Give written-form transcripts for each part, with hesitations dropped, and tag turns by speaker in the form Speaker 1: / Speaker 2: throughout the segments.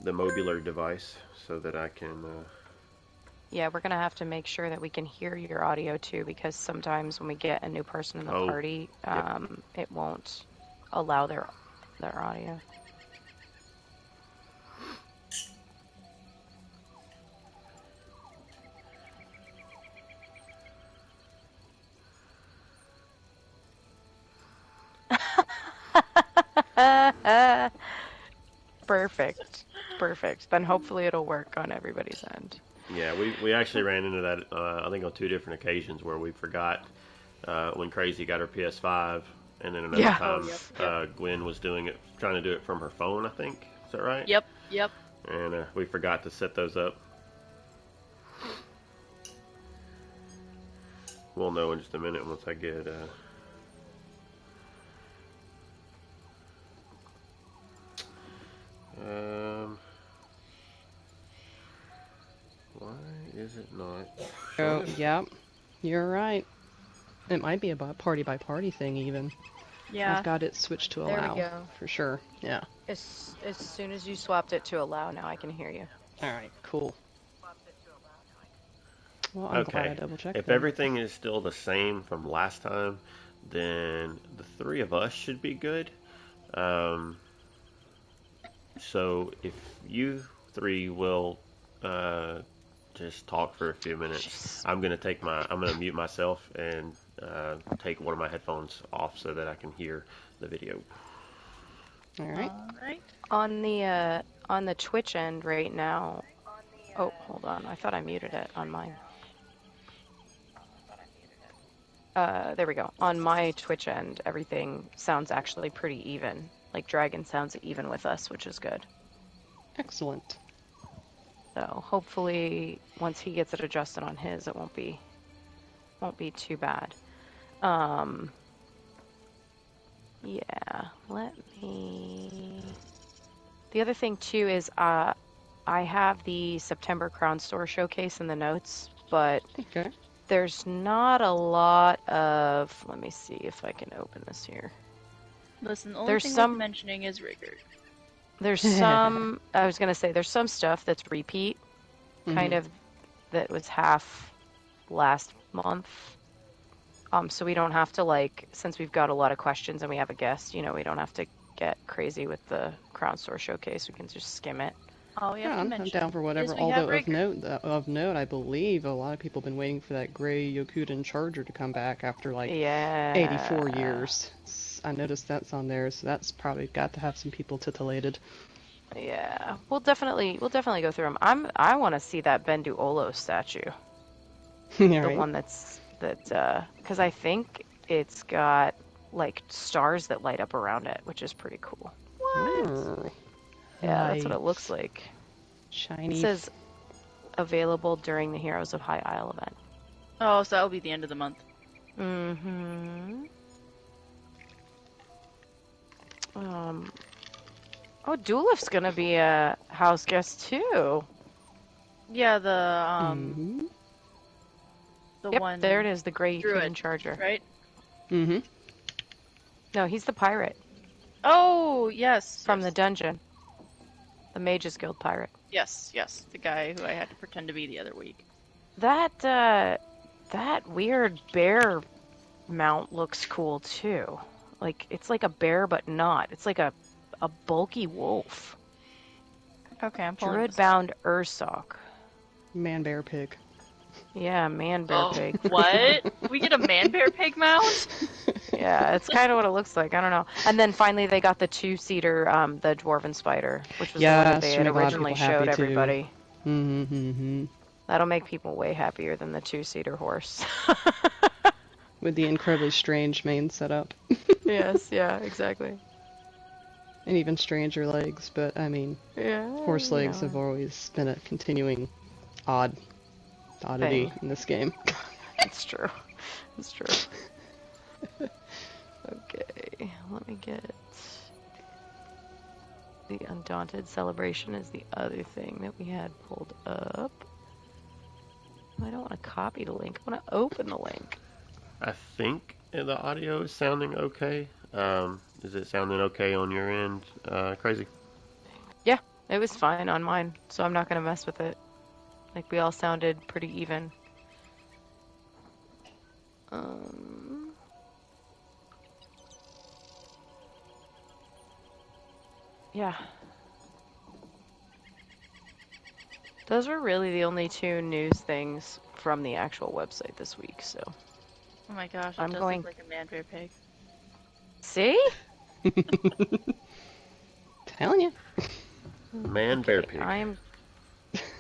Speaker 1: the modular device so that I can.
Speaker 2: Yeah, we're gonna have to make sure that we can hear your audio too, because sometimes when we get a new person in the
Speaker 1: Oh,
Speaker 2: party,
Speaker 1: yep.
Speaker 2: it won't allow their audio. Perfect. Perfect. Then hopefully it'll work on everybody's end.
Speaker 1: Yeah, we actually ran into that. I think on two different occasions where we forgot when Crazy got her PS5, and then another
Speaker 2: Yeah.
Speaker 3: Oh,
Speaker 1: time
Speaker 3: yep.
Speaker 1: Gwen was doing it, trying to do it from her phone. I think is that right?
Speaker 3: Yep.
Speaker 1: And we forgot to set those up. We'll know in just a minute once I get. Why is it not?
Speaker 4: Oh, yeah, you're right. It might be a party by party thing even.
Speaker 3: Yeah.
Speaker 4: I've got it switched to
Speaker 2: There we
Speaker 4: allow.
Speaker 2: go.
Speaker 4: For sure. Yeah.
Speaker 2: As soon as you swapped it to allow, now I can hear you.
Speaker 4: Alright, cool. Well, I'm glad I double checked.
Speaker 1: If everything is still the same from last time, then the three of us should be good. So if you three will just talk for a few minutes, I'm gonna mute myself and take one of my headphones off so that I can hear the video.
Speaker 4: Alright.
Speaker 2: On the Twitch end right now. Oh, hold on. I thought I muted it on mine. There we go. On my Twitch end, everything sounds actually pretty even. Like Dragon sounds even with us, which is good.
Speaker 4: Excellent.
Speaker 2: So hopefully, once he gets it adjusted on his, it won't be too bad. Yeah. Let me. The other thing too is I have the September Crown Store showcase in the notes, but
Speaker 4: Okay.
Speaker 2: there's not a lot of. Let me see if I can open this here.
Speaker 3: Listen, the only thing I'm mentioning is Rigger.
Speaker 2: There's some. I was gonna say there's some stuff that's repeat, kind of, that was half last month. So we don't have to since we've got a lot of questions and we have a guest, we don't have to get crazy with the Crown Store showcase. We can just skim it.
Speaker 3: Oh yeah,
Speaker 4: I'm down for whatever. Although of note, I believe a lot of people have been waiting for that gray Yokuden Charger to come back after 84 years. I noticed that's on there, so that's probably got to have some people titillated.
Speaker 2: Yeah, we'll definitely go through them. I want to see that Bendu Olo statue. The one because I think it's got stars that light up around it, which is pretty cool.
Speaker 3: What?
Speaker 2: Yeah, that's what it looks like.
Speaker 4: Shiny.
Speaker 2: It says available during the Heroes of High Isle event.
Speaker 3: Oh, so that'll be the end of the month.
Speaker 2: Mm-hmm. Oh, Doolift's gonna be a house guest too.
Speaker 3: Yeah, the one.
Speaker 2: There it is, the gray Yokuden Charger.
Speaker 3: Right?
Speaker 4: Mm-hmm.
Speaker 2: No, he's the pirate.
Speaker 3: Oh, yes.
Speaker 2: From the dungeon. The Mages Guild pirate.
Speaker 3: Yes. The guy who I had to pretend to be the other week.
Speaker 2: That weird bear mount looks cool too. It's like a bear, but not. It's like a bulky wolf.
Speaker 3: Okay, I'm pulling
Speaker 2: Druid-bound Ursoc.
Speaker 4: Man-bear pig.
Speaker 2: Yeah, man-bear pig.
Speaker 3: What? We get a man-bear pig mount?
Speaker 2: Yeah, it's kind of what it looks like. I don't know. And then finally they got the two-seater, the Dwarven Spider, which was the one that they had originally showed everybody.
Speaker 4: Mm-hmm.
Speaker 2: That'll make people way happier than the two-seater horse.
Speaker 4: With the incredibly strange main setup.
Speaker 2: Yes, yeah, exactly.
Speaker 4: And even stranger legs, but I mean, horse legs have always been a continuing oddity in this game.
Speaker 2: It's true. It's true. Okay, let me get the Undaunted Celebration is the other thing that we had pulled up. I don't want to copy the link. I want to open the link.
Speaker 1: I think the audio is sounding okay. Is it sounding okay on your end, Crazy?
Speaker 2: Yeah, It was fine on mine, so I'm not gonna mess with it. Like, we all sounded pretty even. Yeah. Those were really the only two news things from the actual website this week, so.
Speaker 3: Oh my gosh, it
Speaker 2: I'm
Speaker 3: does
Speaker 2: going...
Speaker 3: look like a man bear pig.
Speaker 2: See?
Speaker 4: Telling you.
Speaker 1: Man bear pig.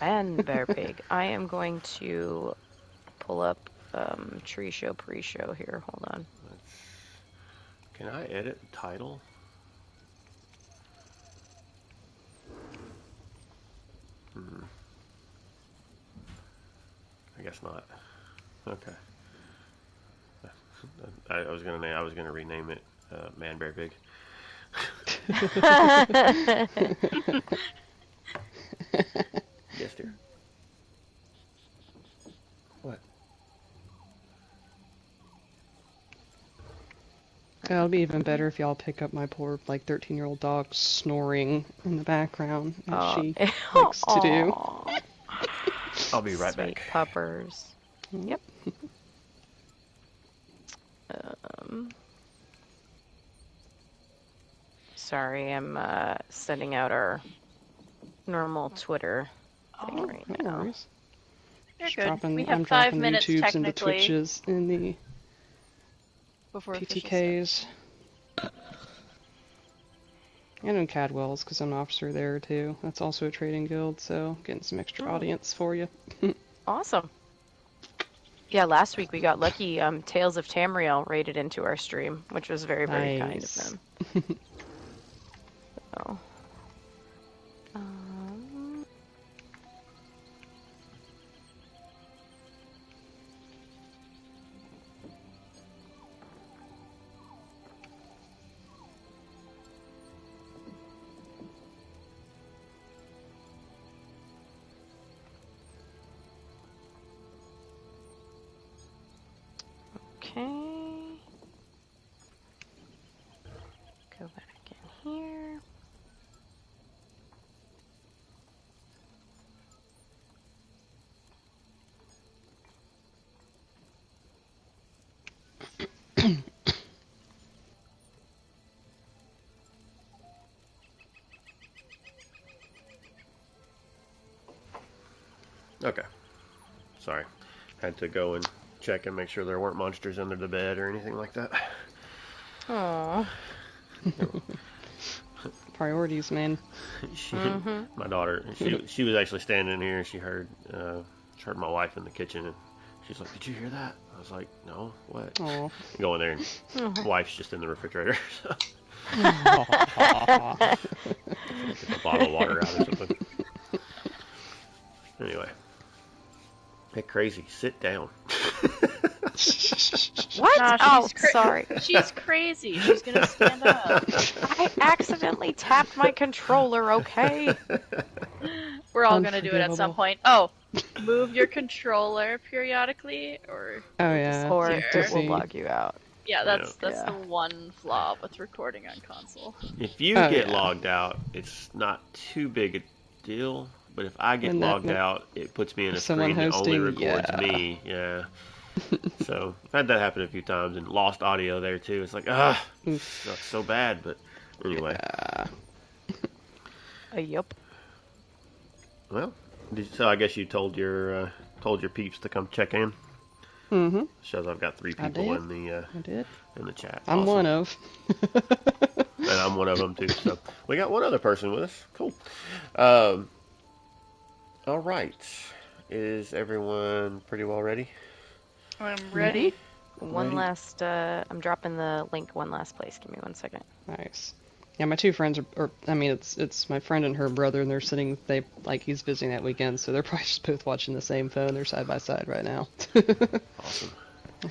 Speaker 2: Man bear pig. I am going to pull up Tree Show pre-show here. Hold on.
Speaker 1: Can I edit the title? I guess not. Okay. I was gonna rename it Man Bear Pig. Yes, dear. What?
Speaker 4: It'll be even better if y'all pick up my poor, 13-year-old dog snoring in the background, as she likes to do.
Speaker 1: I'll be right
Speaker 2: Sweet
Speaker 1: back.
Speaker 2: Puppers. Yep. Sorry, I'm sending out our normal Twitter thing right
Speaker 4: No
Speaker 2: now.
Speaker 4: worries.
Speaker 3: You're
Speaker 4: Just
Speaker 3: good. We have
Speaker 4: I'm
Speaker 3: 5
Speaker 4: dropping
Speaker 3: minutes
Speaker 4: YouTubes and the
Speaker 3: technically
Speaker 4: Twitches in the
Speaker 3: before official
Speaker 4: PTKs. And in Cadwell's, because I'm an officer there too. That's also a trading guild, so getting some extra audience for you.
Speaker 2: Awesome. Yeah, last week we got lucky. Tales of Tamriel raided into our stream, which was very, very kind of them. So, okay. Go back in here.
Speaker 1: Okay. Sorry. Had to go and check and make sure there weren't monsters under the bed or anything like that.
Speaker 2: Aww.
Speaker 4: Priorities, man.
Speaker 1: My daughter, she was actually standing here and she heard my wife in the kitchen and she's like, "Did you hear that?" I was like, "No, what?"
Speaker 4: Aw.
Speaker 1: Go in there and wife's just in the refrigerator. So.
Speaker 4: Aw.
Speaker 1: Get a bottle of water out or something. Anyway. Hey, crazy, sit down.
Speaker 2: What?
Speaker 3: Nah,
Speaker 2: Oh, sorry.
Speaker 3: She's crazy. She's gonna stand up.
Speaker 2: I accidentally tapped my controller, okay?
Speaker 3: We're all gonna do it at some
Speaker 4: Unforgivable.
Speaker 3: point. Oh, move your controller periodically, or
Speaker 4: Oh yeah.
Speaker 2: Or
Speaker 3: Here.
Speaker 2: it will log you out.
Speaker 3: yeah, that's
Speaker 2: Yeah.
Speaker 3: the one flaw with recording on console.
Speaker 1: If you
Speaker 4: Oh,
Speaker 1: get
Speaker 4: yeah.
Speaker 1: logged out, it's not too big a deal. But if I get
Speaker 4: When
Speaker 1: logged
Speaker 4: when
Speaker 1: out, it puts me in a
Speaker 4: someone
Speaker 1: screen that only
Speaker 4: hosting,
Speaker 1: records
Speaker 4: yeah.
Speaker 1: me. Yeah. So I've had that happen a few times and lost audio there too. It's like, sucks so bad. But anyway,
Speaker 2: Yup.
Speaker 1: well, so I guess you told your peeps to come check in.
Speaker 4: Mm-hmm.
Speaker 1: Shows I've got 3
Speaker 4: I
Speaker 1: people
Speaker 4: did.
Speaker 1: in the
Speaker 4: I did.
Speaker 1: in the chat.
Speaker 4: I'm
Speaker 1: Awesome.
Speaker 4: one of.
Speaker 1: And I'm one of them too. So we got one other person with us. Cool. All right. Is everyone pretty well ready?
Speaker 3: I'm ready.
Speaker 2: One
Speaker 1: Ready?
Speaker 2: last, I'm dropping the link one last place. Give me 1 second.
Speaker 4: Nice. Yeah, my two friends it's my friend and her brother, and they're sitting, he's visiting that weekend, so they're probably just both watching the same phone. They're side by side right now.
Speaker 1: Awesome.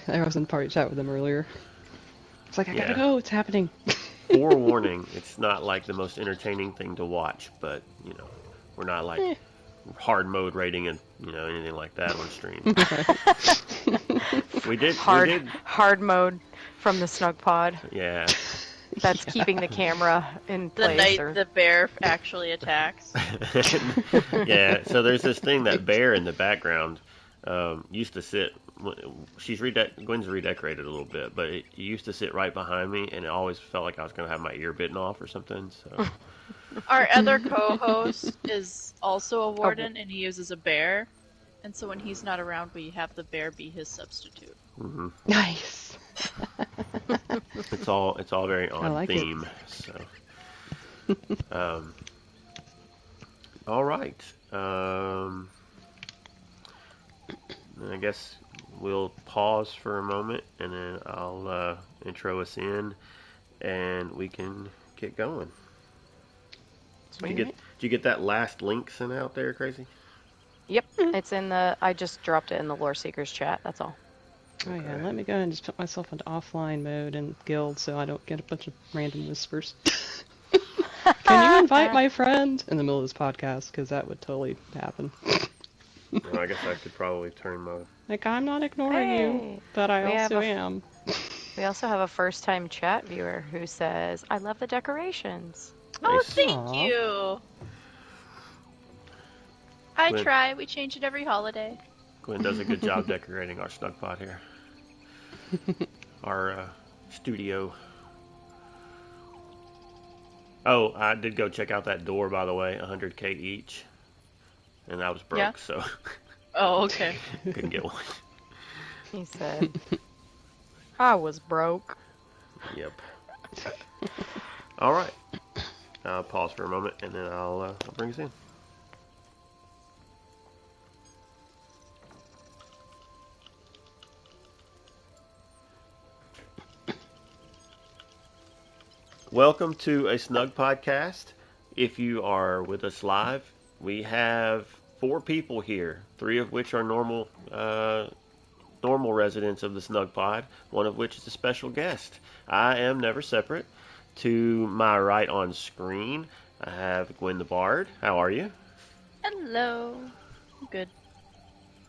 Speaker 4: I was in party chat with them earlier. It's like, I gotta
Speaker 1: Yeah.
Speaker 4: go, it's happening.
Speaker 1: Forewarning, it's not like the most entertaining thing to watch, but, we're not like hard mode rating and, anything like that on stream. we did.
Speaker 2: Hard mode from the Snugpod.
Speaker 1: Yeah.
Speaker 2: That's keeping the camera in
Speaker 3: The
Speaker 2: place.
Speaker 3: night the bear actually attacks.
Speaker 1: Yeah, so there's this thing that bear in the background used to sit. Gwen's redecorated a little bit, but it used to sit right behind me, and it always felt like I was going to have my ear bitten off or something. So
Speaker 3: Our other co-host is also a warden, and he uses a bear. And so when he's not around, we have the bear be his substitute.
Speaker 1: mm-hmm.
Speaker 4: Nice.
Speaker 1: It's all very on
Speaker 4: like
Speaker 1: theme. So, all right. I guess we'll pause for a moment, and then I'll intro us in, and we can get going. Did you get that last link sent out there, Crazy?
Speaker 2: Yep, it's in the. I just dropped it in the Lore Seekers chat. That's all.
Speaker 4: Oh yeah, let me go ahead and just put myself into offline mode in guild so I don't get a bunch of random whispers. Can you invite my friend in the middle of this podcast? Because that would totally happen.
Speaker 1: Well, I guess I could probably turn my...
Speaker 4: Like, I'm not ignoring you, but I also am.
Speaker 2: We also have a first-time chat viewer who says, I love the decorations.
Speaker 3: Oh,
Speaker 1: Nice.
Speaker 3: thank you! I try. We change it every holiday.
Speaker 1: Gwen does a good job decorating our Snugpod here. Our studio. Oh, I did go check out that door, by the way, 100K each. And that was broke, so
Speaker 3: Oh, okay.
Speaker 1: couldn't get one.
Speaker 2: He said, I was broke.
Speaker 1: Yep. All right. I'll pause for a moment, and then I'll bring us in. Welcome to A Snugpod Cast. If you are with us live, we have 4 people here, 3 of which are normal residents of the Snugpod, one of which is a special guest. I am Never Separate. To my right on screen, I have Gwen the Bard. How are you?
Speaker 3: Hello. I'm good.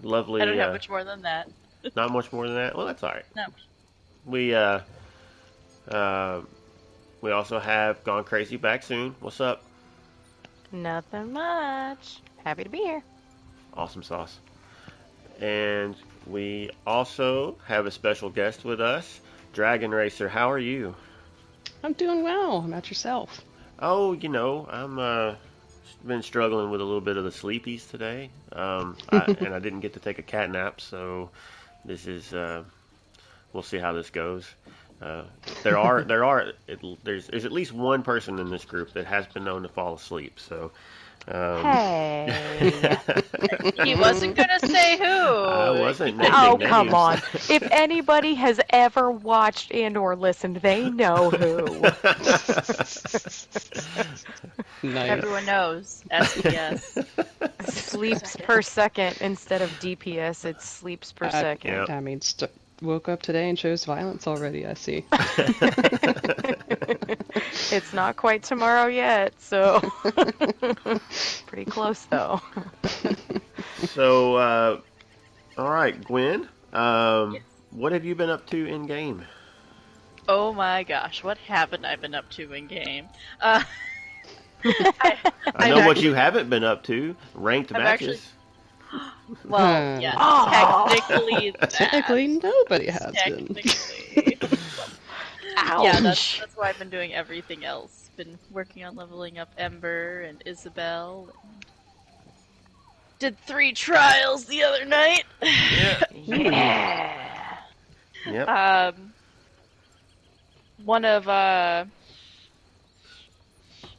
Speaker 1: Lovely.
Speaker 3: I don't have much more than that.
Speaker 1: Not much more than that? Well, that's all right.
Speaker 3: No.
Speaker 1: We also have Gone Crazy back soon. What's up?
Speaker 2: Nothing much. Happy to be here.
Speaker 1: Awesome sauce. And we also have a special guest with us, Dragon Racer. How are you?
Speaker 4: I'm doing well. How about yourself?
Speaker 1: Oh, I'm been struggling with a little bit of the sleepies today, and I didn't get to take a cat nap, so this is we'll see how this goes. There's at least one person in this group that has been known to fall asleep. So,
Speaker 2: hey,
Speaker 3: he wasn't gonna say who.
Speaker 1: I wasn't.
Speaker 2: Oh,
Speaker 1: naming
Speaker 2: come
Speaker 1: names.
Speaker 2: on! If anybody has ever watched and/or listened, they know who.
Speaker 4: Nice.
Speaker 3: Everyone knows. SPS.
Speaker 2: Sleeps per second instead of DPS. It's sleeps per second.
Speaker 1: Yep.
Speaker 4: I mean, woke up today and chose violence already, I see.
Speaker 2: It's not quite tomorrow yet, so pretty close though.
Speaker 1: So, all right, Gwen. What have you been up to in game?
Speaker 3: Oh my gosh, what haven't I been up to in game?
Speaker 1: I know what you haven't been up to. Ranked matches.
Speaker 3: Well, yeah, technically that.
Speaker 4: Technically, nobody has been.
Speaker 2: Ouch.
Speaker 3: Yeah, that's why I've been doing everything else. Been working on leveling up Ember and Isabel. Did 3 trials the other night.
Speaker 2: Yeah.
Speaker 1: Yep.
Speaker 3: One of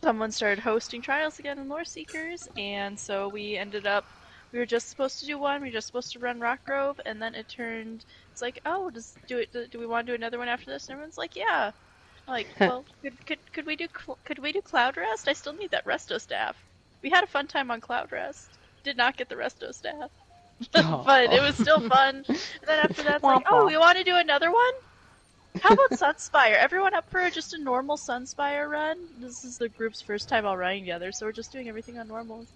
Speaker 3: someone started hosting trials again in Lore Seekers, and so we were just supposed to do one. We were just supposed to run Rock Grove, and then it's like, oh, do we want to do another one after this? And everyone's like, yeah. I'm like, well, could we do Cloud Rest? I still need that Resto staff. We had a fun time on Cloud Rest. Did not get the Resto staff, but it was still fun. And then after that, it's like, oh, we want to do another one. How about Sunspire? Everyone up for just a normal Sunspire run? This is the group's first time all running together, so we're just doing everything on normal.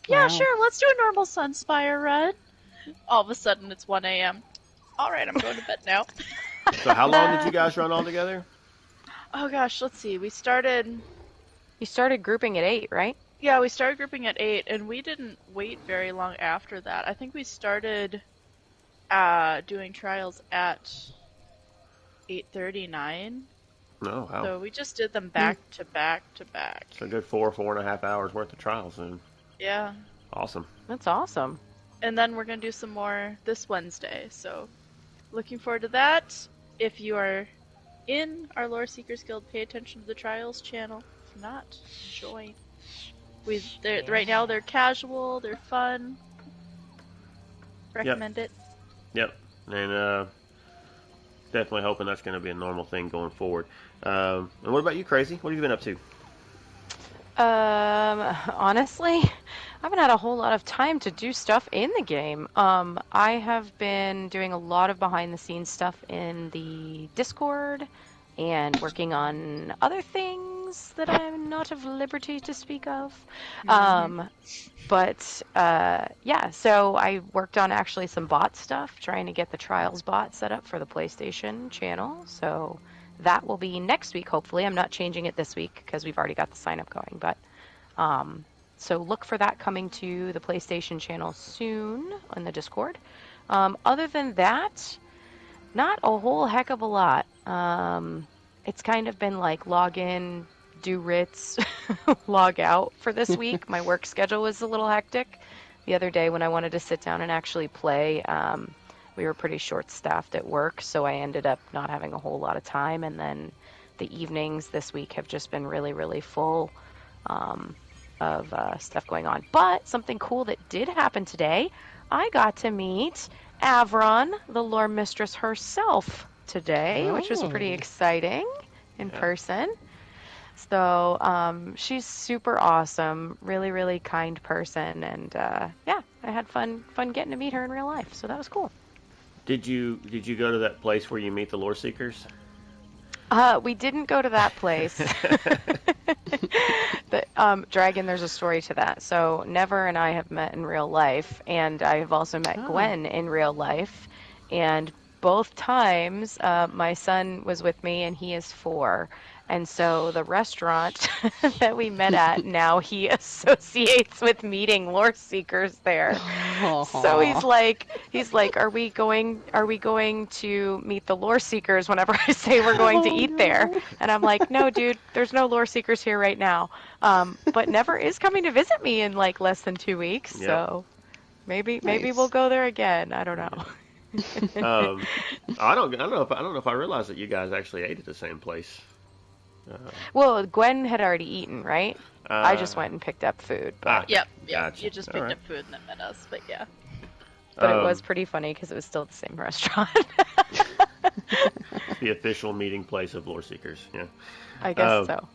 Speaker 3: Yeah,
Speaker 4: Wow.
Speaker 3: sure, let's do a normal Sunspire run. All of a sudden, it's 1 a.m. Alright, I'm going to bed now.
Speaker 1: So how long did you guys run all together?
Speaker 3: Oh gosh, let's see. We started.
Speaker 2: You started grouping at 8, right?
Speaker 3: Yeah, we started grouping at 8, and we didn't wait very long after that. I think we started doing trials at 8:39.
Speaker 1: Oh, wow.
Speaker 3: So we just did them back to back to back.
Speaker 1: So a good 4.5 hours worth of trials then.
Speaker 3: Yeah.
Speaker 1: Awesome.
Speaker 2: That's awesome.
Speaker 3: And then we're going to do some more this Wednesday. So looking forward to that. If you are in our Lore Seekers Guild, pay attention to the trials channel. If not, join. Right now they're casual, they're fun. Recommend it.
Speaker 1: Yep. And definitely hoping that's going to be a normal thing going forward. And what about you, Crazy? What have you been up to?
Speaker 2: Honestly, I haven't had a whole lot of time to do stuff in the game. I have been doing a lot of behind-the-scenes stuff in the Discord and working on other things that I'm not of liberty to speak of. But yeah, so I worked on actually some bot stuff, trying to get the Trials bot set up for the PlayStation channel. So that will be next week, hopefully. I'm not changing it this week because we've already got the sign-up going. But so look for that coming to the PlayStation channel soon on the Discord. Other than that, not a whole heck of a lot. It's kind of been like log in, do writs, log out for this week. My work schedule was a little hectic. The other day when I wanted to sit down and actually play, we were pretty short-staffed at work, so I ended up not having a whole lot of time. And then the evenings this week have just been really, really full of stuff going on. But something cool that did happen today, I got to meet Avron, the lore mistress herself, today, which was pretty exciting in person. So she's super awesome, really, really kind person, and yeah, I had fun getting to meet her in real life. So that was cool. Did
Speaker 1: you go to that place where you meet the lore seekers?
Speaker 2: We didn't go to that place. But Dragon, there's a story to that. So Never and I have met in real life, and I have also met Gwen in real life, and both times my son was with me, and he is 4. And so the restaurant that we met at, now he associates with meeting lore seekers there. Aww. So he's like, are we going to meet the lore seekers whenever I say we're going to eat there? And I'm like, no, dude, there's no lore seekers here right now. But Never is coming to visit me in like less than 2 weeks. Yep. So maybe we'll go there again. I don't know.
Speaker 1: I don't know if I realized that you guys actually ate at the same place.
Speaker 2: Well, Gwen had already eaten, right? I just went and picked up food. But...
Speaker 3: Yep.
Speaker 1: Gotcha.
Speaker 3: You just picked up food and then met us, but yeah.
Speaker 2: But it was pretty funny because it was still at the same restaurant.
Speaker 1: The official meeting place of lore seekers, yeah.
Speaker 2: I guess so.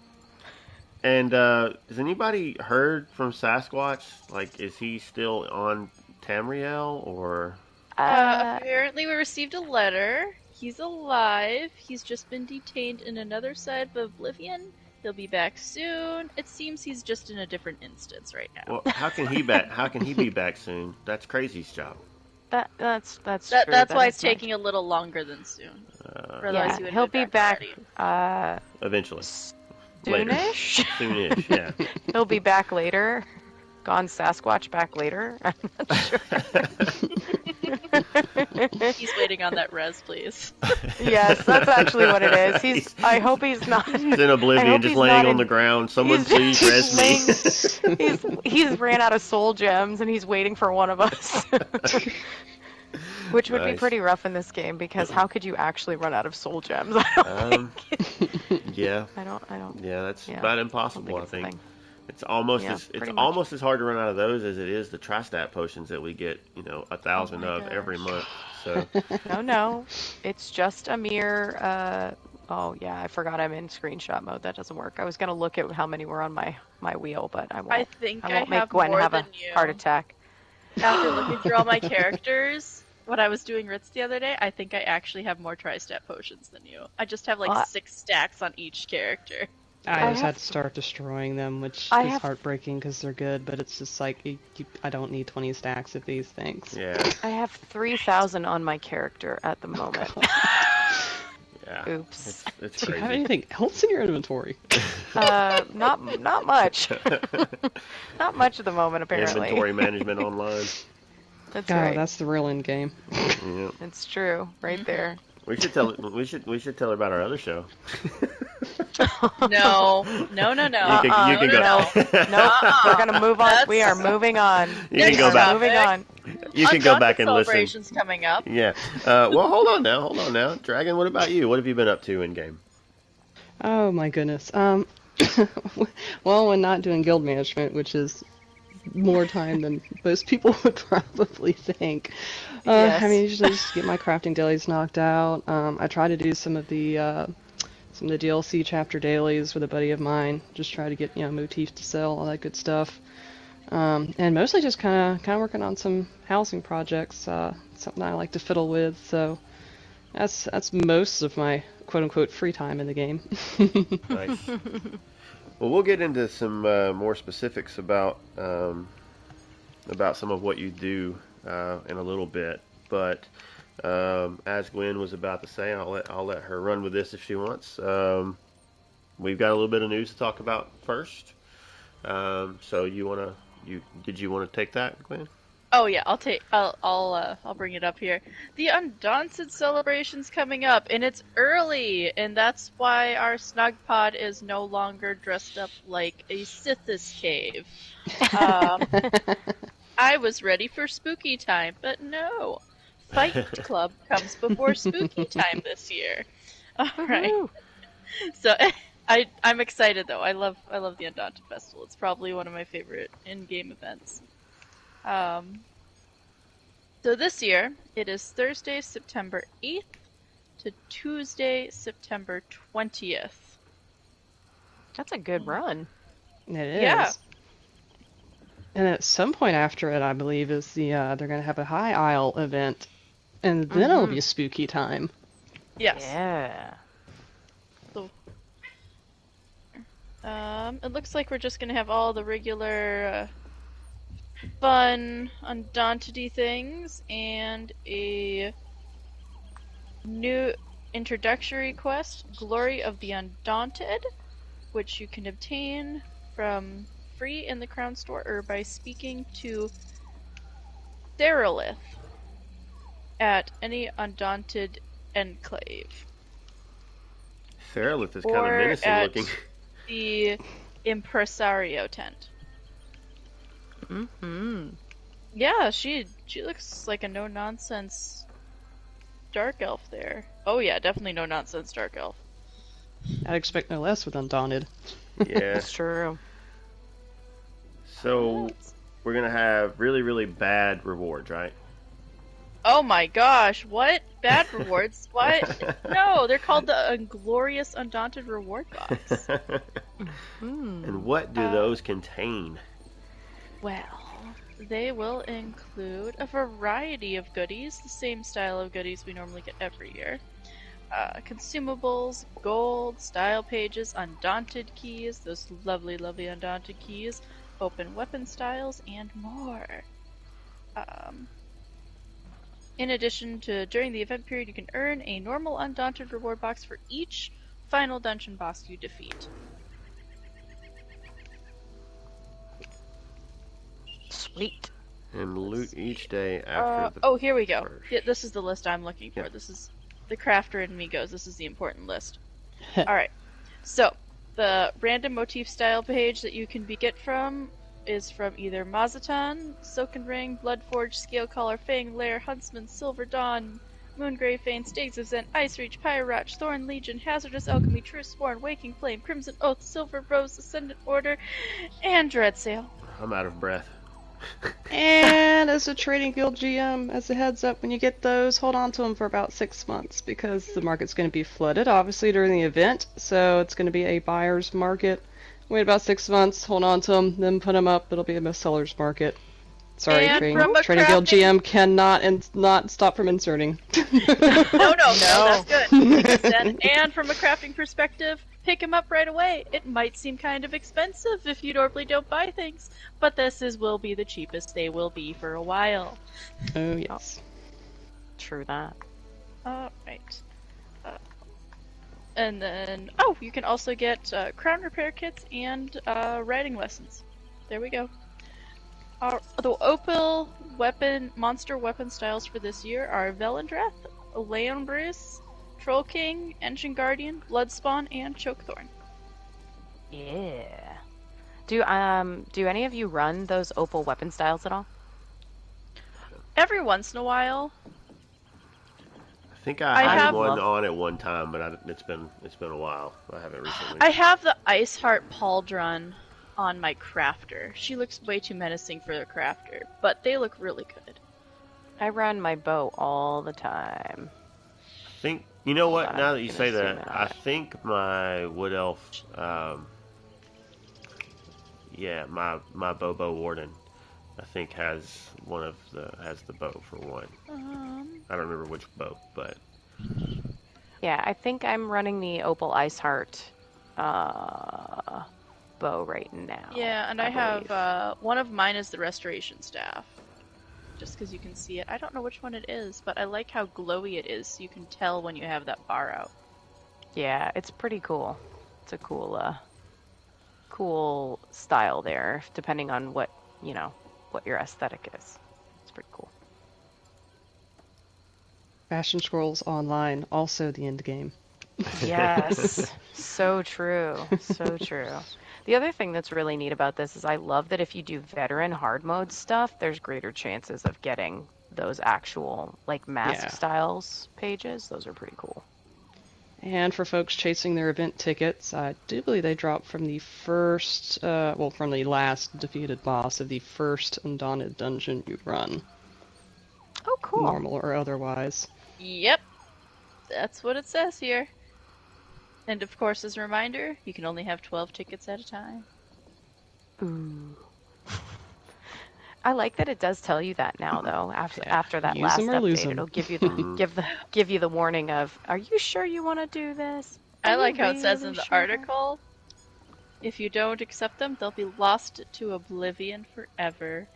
Speaker 1: And has anybody heard from Sasquatch? Like, is he still on Tamriel, or?
Speaker 3: Apparently we received a letter. He's alive. He's just been detained in another side of Oblivion. He'll be back soon. It seems he's just in a different instance right now.
Speaker 1: Well, how can he be back soon? That's Crazy's job.
Speaker 2: That's true.
Speaker 3: That's why it's taking a little longer than soon.
Speaker 2: Yeah, he'll be back
Speaker 1: eventually.
Speaker 2: Soonish.
Speaker 1: Soonish, yeah.
Speaker 2: He'll be back later. Gone Sasquatch back later. I'm not sure.
Speaker 3: He's waiting on that res, please.
Speaker 2: Yes, that's actually what it is. I hope he's not.
Speaker 1: He's in Oblivion, just laying on the ground. Someone please res me.
Speaker 2: He's ran out of soul gems, and he's waiting for one of us. Which would be pretty rough in this game, because how could you actually run out of soul gems? I don't think.
Speaker 1: Yeah.
Speaker 2: I don't.
Speaker 1: Yeah, that's about impossible, I think. It's almost as hard to run out of those as it is the Tristat potions that we get, 1,000 of every month. So
Speaker 2: no, it's just a mere. Oh yeah, I forgot I'm in screenshot mode. That doesn't work. I was gonna look at how many were on my wheel, but I won't. I won't make Gwen have a heart attack.
Speaker 3: After looking through all my characters, when I was doing Ritz the other day, I think I actually have more Tristat potions than you. I just have 6 stacks on each character.
Speaker 4: I just had to start destroying them, which is heartbreaking because they're good, but it's just like, I don't need 20 stacks of these things.
Speaker 1: Yeah.
Speaker 2: I have 3,000 on my character at the moment.
Speaker 1: Yeah, Yeah.
Speaker 2: Oops.
Speaker 1: It's
Speaker 4: Do you have
Speaker 1: crazy.
Speaker 4: anything else in your inventory?
Speaker 2: Not much. Not much at the moment, apparently.
Speaker 1: Inventory management online.
Speaker 2: That's
Speaker 4: Oh,
Speaker 2: right.
Speaker 4: that's the real end game.
Speaker 1: Yeah.
Speaker 2: It's true, right there.
Speaker 1: We should tell her about our other show.
Speaker 3: No.
Speaker 1: You can go.
Speaker 2: Nope. We're gonna move on.
Speaker 3: That's-
Speaker 2: We are moving on.
Speaker 1: You can go back.
Speaker 2: Moving on.
Speaker 1: You can go back and listen.
Speaker 3: Celebration's coming up.
Speaker 1: Yeah. Well, hold on now. Dragon, what about you? What have you been up to in game?
Speaker 4: Oh my goodness. Well, when not doing guild management, which is more time than most people would probably think.
Speaker 2: Yes.
Speaker 4: I mean, usually just get my crafting dailies knocked out. I try to do some of the DLC chapter dailies with a buddy of mine. Just try to get motifs to sell, all that good stuff. And mostly just kind of working on some housing projects. Something I like to fiddle with. So that's most of my quote unquote free time in the game.
Speaker 1: Nice. Well, we'll get into some more specifics about some of what you do in a little bit. But as Gwen was about to say, I'll let her run with this if she wants. We've got a little bit of news to talk about first. So did you want to take that, Gwen?
Speaker 3: Oh yeah, I'll bring it up here. The Undaunted celebration's coming up, and it's early, and that's why our Snugpod is no longer dressed up like a Sithis cave. I was ready for spooky time, but no. Fight Club comes before spooky time this year. All right. So I'm excited though. I love the Undaunted Festival. It's probably one of my favorite in-game events. So this year, it is Thursday, September 8th to Tuesday, September 20th.
Speaker 2: That's a good run.
Speaker 4: It is.
Speaker 3: Yeah.
Speaker 4: And at some point after it, I believe, is they're going to have a High Isle event, and then it'll be a spooky time.
Speaker 3: Yes.
Speaker 2: Yeah.
Speaker 3: So, it looks like we're just going to have all the regular fun, undaunted-y things, and a new introductory quest, Glory of the Undaunted, which you can obtain from free in the Crown Store or by speaking to Theralith at any Undaunted enclave.
Speaker 1: Theralith is kind of
Speaker 3: Or
Speaker 1: menacing
Speaker 3: at
Speaker 1: looking.
Speaker 3: the Impresario tent.
Speaker 2: Mm-hmm.
Speaker 3: Yeah, she looks like a no-nonsense dark elf there. Oh yeah, definitely no-nonsense dark elf.
Speaker 4: I'd expect no less with Undaunted.
Speaker 1: Yeah.
Speaker 2: That's true.
Speaker 1: So we're gonna have really, really bad rewards, right?
Speaker 3: Oh my gosh, what? Bad rewards? What? No, they're called the Inglorious Undaunted Reward Box.
Speaker 1: And what do those contain?
Speaker 3: Well, they will include a variety of goodies, the same style of goodies we normally get every year. Consumables, gold, style pages, undaunted keys, those lovely, lovely undaunted keys, open weapon styles, and more. In addition to, during the event period, you can earn a normal undaunted reward box for each final dungeon boss you defeat.
Speaker 2: Sweet.
Speaker 1: And loot each day after the
Speaker 3: Oh, here we go.
Speaker 1: first.
Speaker 3: Yeah, this is the list I'm looking for.
Speaker 1: Yeah.
Speaker 3: This is the crafter in me goes. This is the important list. Alright. So, the random motif style page that you can get from is from either Mazatan, Silken Ring, Bloodforge, Scalecaller, Fang Lair, Huntsman, Silver Dawn, Moongrave Fane, Stags of Zen, Ice Reach, Pyroratch, Thorn Legion, Hazardous Alchemy, True Sworn, Waking Flame, Crimson Oath, Silver Rose, Ascendant Order, and Dreadsail.
Speaker 1: I'm out of breath.
Speaker 4: And as a trading guild GM, as a heads up, when you get those, hold on to them for about 6 months because the market's going to be flooded, obviously, during the event. So it's going to be a buyer's market. Wait about 6 months, hold on to them, then put them up. It'll be a seller's market. Sorry,
Speaker 3: And
Speaker 4: trading guild GM cannot not stop from inserting.
Speaker 3: No, that's good. Makes sense. And from a crafting perspective, pick them up right away. It might seem kind of expensive if you normally don't buy things, but will be the cheapest they will be for a while.
Speaker 4: Oh, yes.
Speaker 2: True that.
Speaker 3: Alright. And then, you can also get crown repair kits and riding lessons. There we go. The Opal monster weapon styles for this year are Velendreth, Leonbris, Troll King, Engine Guardian, Bloodspawn, and Chokethorn.
Speaker 2: Yeah. Do any of you run those Opal weapon styles at all?
Speaker 3: Every once in a while.
Speaker 1: I think I had one on at one time, but it's been a while. I haven't recently.
Speaker 3: I have the Iceheart Pauldron on my crafter. She looks way too menacing for the crafter, but they look really good.
Speaker 2: I run my bow all the time.
Speaker 1: I think, you know what, now that you say that, I think my Wood Elf, my Bobo Warden, I think has the bow for one. I don't remember which bow, but
Speaker 2: yeah, I think I'm running the Opal Iceheart bow right now.
Speaker 3: Yeah, and I have one of mine is the Restoration Staff, just because you can see it. I don't know which one it is, but I like how glowy it is, so you can tell when you have that bar out.
Speaker 2: Yeah, it's pretty cool. It's a cool style there, depending on what your aesthetic is. It's pretty cool.
Speaker 4: Fashion Scrolls Online, also the end game.
Speaker 2: Yes, so true, so true. The other thing that's really neat about this is I love that if you do veteran hard mode stuff, there's greater chances of getting those actual mask styles pages. Those are pretty cool.
Speaker 4: And for folks chasing their event tickets, I do believe they drop from the first, from the last defeated boss of the first Undaunted dungeon you run.
Speaker 2: Oh, cool.
Speaker 4: Normal or otherwise.
Speaker 3: Yep, that's what it says here. And of course, as a reminder, you can only have 12 tickets at a time.
Speaker 2: Ooh. I like that it does tell you that now, though. After that
Speaker 4: Use
Speaker 2: last
Speaker 4: them or lose
Speaker 2: update,
Speaker 4: them.
Speaker 2: it'll give you give you the warning of, "Are you sure you want to do this?"
Speaker 3: I like how it says in the article, if you don't accept them, they'll be lost to oblivion forever.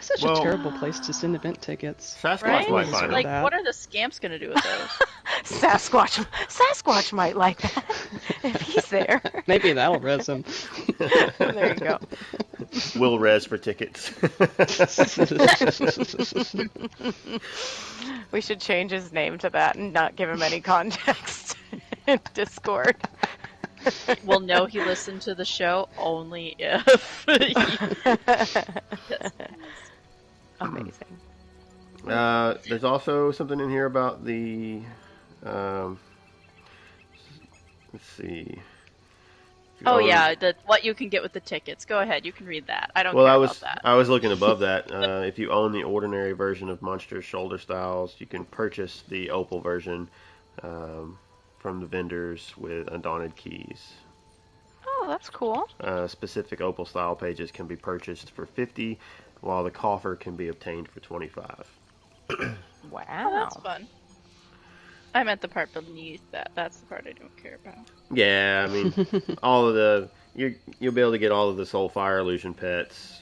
Speaker 4: Such a terrible place to send event tickets.
Speaker 1: Sasquatch might find
Speaker 3: them. What are the scamps going to do with those?
Speaker 2: Sasquatch might like that if he's there.
Speaker 4: Maybe that'll res him.
Speaker 2: There you go.
Speaker 1: Will res for tickets.
Speaker 2: We should change his name to that and not give him any context in Discord.
Speaker 3: We'll know he listened to the show only if
Speaker 2: Amazing.
Speaker 1: There's also something in here about the let's see.
Speaker 3: What you can get with the tickets. Go ahead, you can read that. I don't care about that.
Speaker 1: I was looking above that. If you own the ordinary version of Monster's shoulder styles, you can purchase the Opal version from the vendors with Undaunted keys.
Speaker 2: Oh, that's cool.
Speaker 1: Specific Opal style pages can be purchased for 50, while the coffer can be obtained for 25.
Speaker 2: Wow.
Speaker 3: Oh, that's fun. I meant the part beneath that. That's the part I don't care about.
Speaker 1: Yeah, I mean, all of the you'll be able to get all of the Soulfire Illusion pets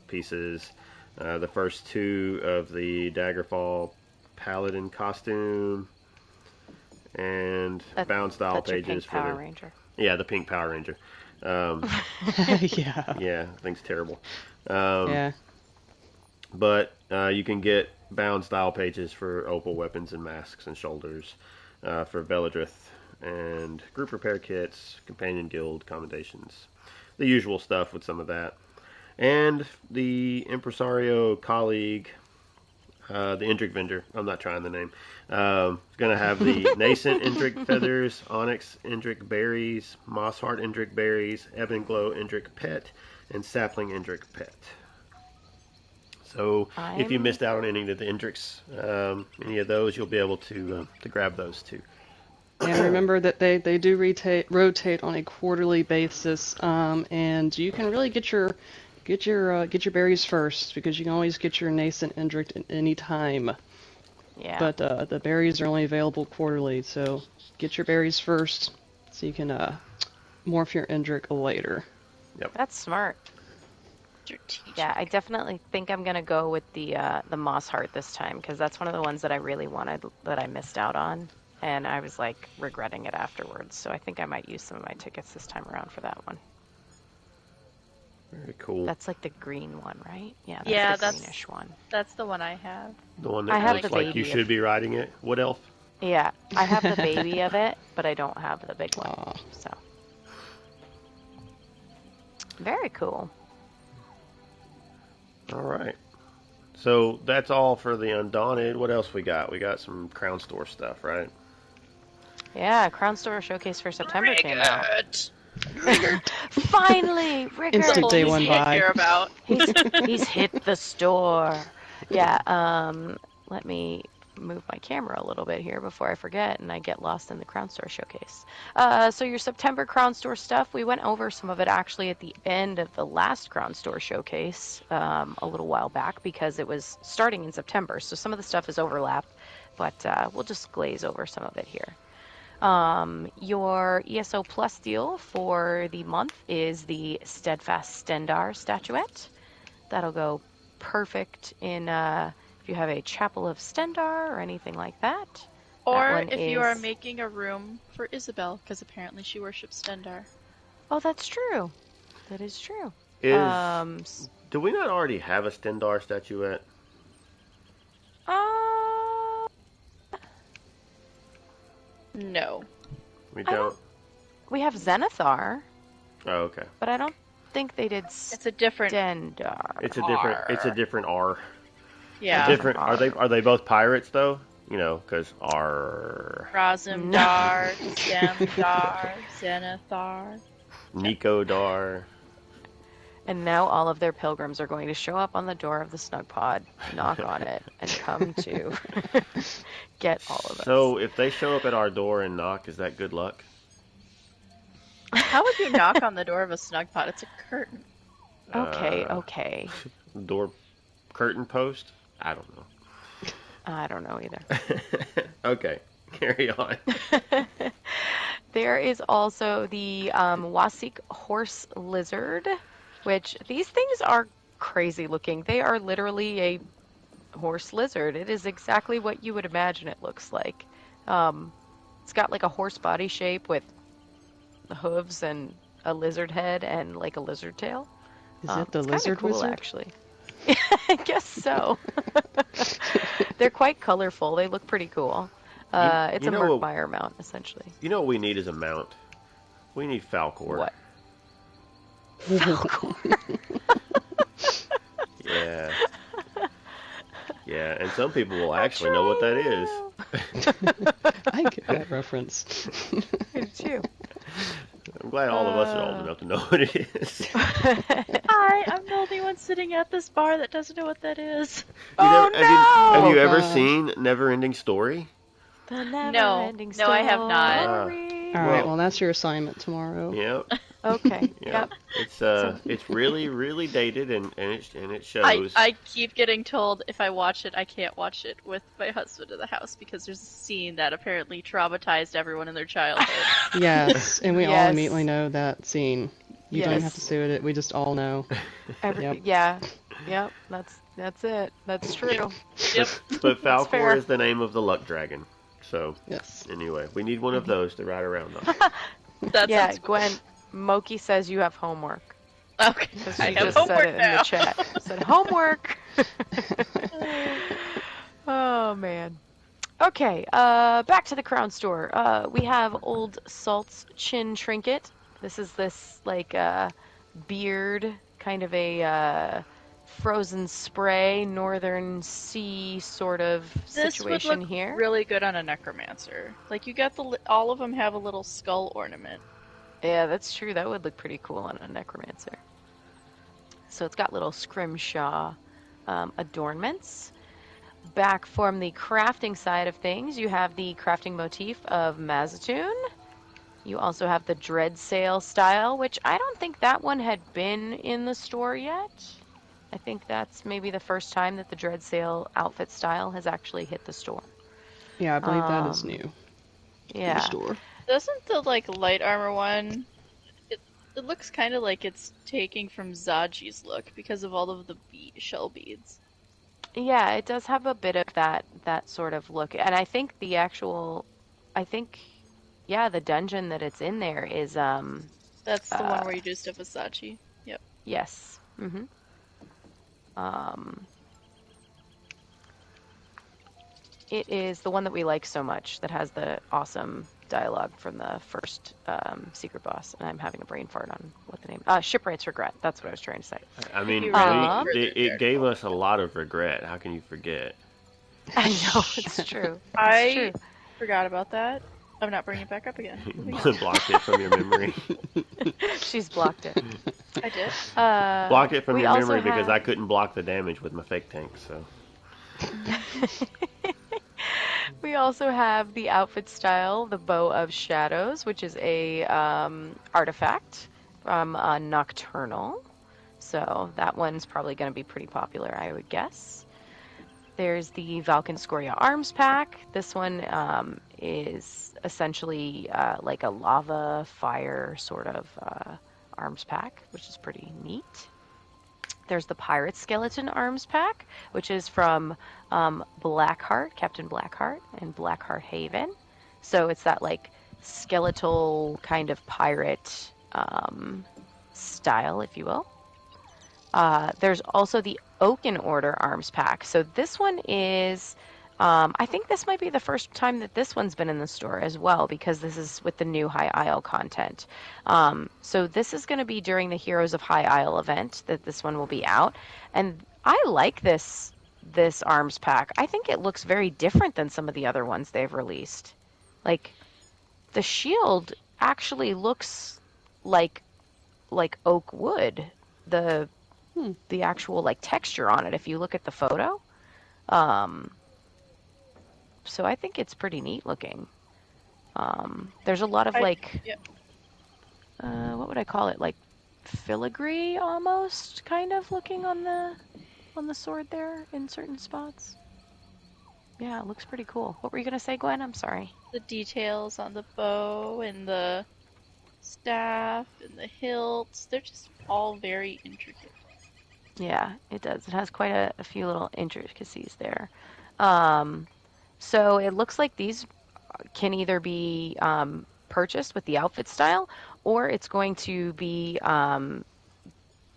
Speaker 1: pieces. The first two of the Daggerfall Paladin costume, and bound style pages for
Speaker 2: Power Ranger.
Speaker 1: Yeah, the pink Power Ranger. Yeah, thing's terrible. But you can get bound style pages for Opal weapons and masks and shoulders for Velendreth, and group repair kits, companion guild commendations, the usual stuff with some of that. And the Impresario colleague, the Indrik vendor, I'm not trying the name, is going to have the Nascent Indrik feathers, Onyx Indrik berries, Mossheart Indrik berries, Ebonglow Indrik pet, and Sapling Indrik pet. So if you missed out on any of the Indriks, any of those, you'll be able to grab those too.
Speaker 4: And remember that they do rotate on a quarterly basis, and you can really get your berries first, because you can always get your Nascent Indrik at any time.
Speaker 2: Yeah.
Speaker 4: But the berries are only available quarterly, so get your berries first, so you can morph your Indrik later.
Speaker 1: Yep.
Speaker 2: That's smart. Yeah, I definitely think I'm gonna go with the Mossheart this time, because that's one of the ones that I really wanted that I missed out on. and I was like regretting it afterwards. So I think I might use some of my tickets this time around for that one.
Speaker 1: Very cool.
Speaker 2: That's like the green one, right? Yeah, that's the greenish one.
Speaker 3: That's the one I have.
Speaker 1: The one that looks like you should be riding it. What elf?
Speaker 2: Yeah, I have the baby of it, but I don't have the big one. So very cool.
Speaker 1: All right. So that's all for the Undaunted. What else we got? We got some Crown Store stuff, right?
Speaker 2: Yeah, Crown Store Showcase for September came out. Finally, Rickert!
Speaker 4: Instant day one buy.
Speaker 3: About.
Speaker 2: He's hit the store. Yeah, let me move my camera a little bit here before I forget and I get lost in the Crown Store Showcase. So your September Crown Store stuff, we went over some of it actually at the end of the last Crown Store Showcase a little while back because it was starting in September. So some of the stuff is overlapped, but we'll just glaze over some of it here. Your ESO Plus deal for the month is the Steadfast Stendar statuette. That'll go perfect in if you have a Chapel of Stendar or anything like that.
Speaker 3: Or if you are making a room for Isabel, because apparently she worships Stendar.
Speaker 2: Oh, that's true. That is true.
Speaker 1: Do we not already have a Stendar statuette?
Speaker 3: No.
Speaker 1: We don't?
Speaker 2: We have Zenithar.
Speaker 1: Oh, okay.
Speaker 2: But I don't think they did
Speaker 3: It's a different
Speaker 2: Stendar.
Speaker 1: It's a different R.
Speaker 3: Yeah.
Speaker 1: Are they both pirates though? You know, because R.
Speaker 3: Razumdar, Zamdar, Zenithar,
Speaker 1: Nikodar.
Speaker 2: And now all of their pilgrims are going to show up on the door of the Snugpod, knock on it, and come to get all of us.
Speaker 1: So if they show up at our door and knock, is that good luck?
Speaker 3: How would you knock on the door of a Snugpod? It's a curtain.
Speaker 2: Okay.
Speaker 1: Door curtain post? I don't know.
Speaker 2: I don't know either.
Speaker 1: Okay, carry on.
Speaker 2: There is also the Wasik horse lizard, which these things are crazy looking. They are literally a horse lizard. It is exactly what you would imagine it looks like. It's got like a horse body shape with hooves and a lizard head and like a lizard tail.
Speaker 4: Is it the lizard
Speaker 2: cool,
Speaker 4: wizard?
Speaker 2: Actually. I guess so. They're quite colorful. They look pretty cool. It's a Murkmire mount, essentially.
Speaker 1: You know what we need as a mount? We need Falcor.
Speaker 2: What? Falcor.
Speaker 1: Yeah. Yeah, and some people will actually know what that is.
Speaker 4: I get that reference.
Speaker 2: Me too.
Speaker 1: I'm glad all of us are old enough to know what it is.
Speaker 3: Hi, I'm the only one sitting at this bar that doesn't know what that is.
Speaker 1: Have you ever seen Neverending Story?
Speaker 2: The Neverending Story.
Speaker 3: No, I have not.
Speaker 4: All right, well, that's your assignment tomorrow.
Speaker 1: Yep.
Speaker 2: Okay.
Speaker 1: Yep. It's really, really dated, and it shows.
Speaker 3: I keep getting told if I watch it, I can't watch it with my husband in the house because there's a scene that apparently traumatized everyone in their childhood.
Speaker 4: Yes, and we all immediately know that scene. You don't have to say it; we just all know.
Speaker 2: Yeah. Yep. That's it. That's true.
Speaker 3: Yep.
Speaker 1: But Falcor is the name of the luck dragon. So
Speaker 4: yes.
Speaker 1: Anyway, we need one of those to ride around on.
Speaker 3: That's
Speaker 2: Gwen. Moki says you have homework.
Speaker 3: Okay.
Speaker 2: I have homework in the chat. Said homework. Oh man. Okay. Back to the Crown Store. We have Old Salt's chin trinket. This is like beard, kind of a frozen spray, northern sea sort of situation
Speaker 3: this would look
Speaker 2: here.
Speaker 3: Really good on a necromancer. Like you got all of them have a little skull ornament.
Speaker 2: Yeah, that's true. That would look pretty cool on a necromancer. So it's got little scrimshaw adornments. Back from the crafting side of things, you have the crafting motif of Mazatoon. You also have the Dread Sail style, which I don't think that one had been in the store yet. I think that's maybe the first time that the Dread Sail outfit style has actually hit the store.
Speaker 4: Yeah, I believe that is new.
Speaker 2: Yeah.
Speaker 4: The store.
Speaker 3: Doesn't the light armor one? It looks kind of like it's taking from Zaji's look because of all of the shell beads.
Speaker 2: Yeah, it does have a bit of that sort of look, and I think the actual I think, yeah, the dungeon that it's in there is
Speaker 3: That's the one where you do stuff with Sachi. Yep.
Speaker 2: Yes. Mm-hmm. It is the one that we like so much that has the awesome dialogue from the first secret boss, and I'm having a brain fart on what the name. Shipwright's Regret. That's what I was trying to say.
Speaker 1: I mean, it gave us a lot of regret. How can you forget?
Speaker 2: I know, it's true.
Speaker 3: I forgot about that. I'm not bringing it back up again.
Speaker 1: Blocked it from your memory.
Speaker 2: She's blocked it.
Speaker 3: I did.
Speaker 1: Blocked it from your memory because I couldn't block the damage with my fake tank, so.
Speaker 2: We also have the outfit style, the Bow of Shadows, which is a artifact from Nocturnal. So that one's probably going to be pretty popular, I would guess. There's the Valkynscoria Arms Pack. This one is essentially like a lava fire sort of arms pack, which is pretty neat. There's the Pirate Skeleton Arms Pack, which is from Blackheart, Captain Blackheart, and Blackheart Haven. So it's that like skeletal kind of pirate style, if you will. There's also the Oaken Order Arms Pack. So this one is, I think this might be the first time that this one's been in the store as well, because this is with the new High Isle content. So this is going to be during the Heroes of High Isle event that this one will be out. And I like this arms pack. I think it looks very different than some of the other ones they've released. Like, the shield actually looks like oak wood. The actual like texture on it, if you look at the photo. So I think it's pretty neat looking. There's a lot of what would I call it? Like filigree almost, kind of looking on the sword there in certain spots. Yeah, it looks pretty cool. What were you gonna say, Gwen? I'm sorry.
Speaker 3: The details on the bow and the staff and the hilts, they're just all very intricate.
Speaker 2: Yeah, it does. It has quite a few little intricacies there. So it looks like these can either be purchased with the outfit style, or it's going to be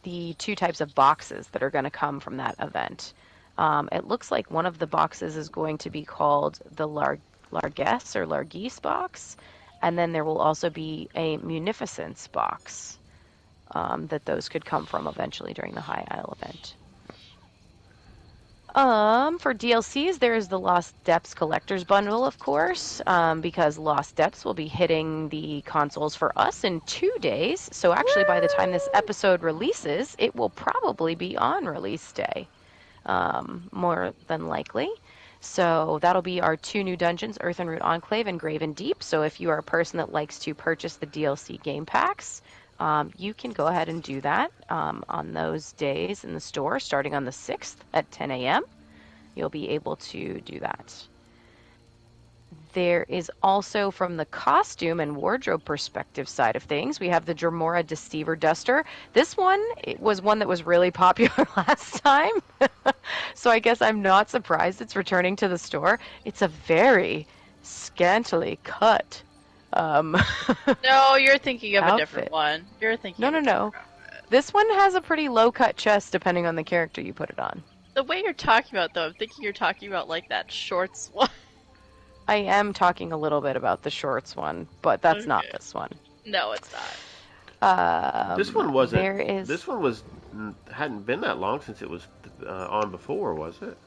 Speaker 2: the two types of boxes that are going to come from that event. It looks like one of the boxes is going to be called the Largesse or Largesse box, and then there will also be a Munificence box. That those could come from eventually during the High Isle event. For DLCs, there is the Lost Depths Collector's Bundle, of course, because Lost Depths will be hitting the consoles for us in 2 days. So actually, by the time this episode releases, it will probably be on release day, more than likely. So that'll be our 2 new dungeons, Earthenroot Enclave and Graven Deep. So if you are a person that likes to purchase the DLC game packs, you can go ahead and do that on those days in the store, starting on the 6th at 10 a.m. You'll be able to do that. There is also, from the costume and wardrobe perspective side of things, we have the Dremora Deceiver Duster. This one was one that was really popular last time, so I guess I'm not surprised it's returning to the store. It's a very scantily cut
Speaker 3: no, you're thinking of
Speaker 2: outfit.
Speaker 3: A different one. You're thinking
Speaker 2: No. This one has a pretty low-cut chest depending on the character you put it on.
Speaker 3: The way you're talking about, though, I'm thinking you're talking about, like, that shorts one.
Speaker 2: I am talking a little bit about the shorts one, but that's not this one.
Speaker 3: No, it's not.
Speaker 1: This one wasn't. This one hadn't been that long since it was on before, was it?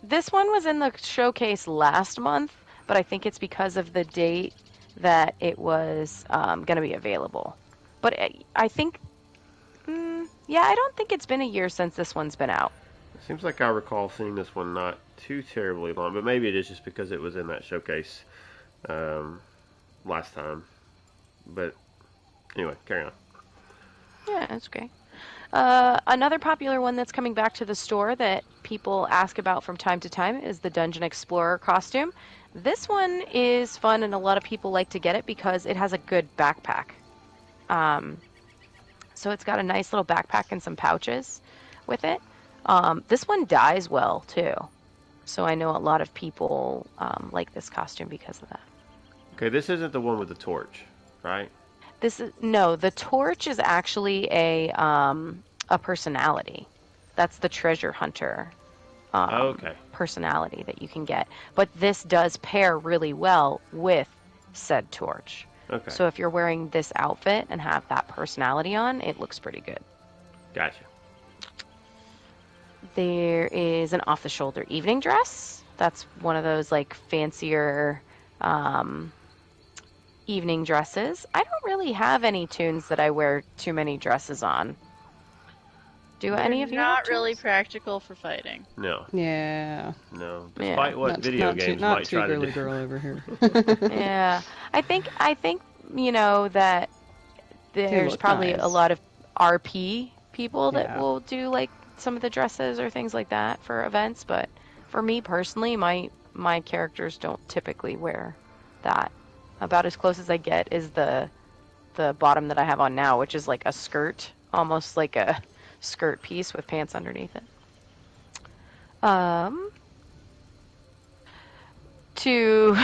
Speaker 2: This one was in the showcase last month, but I think it's because of the date that it was going to be available. But I think, I don't think it's been a year since this one's been out.
Speaker 1: It seems like I recall seeing this one not too terribly long, but maybe it is just because it was in that showcase last time. But anyway, carry on.
Speaker 2: Yeah, that's okay. Another popular one that's coming back to the store that people ask about from time to time is the Dungeon Explorer costume. This one is fun, and a lot of people like to get it because it has a good backpack. So it's got a nice little backpack and some pouches with it. This one dies well, too. So I know a lot of people like this costume because of that.
Speaker 1: Okay, this isn't the one with the torch, right?
Speaker 2: No, the torch is actually a personality. That's the treasure hunter personality that you can get. But this does pair really well with said torch.
Speaker 1: Okay.
Speaker 2: So if you're wearing this outfit and have that personality on, it looks pretty good.
Speaker 1: Gotcha.
Speaker 2: There is an off-the-shoulder evening dress. That's one of those like fancier evening dresses. I don't really have any tunes that I wear too many dresses on. Do any of you?
Speaker 3: Not really practical for fighting.
Speaker 1: No.
Speaker 4: Yeah.
Speaker 1: No. Despite what video games
Speaker 4: not
Speaker 1: might
Speaker 4: too
Speaker 1: try to
Speaker 4: girly
Speaker 1: do.
Speaker 4: girl over here.
Speaker 2: Yeah. I think that there's probably
Speaker 4: nice.
Speaker 2: a lot of RP people that will do like some of the dresses or things like that for events, but for me personally, my characters don't typically wear that. About as close as I get is the bottom that I have on now, which is like a skirt, almost like a skirt piece with pants underneath it. To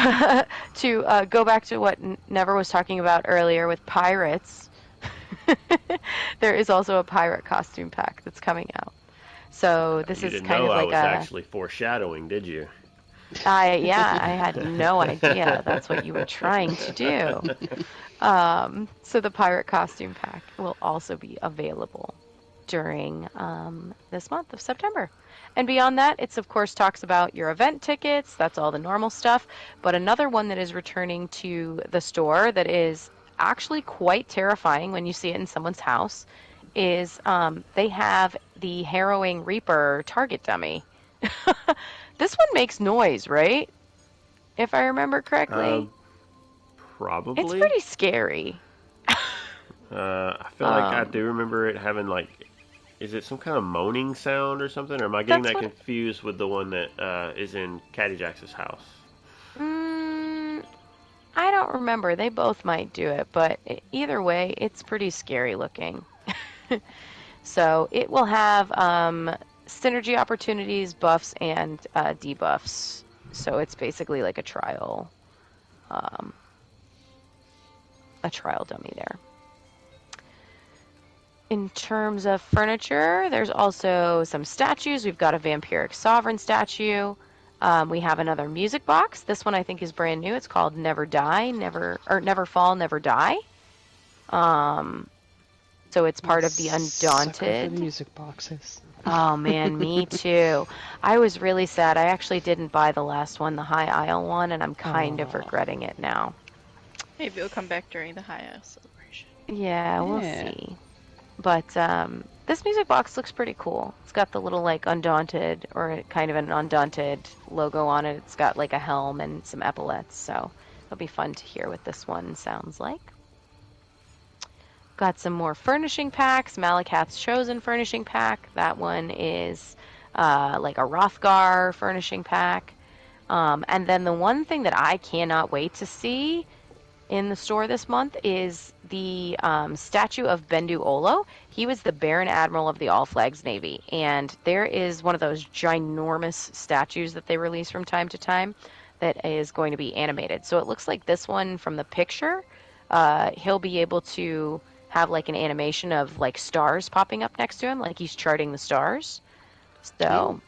Speaker 2: go back to what Never was talking about earlier with pirates, there is also a pirate costume pack that's coming out. So this is kind of like
Speaker 1: I was actually foreshadowing, did you?
Speaker 2: I had no idea that's what you were trying to do. So the pirate costume pack will also be available during this month of September. And beyond that, it's of course talks about your event tickets. That's all the normal stuff. But another one that is returning to the store that is actually quite terrifying when you see it in someone's house is they have the Harrowing Reaper target dummy. This one makes noise, right? If I remember correctly.
Speaker 1: Probably.
Speaker 2: It's pretty scary.
Speaker 1: I feel like I do remember it having like, is it some kind of moaning sound or something? Or am I getting that confused with the one that is in Caddy Jax's house?
Speaker 2: I don't remember. They both might do it, but either way, it's pretty scary looking. So it will have synergy opportunities, buffs, and debuffs. So it's basically like a trial dummy there. In terms of furniture, there's also some statues. We've got a Vampiric Sovereign statue. We have another music box. This one I think is brand new. It's called Never Fall, Never Die. So it's part of the Undaunted.
Speaker 4: Sucker for music boxes.
Speaker 2: Oh man, me too. I was really sad. I actually didn't buy the last one, the High Isle one, and I'm kind of regretting it now.
Speaker 3: Maybe it'll come back during the High Isle celebration.
Speaker 2: Yeah, we'll see. But this music box looks pretty cool. It's got the little like Undaunted or kind of an Undaunted logo on it. It's got like a helm and some epaulets, so it'll be fun to hear what this one sounds like. Got some more furnishing packs. Malakath's Chosen furnishing pack. That one is like a Hrothgar furnishing pack. And then the one thing that I cannot wait to see in the store this month is the statue of Bendu Olo. He was the Baron Admiral of the All Flags Navy, and there is one of those ginormous statues that they release from time to time that is going to be animated. So it looks like this one from the picture, he'll be able to have like an animation of like stars popping up next to him, like he's charting the stars. So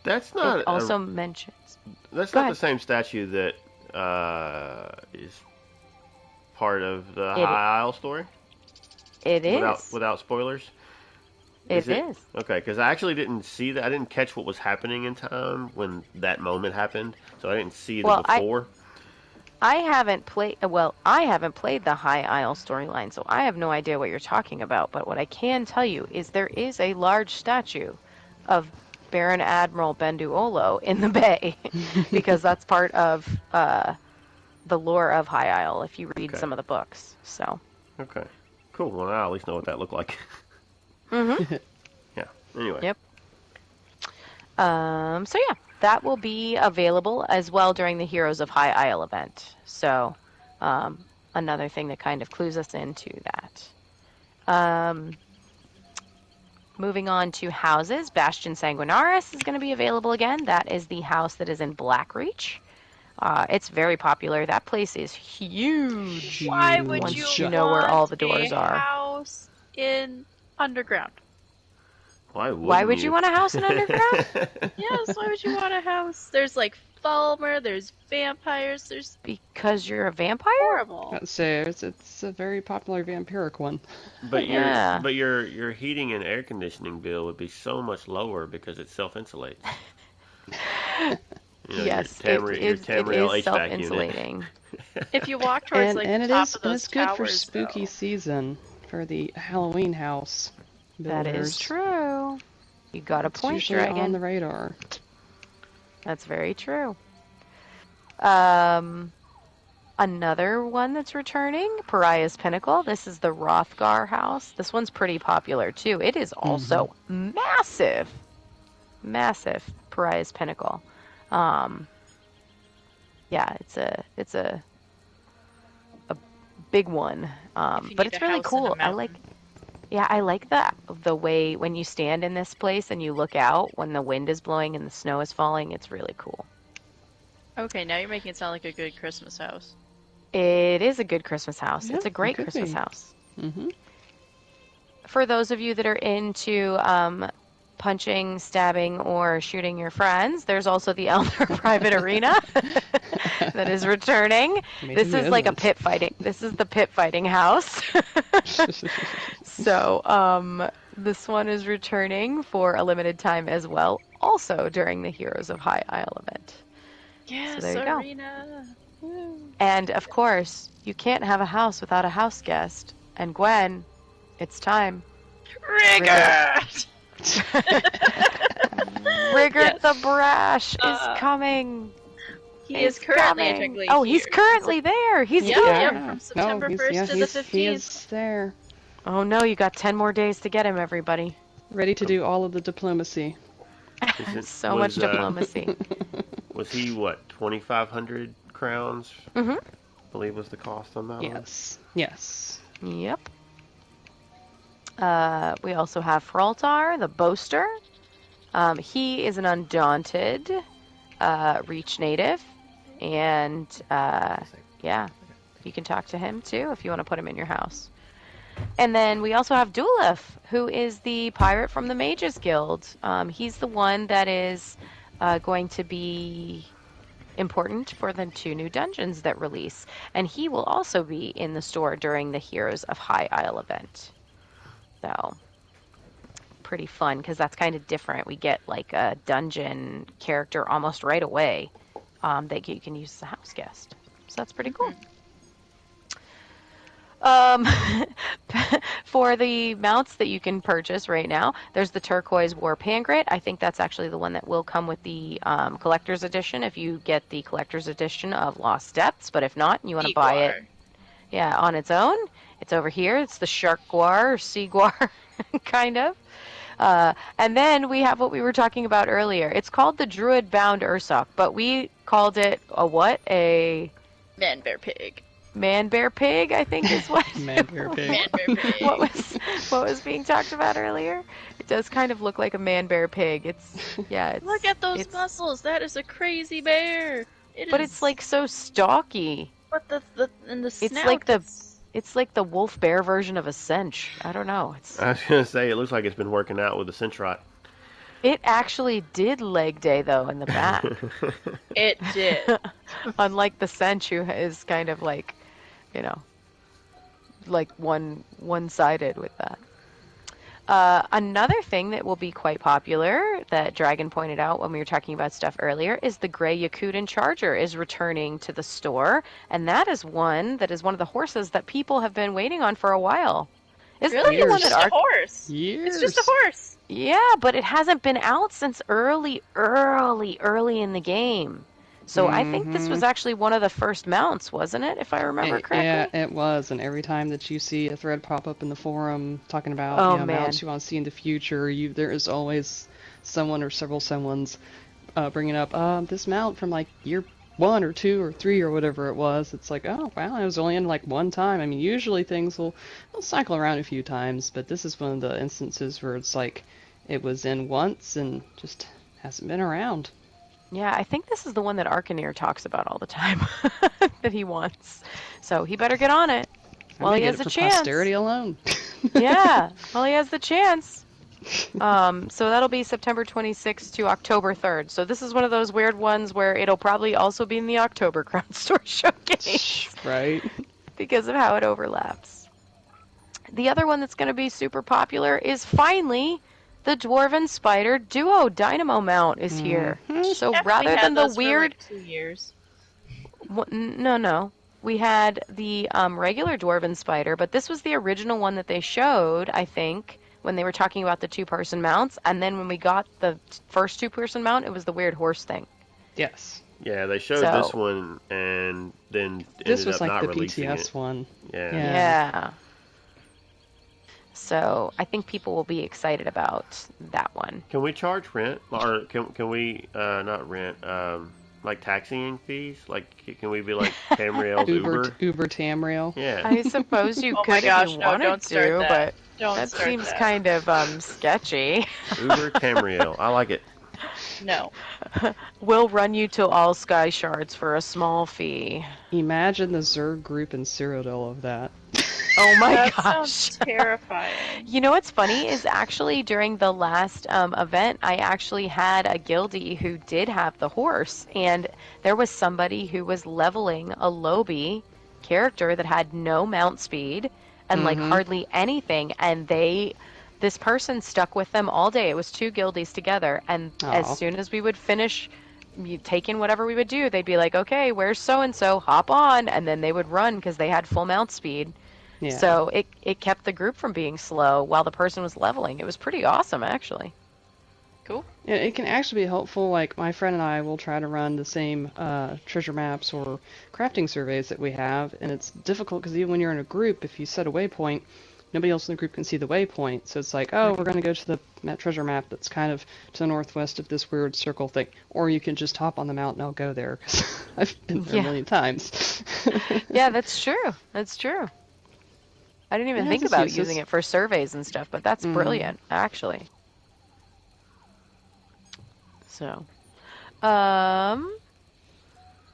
Speaker 1: that's not
Speaker 2: it also mentions.
Speaker 1: That's not the same statue that is part of the High Isle story?
Speaker 2: It is.
Speaker 1: Without spoilers?
Speaker 2: It is.
Speaker 1: Okay, because I actually didn't see that. I didn't catch what was happening in time when that moment happened, so I didn't see the before.
Speaker 2: I haven't played the High Isle storyline, so I have no idea what you're talking about. But what I can tell you is there is a large statue of Baron Admiral Bendu Olo in the bay, because that's part of the lore of High Isle if you read some of the books. So.
Speaker 1: Okay. Cool. Well, I at least know what that looked like.
Speaker 2: Mm-hmm.
Speaker 1: Yeah. Anyway.
Speaker 2: Yep. So yeah, that will be available as well during the Heroes of High Isle event. So, another thing that kind of clues us into that. Moving on to houses, Bastion Sanguinaris is going to be available again. That is the house that is in Blackreach. It's very popular. That place is huge.
Speaker 3: Why would
Speaker 2: once
Speaker 3: you
Speaker 2: know where all the
Speaker 3: want
Speaker 2: doors
Speaker 3: a
Speaker 2: are.
Speaker 3: house in underground?
Speaker 2: Why would you want a house in underground?
Speaker 3: Yes, why would you want a house? There's like Falmer, there's vampires, there's...
Speaker 2: Because you're a vampire?
Speaker 3: Horrible.
Speaker 4: I'd say it's a very popular vampiric one.
Speaker 1: But your heating and air conditioning bill would be so much lower because it self-insulates.
Speaker 2: Yes,
Speaker 1: your
Speaker 2: it is
Speaker 1: HVAC
Speaker 2: self-insulating.
Speaker 3: If you walk towards the top of those
Speaker 4: it's good
Speaker 3: towers,
Speaker 4: for spooky season for the Halloween house builders.
Speaker 2: That is true. You got a point,
Speaker 4: usually
Speaker 2: Dragon.
Speaker 4: on the radar.
Speaker 2: That's very true. Another one that's returning, Pariah's Pinnacle. This is the Hrothgar house. This one's pretty popular too. It is also massive. Massive, Pariah's Pinnacle. Yeah, it's a big one. But it's really cool. I like the way when you stand in this place and you look out when the wind is blowing and the snow is falling. It's really cool.
Speaker 3: Okay, now you're making it sound like a good Christmas house.
Speaker 2: It is a good Christmas house.
Speaker 4: Yeah,
Speaker 2: it's a great
Speaker 4: it could
Speaker 2: Christmas
Speaker 4: be.
Speaker 2: house.
Speaker 4: Mm-hmm.
Speaker 2: For those of you that are into punching, stabbing, or shooting your friends, there's also the Elder Private Arena that is returning. This is like a pit fighting. This is the pit fighting house. So this one is returning for a limited time as well, also during the Heroes of High Isle event.
Speaker 3: Yes,
Speaker 2: so there you
Speaker 3: Arena.
Speaker 2: Go. And of course, you can't have a house without a house guest. And Gwen, it's time.
Speaker 3: Rigert!
Speaker 2: Rigert the Brash is coming.
Speaker 3: He is currently technically
Speaker 2: Oh,
Speaker 3: here.
Speaker 2: he's currently there. He's here.
Speaker 3: Yeah, from September 1st to the 15th.
Speaker 4: He is there.
Speaker 2: Oh no, you got 10 more days to get him, everybody.
Speaker 4: Ready to do all of the diplomacy.
Speaker 2: So much diplomacy.
Speaker 1: Was he, what, 2,500 crowns?
Speaker 2: Mm-hmm.
Speaker 1: I believe was the cost on that one?
Speaker 4: Yes.
Speaker 2: Yep. We also have Fraltar, the Boaster. He is an undaunted Reach native. And, yeah, you can talk to him, too, if you want to put him in your house. And then we also have Dulif, who is the pirate from the Mages Guild. He's the one that is going to be important for the 2 new dungeons that release. And he will also be in the store during the Heroes of High Isle event. So, pretty fun, because that's kind of different. We get like a dungeon character almost right away that you can use as a house guest. So that's pretty cool. For the mounts that you can purchase right now, there's the Turquoise War Pangrit. I think that's actually the one that will come with the collector's edition if you get the collector's edition of Lost Depths. But if not, and you want to buy it, on its own, it's over here. It's the Shark Guar or Sea Guar, kind of. And then we have what we were talking about earlier. It's called the Druid Bound Ursok, but we called it a what? A
Speaker 3: Man Bear Pig.
Speaker 2: Man Bear Pig, I think is what.
Speaker 4: Man Bear Pig.
Speaker 3: Man Bear Pig.
Speaker 2: what was being talked about earlier? It does kind of look like a Man Bear Pig. It's
Speaker 3: look at those muscles. That is a crazy bear.
Speaker 2: It's like so stocky.
Speaker 3: But the snout.
Speaker 2: It's like the wolf bear version of a cinch. I don't know.
Speaker 1: I was gonna say it looks like it's been working out with the cinch-rot.
Speaker 2: It actually did leg day though in the back.
Speaker 3: It did.
Speaker 2: Unlike the cinch, who is kind of like, like one-sided with that. Another thing that will be quite popular that Dragon pointed out when we were talking about stuff earlier is the Gray Yakuten Charger is returning to the store, and that is one of the horses that people have been waiting on for a while. Isn't
Speaker 3: really?
Speaker 2: that the one
Speaker 3: It's
Speaker 2: that
Speaker 3: just a horse.
Speaker 4: Years.
Speaker 3: It's just a horse.
Speaker 2: Yeah, but it hasn't been out since early in the game. So I think this was actually one of the first mounts, wasn't it? If I remember correctly.
Speaker 4: Yeah, it was. And every time that you see a thread pop up in the forum talking about mounts you want to see in the future, there is always someone or several someone's bringing up this mount from like year 1 or 2 or 3 or whatever it was. It's like, oh wow, I was only in like one time. I mean, usually things will cycle around a few times, but this is one of the instances where it's like it was in once and just hasn't been around.
Speaker 2: Yeah, I think this is the one that Arcaneer talks about all the time that he wants. So he better get on it while he has the chance.
Speaker 4: Posterity alone.
Speaker 2: Yeah, while he has the chance. So that'll be September 26th to October 3rd. So this is one of those weird ones where it'll probably also be in the October Crown Store Showcase.
Speaker 4: Right.
Speaker 2: Because of how it overlaps. The other one that's going to be super popular is finally the Dwarven Spider Duo Dynamo Mount is here.
Speaker 4: Mm-hmm.
Speaker 2: So rather than the weird...
Speaker 3: For like 2 years.
Speaker 2: No. We had the regular Dwarven Spider, but this was the original one that they showed, I think, when they were talking about the 2-person mounts. And then when we got the first 2-person mount, it was the weird horse thing.
Speaker 4: Yes.
Speaker 1: Yeah, they showed this one and then
Speaker 4: this was
Speaker 1: up
Speaker 4: like
Speaker 1: not
Speaker 4: the
Speaker 1: releasing
Speaker 4: PTS
Speaker 1: it.
Speaker 4: one.
Speaker 2: Yeah. So I think people will be excited about that one.
Speaker 1: Can we charge rent, or can we not rent? Like taxiing fees? Like, can we be like Tamriel's Uber?
Speaker 4: Uber Tamriel?
Speaker 1: Yeah.
Speaker 2: I suppose you
Speaker 3: Oh
Speaker 2: could
Speaker 3: my gosh,
Speaker 2: if you
Speaker 3: no,
Speaker 2: wanted
Speaker 3: don't start
Speaker 2: to,
Speaker 3: that.
Speaker 2: but
Speaker 3: Don't
Speaker 2: that
Speaker 3: start
Speaker 2: seems
Speaker 3: that.
Speaker 2: kind of sketchy.
Speaker 1: Uber Tamriel. I like it.
Speaker 3: No.
Speaker 2: We'll run you to all sky shards for a small fee.
Speaker 4: Imagine the Zerg group in Cyrodiil of that.
Speaker 2: Oh my
Speaker 3: That
Speaker 2: gosh.
Speaker 3: sounds terrifying.
Speaker 2: You know what's funny is actually during the last event, I actually had a guildie who did have the horse, and there was somebody who was leveling a Lobi character that had no mount speed and like hardly anything, and this person stuck with them all day. It was 2 guildies together, and as soon as we would finish taking whatever we would do, they'd be like, okay, where's so-and-so? Hop on, and then they would run because they had full mount speed.
Speaker 4: Yeah.
Speaker 2: So it kept the group from being slow while the person was leveling. It was pretty awesome, actually.
Speaker 3: Cool.
Speaker 4: Yeah, it can actually be helpful. Like, my friend and I will try to run the same treasure maps or crafting surveys that we have, and it's difficult because even when you're in a group, if you set a waypoint, nobody else in the group can see the waypoint. So it's like, oh, we're going to go to the treasure map that's kind of to the northwest of this weird circle thing. Or you can just hop on the mountain and I'll go there, because I've been there a million times.
Speaker 2: Yeah, that's true. That's true. I didn't even think about using it for surveys and stuff, but that's brilliant, actually. So,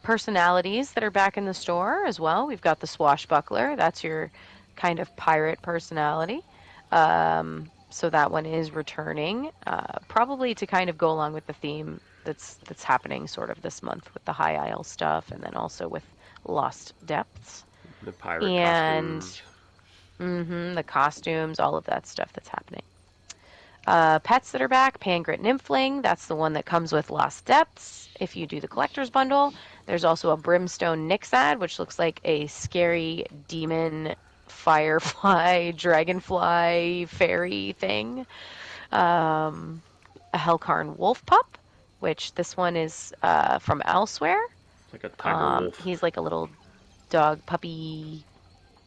Speaker 2: personalities that are back in the store as well. We've got the Swashbuckler. That's your kind of pirate personality. So that one is returning, probably to kind of go along with the theme that's happening sort of this month with the High Isle stuff, and then also with Lost Depths.
Speaker 1: The pirate costumes.
Speaker 2: The costumes, all of that stuff that's happening. Pets that are back, Pangrit Nymphling. That's the one that comes with Lost Depths if you do the collector's bundle. There's also a Brimstone Nixad, which looks like a scary demon, firefly, dragonfly, fairy thing. A Hellcarn Wolf Pup, which this one is from elsewhere.
Speaker 1: Like a tiger wolf.
Speaker 2: He's like a little dog puppy.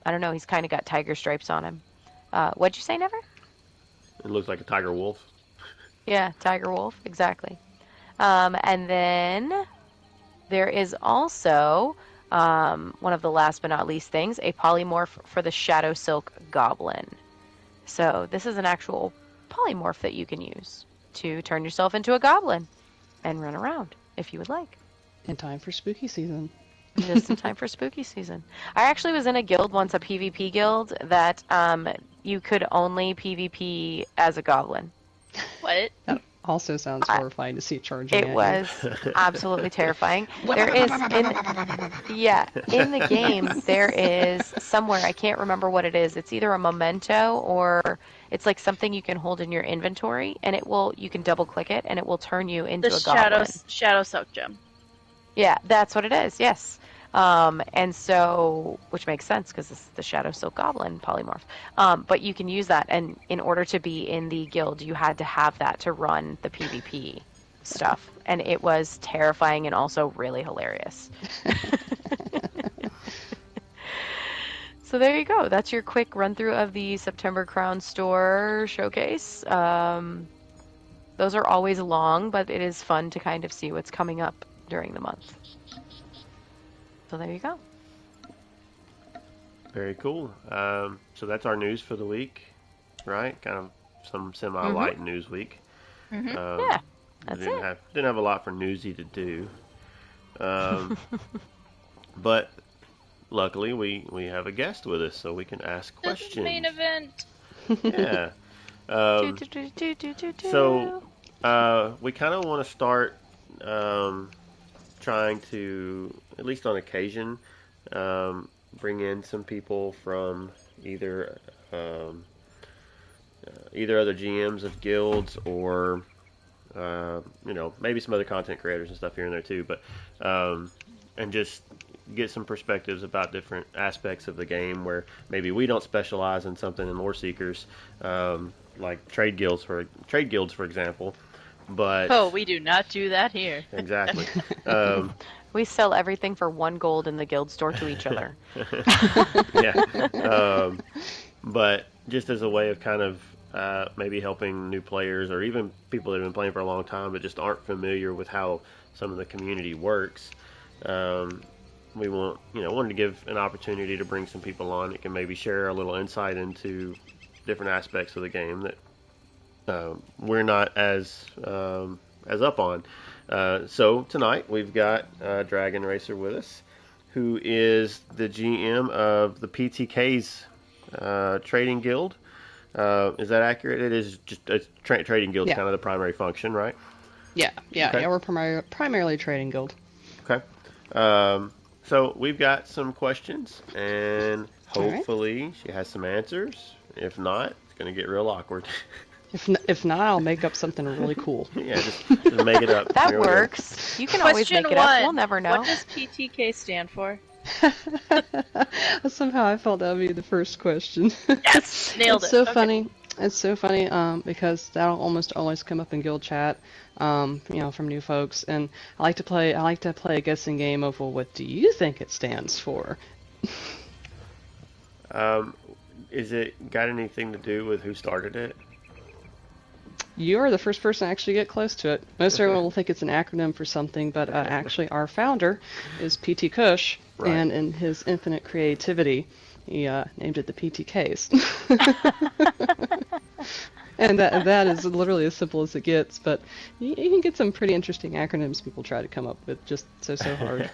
Speaker 2: I don't know. He's kind of got tiger stripes on him. What'd you say, Never?
Speaker 1: It looks like a tiger wolf.
Speaker 2: Yeah, tiger wolf. Exactly. And then there is also one of the last but not least things, a polymorph for the Shadow Silk Goblin. So this is an actual polymorph that you can use to turn yourself into a goblin and run around if you would like.
Speaker 4: In time for spooky season.
Speaker 2: Just in time for spooky season. I actually was in a guild once, a PvP guild, that you could only PvP as a goblin.
Speaker 3: What?
Speaker 4: That also sounds horrifying to see it charging at
Speaker 2: It
Speaker 4: you.
Speaker 2: was absolutely terrifying. There is, in the game, there is somewhere, I can't remember what it is. It's either a memento or it's like something you can hold in your inventory, and you can double click it, and it will turn you into a goblin.
Speaker 3: Shadow Silk Gem.
Speaker 2: Yeah, that's what it is, yes. And so, which makes sense because it's the Shadow Silk Goblin polymorph. But you can use that, and in order to be in the guild, you had to have that to run the PvP stuff. And it was terrifying and also really hilarious. So there you go. That's your quick run-through of the September Crown Store showcase. Those are always long, but it is fun to kind of see what's coming up during the month. So there you go.
Speaker 1: Very cool. So that's our news for the week, right? Kind of some semi-light news week.
Speaker 2: Yeah, that's
Speaker 1: didn't have a lot for newsy to do. But luckily we have a guest with us, so we can ask questions.
Speaker 3: This is main event.
Speaker 1: Yeah. So we kind of want to start trying to, at least on occasion, bring in some people from either other GMs of guilds or maybe some other content creators and stuff here and there too, but and just get some perspectives about different aspects of the game where maybe we don't specialize in something in Lore Seekers, like trade guilds for example. But
Speaker 3: we do not do that here.
Speaker 1: Exactly.
Speaker 2: We sell everything for 1 gold in the guild store to each other.
Speaker 1: Yeah. But just as a way of kind of maybe helping new players or even people that have been playing for a long time but just aren't familiar with how some of the community works, we wanted to give an opportunity to bring some people on that can maybe share a little insight into different aspects of the game that we're not as up on. So tonight we've got Dragon Racer with us, who is the GM of the PTK's trading guild. Is that accurate? It is just a trading guild, kind of the primary function, right?
Speaker 4: Yeah, we're primarily trading guild.
Speaker 1: Okay. So we've got some questions, and hopefully she has some answers. If not, it's going to get real awkward.
Speaker 4: If not, I'll make up something really cool.
Speaker 1: Yeah, just make it up.
Speaker 2: That works. You can always make it up. We'll never know.
Speaker 3: What does PTK stand for?
Speaker 4: Somehow I felt that would be the first question.
Speaker 3: Yes, nailed it.
Speaker 4: It's so funny. It's so funny because that'll almost always come up in guild chat, from new folks, and I like to play a guessing game of, well, what do you think it stands for?
Speaker 1: Is it got anything to do with who started it?
Speaker 4: You're the first person to actually get close to it. Most everyone will think it's an acronym for something, but actually our founder is PT Kush,
Speaker 1: right.
Speaker 4: And in his infinite creativity, he named it the PTKs. And that is literally as simple as it gets, but you can get some pretty interesting acronyms people try to come up with just so hard.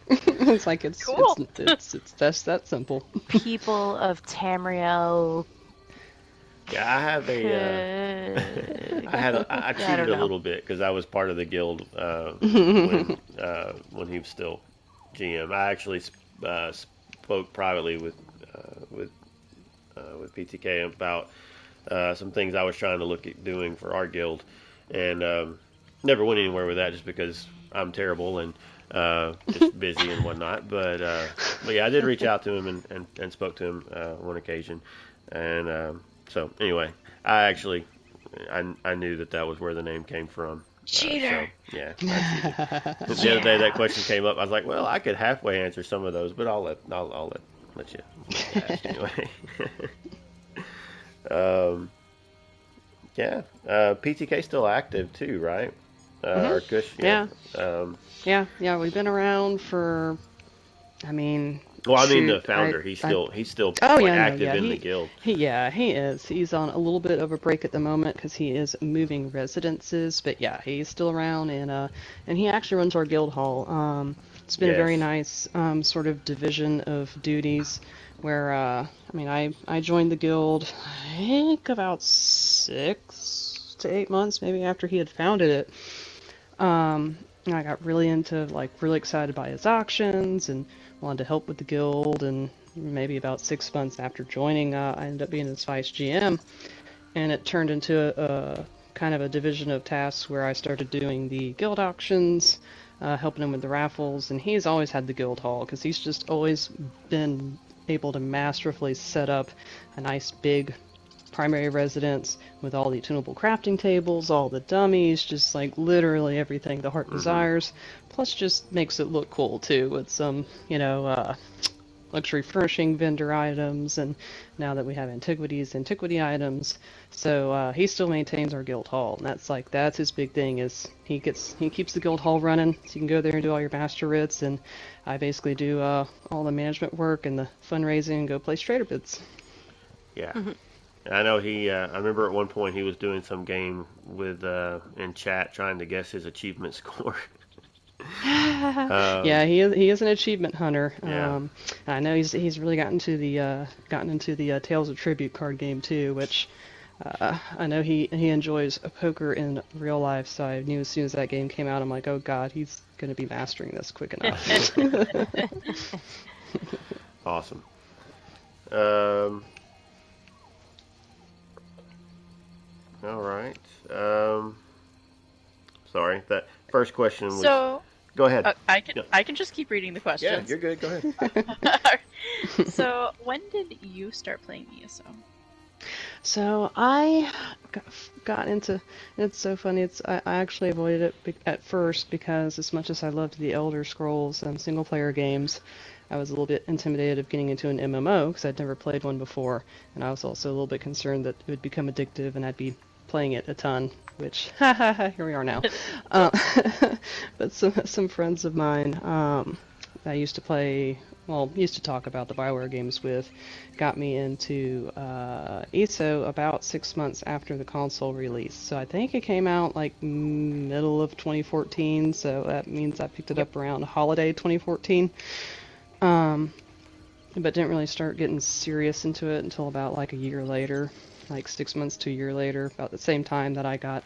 Speaker 4: It's like it's
Speaker 3: cool.
Speaker 4: it's just that simple.
Speaker 2: People of Tamriel.
Speaker 1: Yeah, I have I cheated a little bit because I was part of the guild when he was still GM. I actually spoke privately with PTK about some things I was trying to look at doing for our guild, and never went anywhere with that just because I'm terrible and just busy and whatnot. But yeah, I did reach out to him and spoke to him on one occasion, and so anyway, I knew that was where the name came from.
Speaker 3: Cheater.
Speaker 1: So, yeah. The other day that question came up. I was like, well, I could halfway answer some of those, but I'll let you ask anyway. Yeah. PTK still active too, right? Or Kush,
Speaker 4: yeah. Yeah. We've been around for.
Speaker 1: Well, the founder. He's still active in the guild.
Speaker 4: He is. He's on a little bit of a break at the moment because he is moving residences. But yeah, he's still around, and he actually runs our guild hall. It's been a very nice sort of division of duties where I joined the guild I think about 6 to 8 months maybe after he had founded it. And I got really excited by his auctions and wanted to help with the guild, and maybe about 6 months after joining, I ended up being his vice GM, and it turned into a kind of a division of tasks where I started doing the guild auctions, helping him with the raffles, and he's always had the guild hall, because he's just always been able to masterfully set up a nice big primary residence with all the tunable crafting tables, all the dummies, just like literally everything the heart desires. Plus, just makes it look cool too with some, luxury furnishing vendor items, and now that we have antiquity items. So he still maintains our guild hall, and that's his big thing. Is he keeps the guild hall running, so you can go there and do all your master writs, and I basically do all the management work and the fundraising and go place trader bids.
Speaker 1: Yeah. I know I remember at one point he was doing some game with in chat trying to guess his achievement score.
Speaker 4: Yeah, he is an achievement hunter.
Speaker 1: Yeah.
Speaker 4: I know he's really gotten into the Tales of Tribute card game too, which I know he enjoys poker in real life. So I knew as soon as that game came out, I'm like, oh god, he's going to be mastering this quick enough.
Speaker 1: Awesome. All right. Sorry, that first question was.
Speaker 3: So,
Speaker 1: go ahead.
Speaker 3: I can just keep reading the questions.
Speaker 1: Yeah, you're good. Go ahead.
Speaker 3: So, when did you start playing ESO?
Speaker 4: So I got into. It's so funny. I actually avoided it at first because as much as I loved the Elder Scrolls and single player games, I was a little bit intimidated of getting into an MMO because I'd never played one before, and I was also a little bit concerned that it would become addictive and I'd be playing it a ton, which here we are now. But some friends of mine I used to talk about the BioWare games with, got me into ESO about 6 months after the console release. So I think it came out like middle of 2014, so that means I picked it up around holiday 2014. But didn't really start getting serious into it until about like a year later, like 6 months to a year later, about the same time that I got,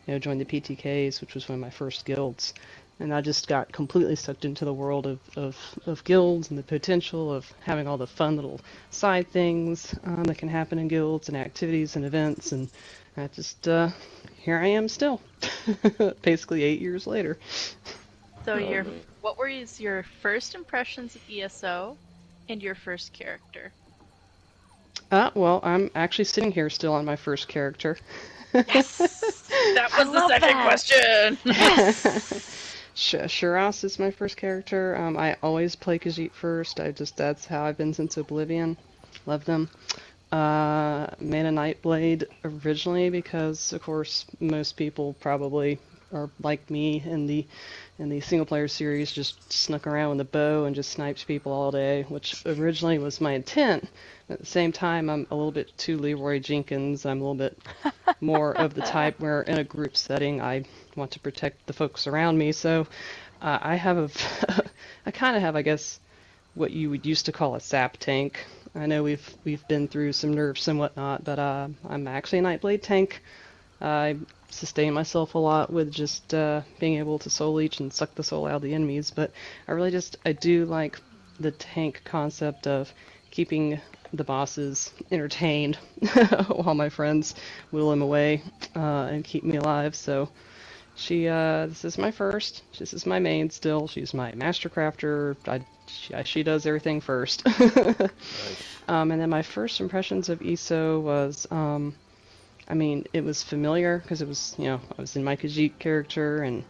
Speaker 4: joined the PTKs, which was one of my first guilds. And I just got completely sucked into the world of guilds and the potential of having all the fun little side things that can happen in guilds and activities and events. And I just, here I am still, basically 8 years later.
Speaker 3: So what were your first impressions of ESO and your first character?
Speaker 4: Well, I'm actually sitting here still on my first character.
Speaker 3: Yes! That was the second question!
Speaker 2: Yes!
Speaker 4: Shiraz is my first character. I always play Khajiit first. That's how I've been since Oblivion. Love them. Made a Nightblade originally because, of course, most people probably are like me in the single player series, just snuck around with a bow and just snipes people all day, which originally was my intent. At the same time, I'm a little bit too Leroy Jenkins. I'm a little bit more of the type where in a group setting I want to protect the folks around me. So I kind of have, I guess, what you would used to call a sap tank. I know we've been through some nerfs and whatnot, but I'm actually a Nightblade tank. I sustain myself a lot with just being able to soul leech and suck the soul out of the enemies, but I do like the tank concept of keeping the bosses entertained while my friends whittle them away and keep me alive. So this is my first. This is my main still. She's my master crafter. She does everything first.
Speaker 1: Nice.
Speaker 4: And then my first impressions of ESO was, it was familiar because it was, I was in my Khajiit character and,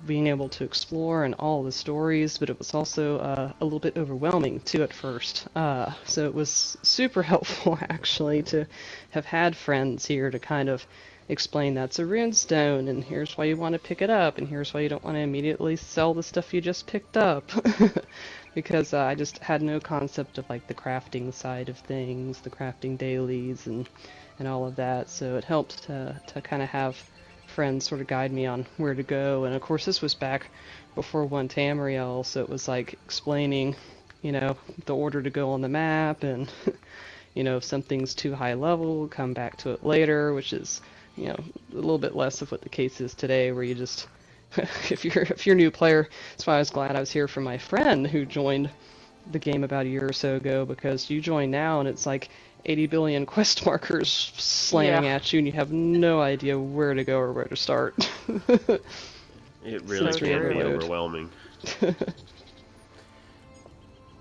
Speaker 4: being able to explore and all the stories, but it was also a little bit overwhelming too at first. So it was super helpful actually to have had friends here to kind of explain that's a runestone and here's why you want to pick it up and here's why you don't want to immediately sell the stuff you just picked up. Because I just had no concept of like the crafting side of things, the crafting dailies and all of that. So it helped to kind of have friends sort of guide me on where to go. And of course this was back before Tamriel, so it was like explaining, the order to go on the map and if something's too high level, we'll come back to it later, which is, a little bit less of what the case is today where you just if you're a new player, that's why I was glad I was here for my friend who joined the game about a year or so ago, because you join now and it's like 80 billion quest markers slamming at you and you have no idea where to go or where to start.
Speaker 1: It really can be overwhelming.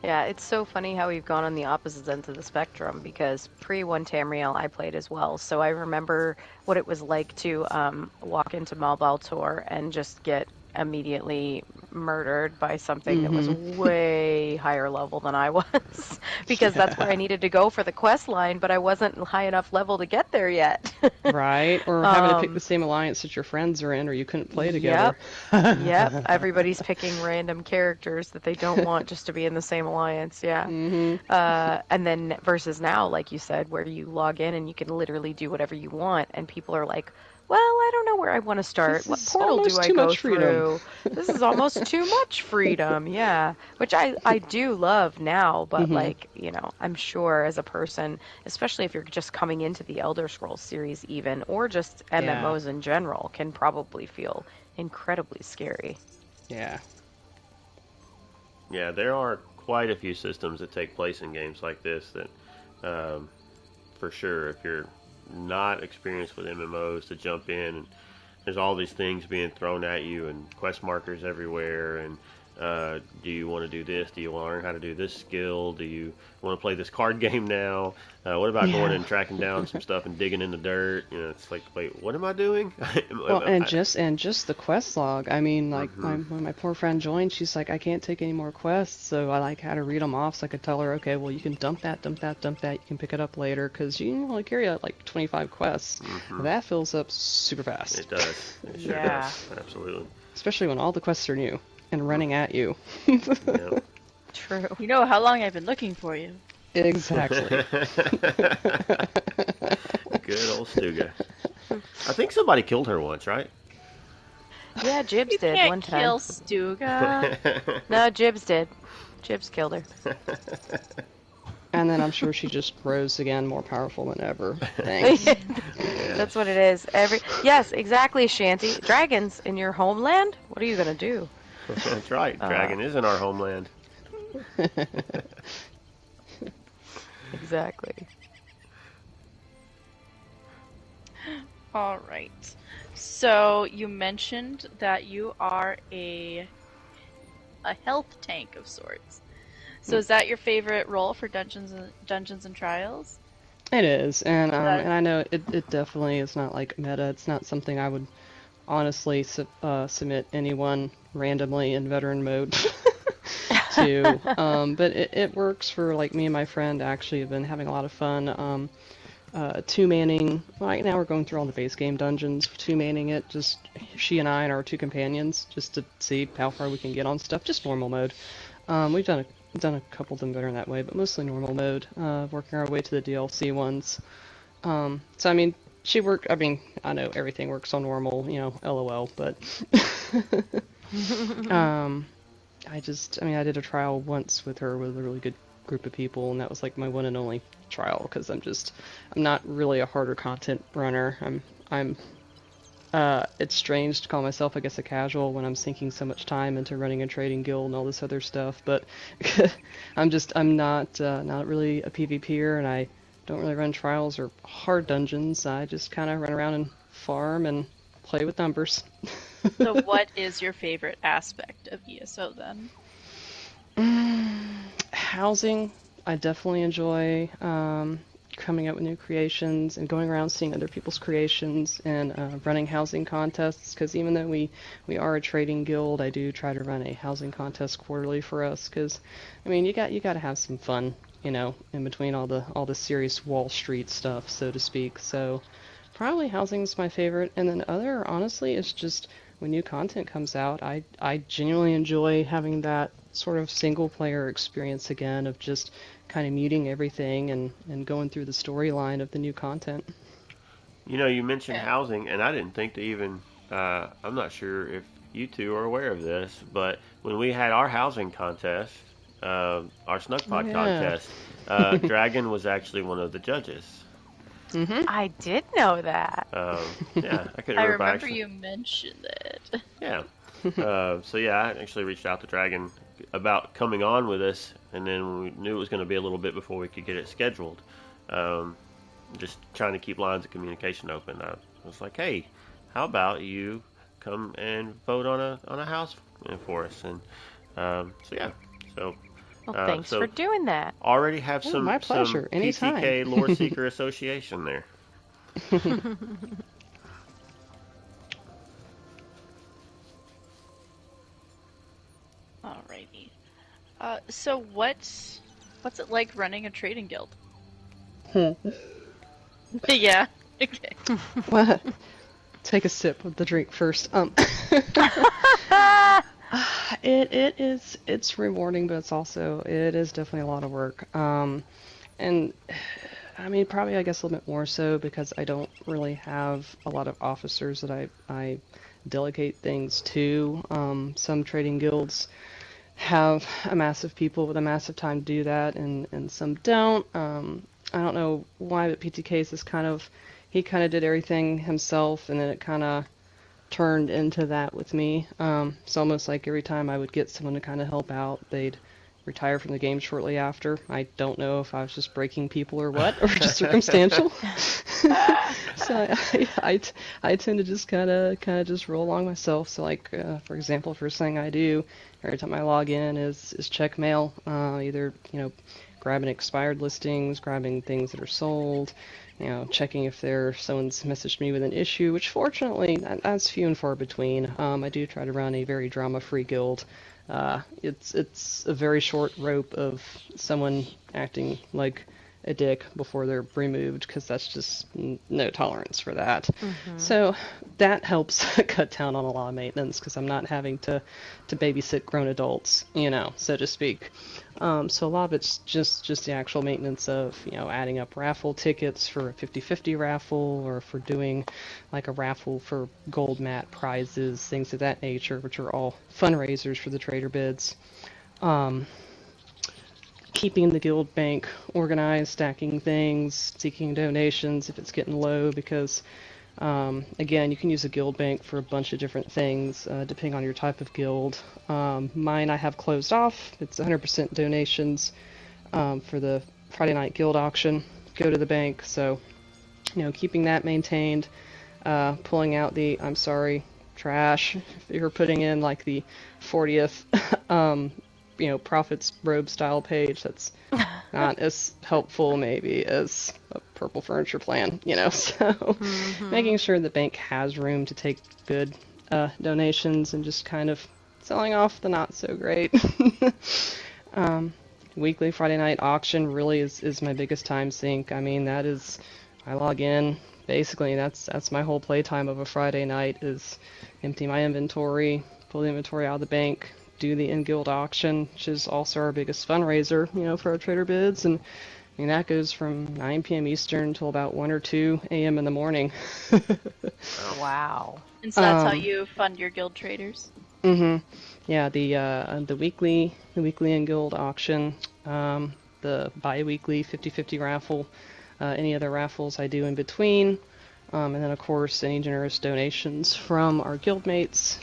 Speaker 2: Yeah, it's so funny how we've gone on the opposite ends of the spectrum, because pre-Tamriel I played as well, so I remember what it was like to walk into Malbaltor and just get immediately murdered by something that was way higher level than I was because that's where I needed to go for the quest line, but I wasn't high enough level to get there yet.
Speaker 4: Right, or having to pick the same alliance that your friends are in, or you couldn't play together.
Speaker 2: Yep. Everybody's picking random characters that they don't want just to be in the same alliance. Yeah. And then versus now, like you said, where you log in and you can literally do whatever you want, and people are like, well, I don't know where I want to start. What portal do I go through? This is almost too much freedom. Yeah. Which I do love now, but like, you know, I'm sure as a person, especially if you're just coming into the Elder Scrolls series even, or just MMOs in general, can probably feel incredibly scary.
Speaker 4: Yeah.
Speaker 1: Yeah, there are quite a few systems that take place in games like this that, for sure, if you're not experienced with MMOs, to jump in and there's all these things being thrown at you and quest markers everywhere, and do you want to do this? Do you want to learn how to do this skill? Do you want to play this card game now? What about going and tracking down some stuff and digging in the dirt? You know, it's like, wait, what am I doing?
Speaker 4: Well, and just the quest log. I mean, like when my poor friend joined, she's like, I can't take any more quests, so I like had to read them off so I could tell her, okay, well you can dump that. You can pick it up later because you can only carry out like 25 quests. That fills up super fast.
Speaker 1: It does. It sure does. Absolutely.
Speaker 4: Especially when all the quests are new and running at you.
Speaker 1: Yep.
Speaker 2: True.
Speaker 3: You know how long I've been looking for you.
Speaker 4: Exactly.
Speaker 1: Good old Stuga. I think somebody killed her once, right?
Speaker 2: Yeah, Jibs did
Speaker 3: can't
Speaker 2: one time.
Speaker 3: Kill Stuga.
Speaker 2: No, Jibs did. Jibs killed her.
Speaker 4: And then I'm sure she just rose again, more powerful than ever. Thanks.
Speaker 2: That's what it is. Yes, exactly, Shanty. Dragons in your homeland? What are you gonna do?
Speaker 1: That's right. Dragon is in our homeland.
Speaker 2: Exactly.
Speaker 3: All right. So you mentioned that you are a health tank of sorts. So is that your favorite role for Dungeons and Trials?
Speaker 4: It is, and I know it definitely is not like meta. It's not something I would honestly submit anyone randomly in veteran mode to. But it works for like me and my friend. Actually, have been having a lot of fun. Two-manning. Right now we're going through all the base game dungeons. Two-manning it, just she and I and our two companions, just to see how far we can get on stuff. Just normal mode. We've done a couple of them better in that way, but mostly normal mode. Working our way to the DLC ones. So I mean, I know everything works on normal, you know, LOL, but I did a trial once with her with a really good group of people, and that was like my one and only trial because I'm not really a harder content runner. It's strange to call myself, I guess, a casual when I'm sinking so much time into running a trading guild and all this other stuff, but I'm not really a PvPer, and I don't really run trials or hard dungeons. I just kind of run around and farm and play with numbers.
Speaker 3: So what is your favorite aspect of ESO then?
Speaker 4: Housing. I definitely enjoy coming up with new creations and going around seeing other people's creations and running housing contests, because even though we are a trading guild, I do try to run a housing contest quarterly for us, because I mean you got to have some fun, you know, in between all the serious Wall Street stuff, so to speak. So probably housing's my favorite, and then other, honestly, is just when new content comes out, I genuinely enjoy having that sort of single player experience again of just kind of muting everything and going through the storyline of the new content.
Speaker 1: You know, you mentioned housing, and I didn't think to even, I'm not sure if you two are aware of this, but when we had our housing contest, our Snugpod contest, Dragon was actually one of the judges.
Speaker 4: Mm-hmm.
Speaker 2: I did know that.
Speaker 1: Yeah, I couldn't
Speaker 3: I
Speaker 1: remember.
Speaker 3: remember you mentioned it.
Speaker 1: Yeah. So yeah, I actually reached out to Dragon about coming on with us, and then when we knew it was going to be a little bit before we could get it scheduled, just trying to keep lines of communication open. I was like, hey, how about you come and vote on a house for us? And so yeah, so.
Speaker 2: Well, thanks for doing that.
Speaker 1: Already have some
Speaker 4: Anytime.
Speaker 1: PTK Lore Seeker Association there.
Speaker 3: So what's it like running a trading guild? Yeah. Okay.
Speaker 4: What? Take a sip of the drink first. It's rewarding, but it is definitely a lot of work. And I mean, probably I guess a little bit more so because I don't really have a lot of officers that I delegate things to. Some trading guilds have a massive people with a massive time to do that, and some don't. I don't know why, but PTK's is he kind of did everything himself, and then it kind of turned into that with me. It's almost like every time I would get someone to kind of help out, they'd retire from the game shortly after. I don't know if I was just breaking people or what, or just circumstantial. So I tend to just kind of just roll along myself. So like, for example, first thing I do every time I log in is check mail, either, grabbing expired listings, grabbing things that are sold, checking if someone's messaged me with an issue, which fortunately that's few and far between. I do try to run a very drama-free guild. It's a very short rope of someone acting like a dick before they're removed, because that's just no tolerance for that. Mm-hmm. So that helps cut down on a lot of maintenance, because I'm not having to babysit grown adults, so to speak. So a lot of it's just the actual maintenance of, adding up raffle tickets for a 50/50 raffle, or for doing like a raffle for gold mat prizes, things of that nature, which are all fundraisers for the trader bids. Keeping the guild bank organized, stacking things, seeking donations if it's getting low, because again, you can use a guild bank for a bunch of different things, depending on your type of guild. Mine I have closed off. It's 100% donations for the Friday night guild auction. Go to the bank, so keeping that maintained, pulling out the trash if you're putting in like the 40th Prophet's robe style page. That's not as helpful maybe as a purple furniture plan, so making sure the bank has room to take good donations, and just kind of selling off the not so great. Weekly Friday night auction really is my biggest time sink. I mean, I log in, basically that's my whole playtime of a Friday night, is empty my inventory, pull the inventory out of the bank, do the in-guild auction, which is also our biggest fundraiser, for our trader bids, and that goes from 9 p.m. Eastern until about 1 or 2 a.m. in the morning.
Speaker 2: Wow.
Speaker 3: And so that's how you fund your guild traders?
Speaker 4: Mm-hmm. Yeah, the weekly in-guild auction, the bi-weekly 50/50 raffle, any other raffles I do in between, and then of course any generous donations from our guildmates,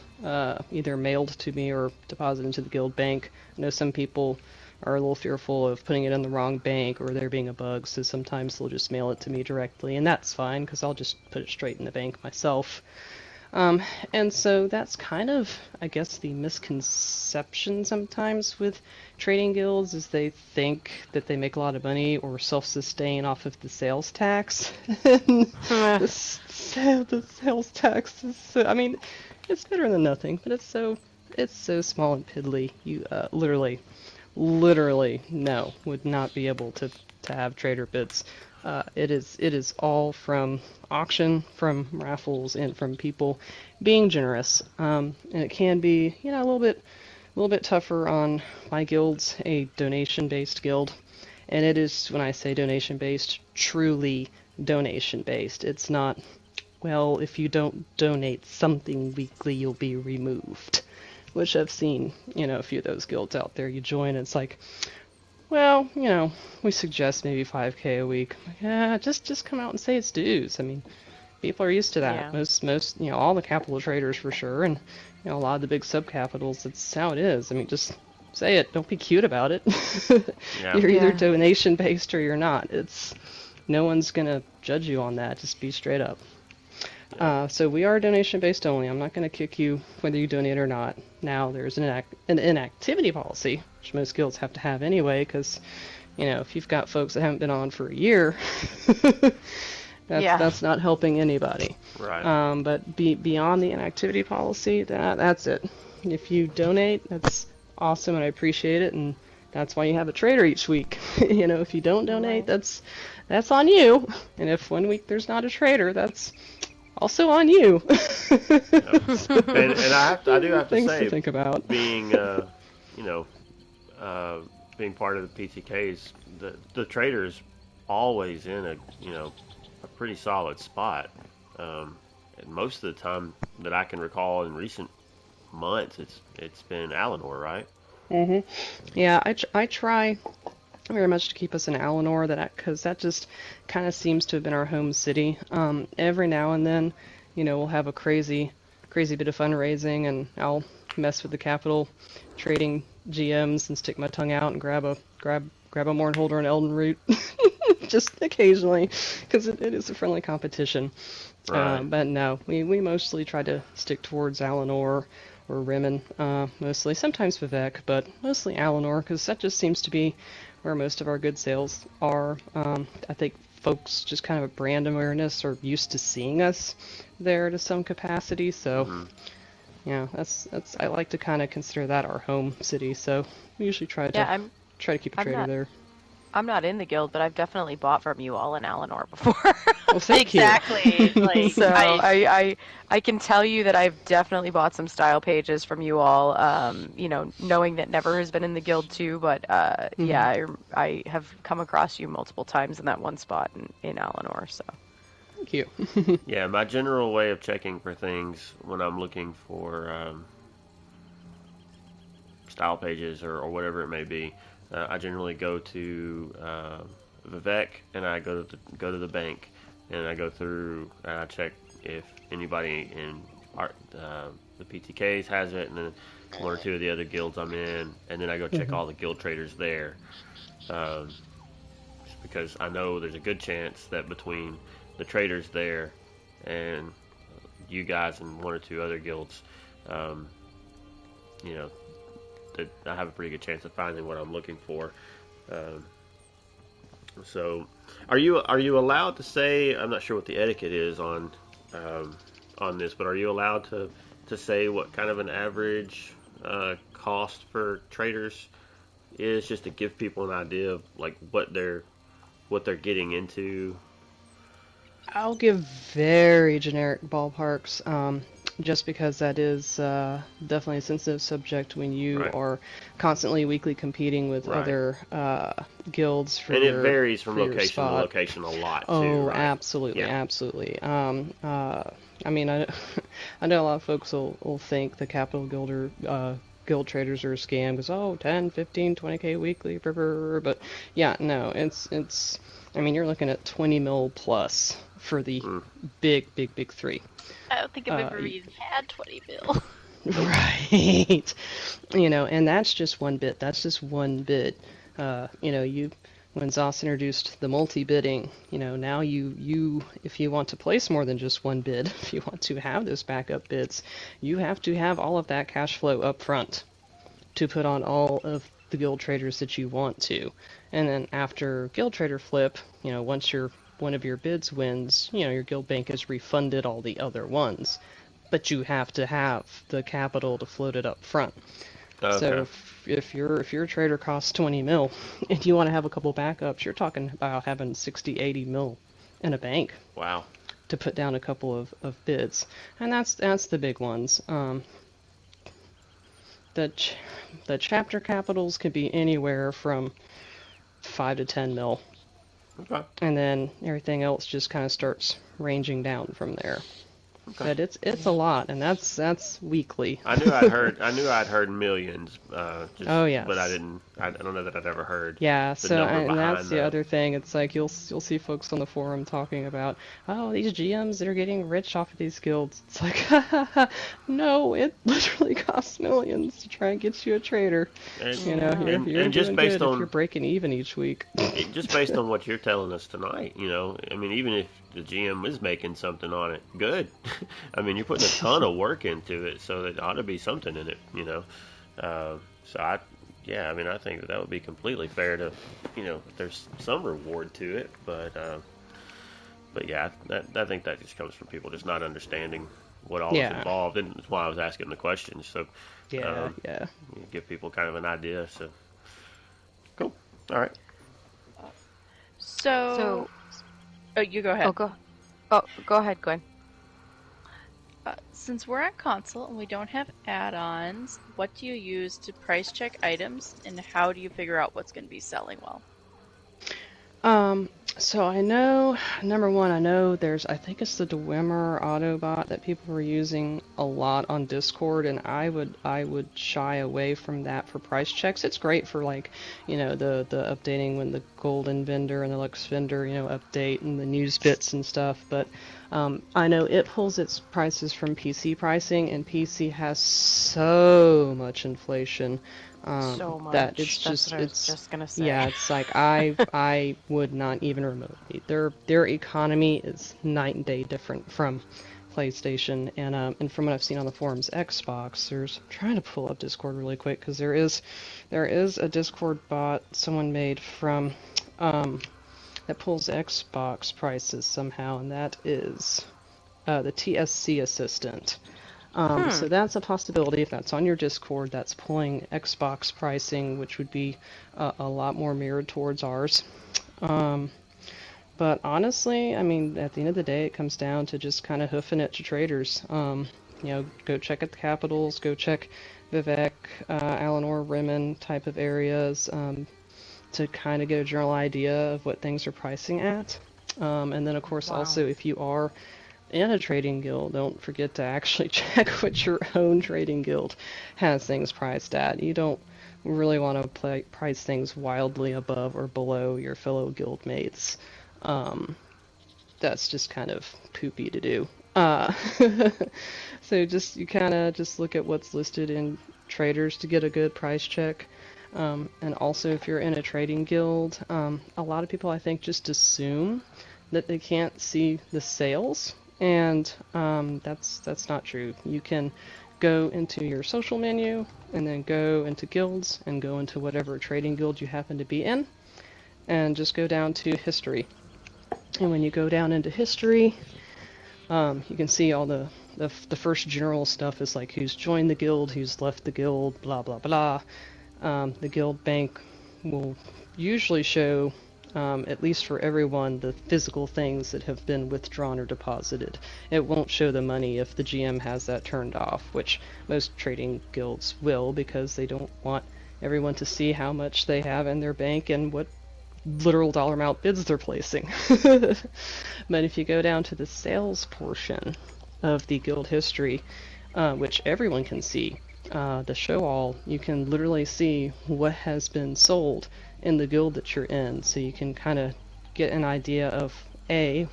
Speaker 4: either mailed to me or deposited into the guild bank. I know some people are a little fearful of putting it in the wrong bank or there being a bug, so sometimes they'll just mail it to me directly, and that's fine because I'll just put it straight in the bank myself. And so that's kind of, I guess, the misconception sometimes with trading guilds, is they think that they make a lot of money or self-sustain off of the sales tax. The sales tax is so, I mean, it's better than nothing, but it's so small and piddly. You literally would not be able to have trader bids. It is all from auction, from raffles, and from people being generous. And it can be, a little bit tougher on my guilds, a donation-based guild. And it is, when I say donation-based, truly donation-based. It's not, well, if you don't donate something weekly, you'll be removed. Which I've seen, a few of those guilds out there. You join, and it's like, well, we suggest maybe 5K a week. Like, yeah, just come out and say it's dues. I mean, people are used to that. Yeah. Most, all the capital traders for sure, and a lot of the big subcapitals, that's how it is. I mean, just say it. Don't be cute about it. Yeah. You're either donation based or you're not. No one's gonna judge you on that. Just be straight up. So we are donation based only. I'm not going to kick you whether you donate or not. Now there's an inactivity policy, which most guilds have to have anyway, because if you've got folks that haven't been on for a year, that's not helping anybody.
Speaker 1: Right.
Speaker 4: But beyond the inactivity policy, that's it. If you donate, that's awesome, and I appreciate it, and That's why you have a trader each week. If you don't donate, that's on you. And if one week there's not a trader, that's also on you.
Speaker 1: And I do have to
Speaker 4: things
Speaker 1: say,
Speaker 4: to think about.
Speaker 1: Being being part of the PTKs, the trader's always in a pretty solid spot. And most of the time that I can recall in recent months, it's been Alinor, right?
Speaker 4: Mhm. Yeah, I try very much to keep us in Alinor, because that just kind of seems to have been our home city. Every now and then, we'll have a crazy bit of fundraising, and I'll mess with the capital trading GMs and stick my tongue out and grab a Mournholder and Eldenroot, just occasionally, because it is a friendly competition.
Speaker 1: Right.
Speaker 4: But no, we mostly try to stick towards Alinor or Rimmen, mostly. Sometimes Vivek, but mostly Alinor, because that just seems to be where most of our good sales are. I think folks just kind of a brand awareness or used to seeing us there to some capacity, so yeah, that's I like to kind of consider that our home city, so we usually try to keep a trader there.
Speaker 2: I'm not in the guild, but I've definitely bought from you all in Alinor before.
Speaker 4: Well, thank you.
Speaker 3: Exactly. Like,
Speaker 2: So I can tell you that I've definitely bought some style pages from you all, knowing that Never has been in the guild too, but yeah, I have come across you multiple times in that one spot in Alinor, so.
Speaker 4: Thank you.
Speaker 1: Yeah, my general way of checking for things when I'm looking for style pages or whatever it may be, I generally go to Vivek, and I go to the bank, and I go through and I check if anybody in the PTKs has it, and then one or two of the other guilds I'm in, and then I go check all the guild traders there, just because I know there's a good chance that between the traders there and you guys and one or two other guilds, that I have a pretty good chance of finding what I'm looking for. So, are you allowed to say? I'm not sure what the etiquette is on this, but are you allowed to say what kind of an average cost for traders is, just to give people an idea of like what they're getting into?
Speaker 4: I'll give very generic ballparks, just because that is definitely a sensitive subject when you are constantly weekly competing with other guilds for
Speaker 1: and it varies from
Speaker 4: your
Speaker 1: location
Speaker 4: spot.
Speaker 1: to location a lot too.
Speaker 4: Oh,
Speaker 1: right?
Speaker 4: absolutely, absolutely. I mean, I know a lot of folks will think the Capital guild traders are a scam because 10, 15, 20k weekly, but yeah, no, it's. I mean, you're looking at 20 mil plus for the big three.
Speaker 3: I don't think I've ever even had 20 mil.
Speaker 4: Right. And that's just one bit. That's just one bit. When Zoss introduced the multi-bidding, now you if you want to place more than just one bid, if you want to have those backup bids, you have to have all of that cash flow up front to put on all of the guild traders that you want to. And then after guild trader flip, once one of your bids wins, your guild bank has refunded all the other ones. But you have to have the capital to float it up front. Okay. So if your trader costs 20 mil and you want to have a couple backups, you're talking about having 60, 80 mil in a bank.
Speaker 1: Wow.
Speaker 4: To put down a couple of bids. And that's the big ones. The chapter capitals could be anywhere from 5 to 10 mil.
Speaker 1: Okay.
Speaker 4: And then everything else just kind of starts ranging down from there. Okay. But it's a lot, and that's weekly.
Speaker 1: I knew I'd heard millions.
Speaker 4: Yes.
Speaker 1: But I don't know that I'd ever heard.
Speaker 4: Yeah.
Speaker 1: The
Speaker 4: so
Speaker 1: number
Speaker 4: and that's
Speaker 1: that.
Speaker 4: The other thing. It's like you'll see folks on the forum talking about, these GMs that are getting rich off of these guilds. It's like, no, it literally costs millions to try and get you a trader.
Speaker 1: And,
Speaker 4: you're
Speaker 1: and just
Speaker 4: doing
Speaker 1: based
Speaker 4: good
Speaker 1: on
Speaker 4: if you're breaking even each week.
Speaker 1: Just based on what you're telling us tonight, I mean, even if the GM is making something on it, good. I mean, you're putting a ton of work into it, so there ought to be something in it, So I think that would be completely fair to, if there's some reward to it, but yeah, I think that just comes from people just not understanding what all is involved, and that's why I was asking the questions. So give people kind of an idea. So All right.
Speaker 3: So, oh, you go ahead.
Speaker 2: Go ahead, Gwen.
Speaker 3: Since we're on console and we don't have add-ons, what do you use to price check items, and how do you figure out what's going to be selling well?
Speaker 4: So I know, number one, I know I think it's the Dwemer Autobot that people were using a lot on Discord, and I would shy away from that for price checks. It's great for, like, you know, the updating when the Golden Vendor and the Lux Vendor, you know, update, and the news bits and stuff, but I know it pulls its prices from PC pricing, and PC has so much inflation.
Speaker 2: So much.
Speaker 4: That it's
Speaker 2: just what I was just gonna say.
Speaker 4: Yeah, it's like I would not even remotely. Their economy is night and day different from PlayStation, and from what I've seen on the forums, Xbox. I'm trying to pull up Discord really quick because there is a Discord bot someone made from that pulls Xbox prices somehow, and that is the TSC assistant. So that's a possibility. If that's on your Discord, that's pulling Xbox pricing, which would be a lot more mirrored towards ours. But honestly, I mean, at the end of the day, it comes down to just kind of hoofing it to traders. You know, go check at the capitals, go check Vivek, Alanor, Rimmon type of areas to kind of get a general idea of what things are pricing at. And then, of course, also, if you are in a trading guild, don't forget to actually check what your own trading guild has things priced at. You don't really want to price things wildly above or below your fellow guild mates. That's just kind of poopy to do. So you kind of just look at what's listed in traders to get a good price check. And also, if you're in a trading guild, a lot of people, I think, just assume that they can't see the sales. And that's not true. You can go into your social menu and then go into guilds and go into whatever trading guild you happen to be in and just go down to history. And when you go down into history, you can see all the first general stuff is like who's joined the guild, who's left the guild, blah blah blah. The guild bank will usually show, at least for everyone, the physical things that have been withdrawn or deposited. It won't show the money if the GM has that turned off, which most trading guilds will, because they don't want everyone to see how much they have in their bank and what literal dollar amount bids they're placing. But if you go down to the sales portion of the guild history, which everyone can see, the show all, you can literally see what has been sold in the guild that you're in, so you can kind of get an idea of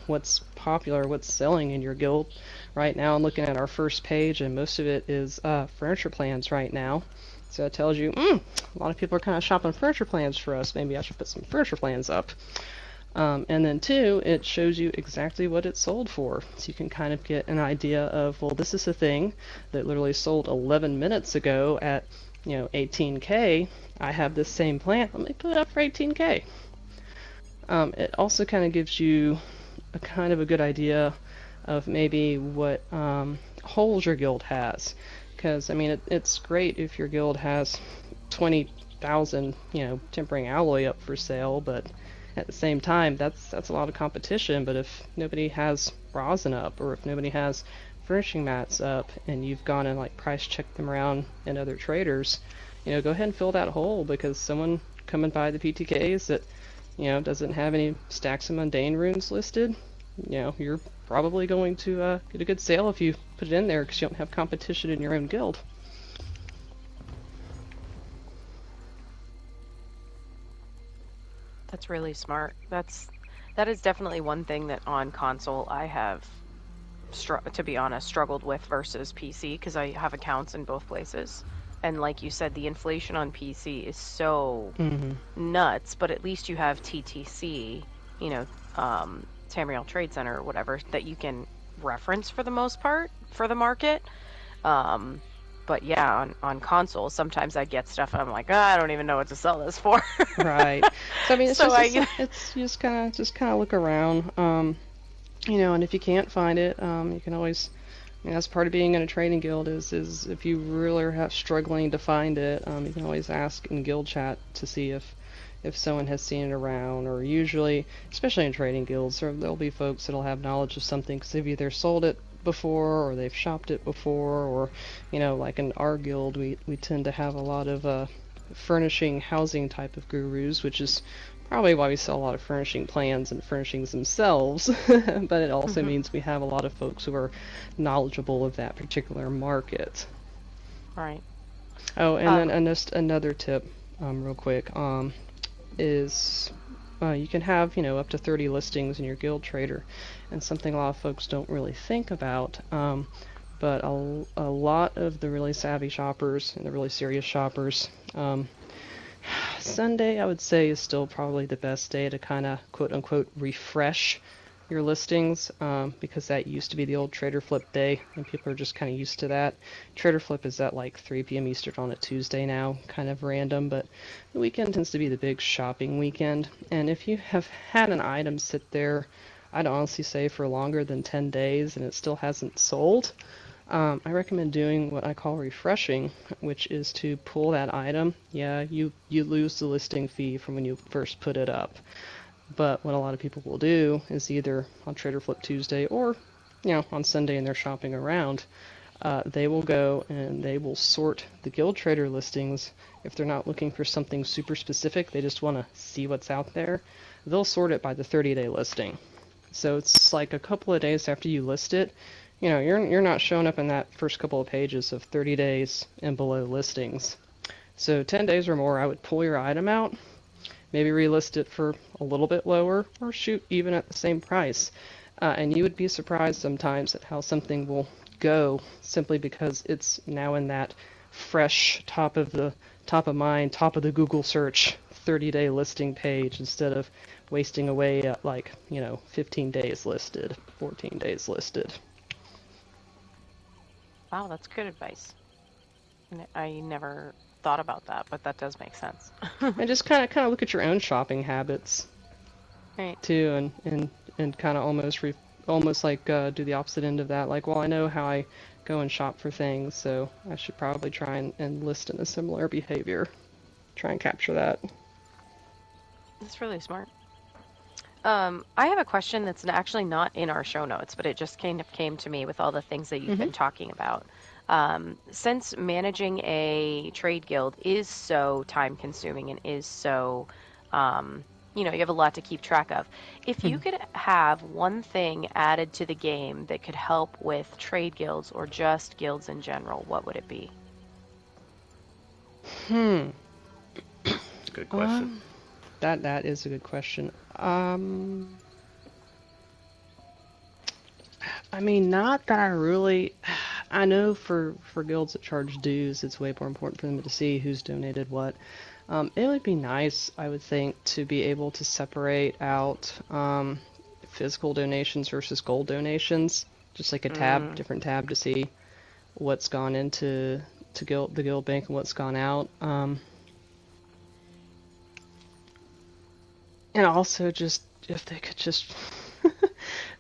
Speaker 4: what's popular, what's selling in your guild. Right now I'm looking at our first page, and most of it is furniture plans right now, so it tells you a lot of people are kind of shopping furniture plans for us. Maybe I should put some furniture plans up. And then two, it shows you exactly what it sold for, so you can kind of get an idea of, well, this is a thing that literally sold 11 minutes ago at 18K. I have this same plant. Let me put it up for 18K. It also kind of gives you a kind of a good idea of maybe what holes your guild has. Because, I mean, it's great if your guild has 20,000, tempering alloy up for sale, but at the same time, that's a lot of competition. But if nobody has rosin up, or if nobody has furnishing mats up, and you've gone and like price checked them around in other traders, go ahead and fill that hole, because someone coming by the PTKs that doesn't have any stacks of mundane runes listed, you're probably going to get a good sale if you put it in there, because you don't have competition in your own guild.
Speaker 2: That's really smart. That is definitely one thing that on console I have, to be honest, struggled with versus PC, because I have accounts in both places. And like you said, the inflation on PC is so nuts, but at least you have TTC, Tamriel Trade Center or whatever, that you can reference for the most part for the market. But yeah, on console, sometimes I get stuff and I'm like, I don't even know what to sell this for.
Speaker 4: Right. So I mean, it's just kind of look around, and if you can't find it, you can always. That's part of being in a trading guild is if you really are struggling to find it, you can always ask in guild chat to see if if someone has seen it around, or usually, especially in trading guilds, there'll be folks that'll have knowledge of something because they've either sold it before or they've shopped it before, or, you know, like in our guild, we tend to have a lot of furnishing, housing type of gurus, which is probably why we sell a lot of furnishing plans and furnishings themselves, but it also means we have a lot of folks who are knowledgeable of that particular market.
Speaker 2: Right.
Speaker 4: Oh, and then just another tip, real quick, is you can have, you know, up to 30 listings in your guild trader, and something a lot of folks don't really think about, but a lot of the really savvy shoppers and the really serious shoppers, Sunday, I would say, is still probably the best day to kind of quote-unquote refresh your listings, because that used to be the old Trader Flip day, and people are just kind of used to that. Trader Flip is at like 3 p.m. Eastern on a Tuesday now, kind of random, but the weekend tends to be the big shopping weekend, and if you have had an item sit there, I'd honestly say for longer than 10 days and it still hasn't sold, I recommend doing what I call refreshing, which is to pull that item. Yeah, you lose the listing fee from when you first put it up. But what a lot of people will do is either on Trader Flip Tuesday or, you know, on Sunday and they're shopping around, they will go and they will sort the Guild Trader listings. If they're not looking for something super specific, they just want to see what's out there, they'll sort it by the 30-day listing. So it's like a couple of days after you list it, you know, you're not showing up in that first couple of pages of 30 days and below listings. So 10 days or more, I would pull your item out, maybe relist it for a little bit lower, or shoot, even at the same price. And you would be surprised sometimes at how something will go simply because it's now in that fresh top of mind, top of the Google search 30-day listing page instead of wasting away at, like, you know, 15 days listed, 14 days listed.
Speaker 2: Wow, that's good advice. I never thought about that, but that does make sense.
Speaker 4: And just kind of look at your own shopping habits,
Speaker 2: right?
Speaker 4: Too, and kind of almost like do the opposite end of that. Like, well, I know how I go and shop for things, so I should probably try and list in a similar behavior. Try and capture that.
Speaker 2: That's really smart. I have a question that's actually not in our show notes, but it just kind of came to me with all the things that you've been talking about. Since managing a trade guild is so time consuming and is so, you know, you have a lot to keep track of. If you could have one thing added to the game that could help with trade guilds or just guilds in general, what would it be?
Speaker 1: Good question.
Speaker 4: That is a good question. I mean, not that I know for guilds that charge dues, it's way more important for them to see who's donated what. It would be nice, I would think, to be able to separate out physical donations versus gold donations. Just like a different tab to see what's gone into the guild bank and what's gone out. And also, just if they could just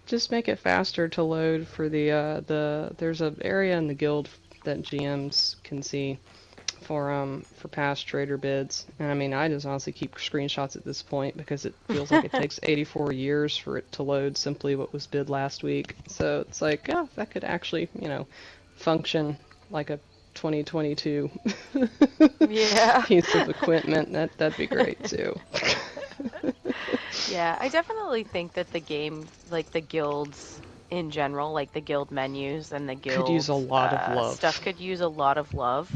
Speaker 4: just make it faster to load for there's an area in the guild that GMs can see for past trader bids. And I mean, I just honestly keep screenshots at this point because it feels like it takes 84 years for it to load simply what was bid last week. So it's like, yeah, that could actually, you know, function like a 2022 piece of equipment. That'd be great too.
Speaker 2: Yeah, I definitely think that the game, like the guilds in general, like the guild menus and the guild
Speaker 4: could use a lot of love.
Speaker 2: Stuff could use a lot of love.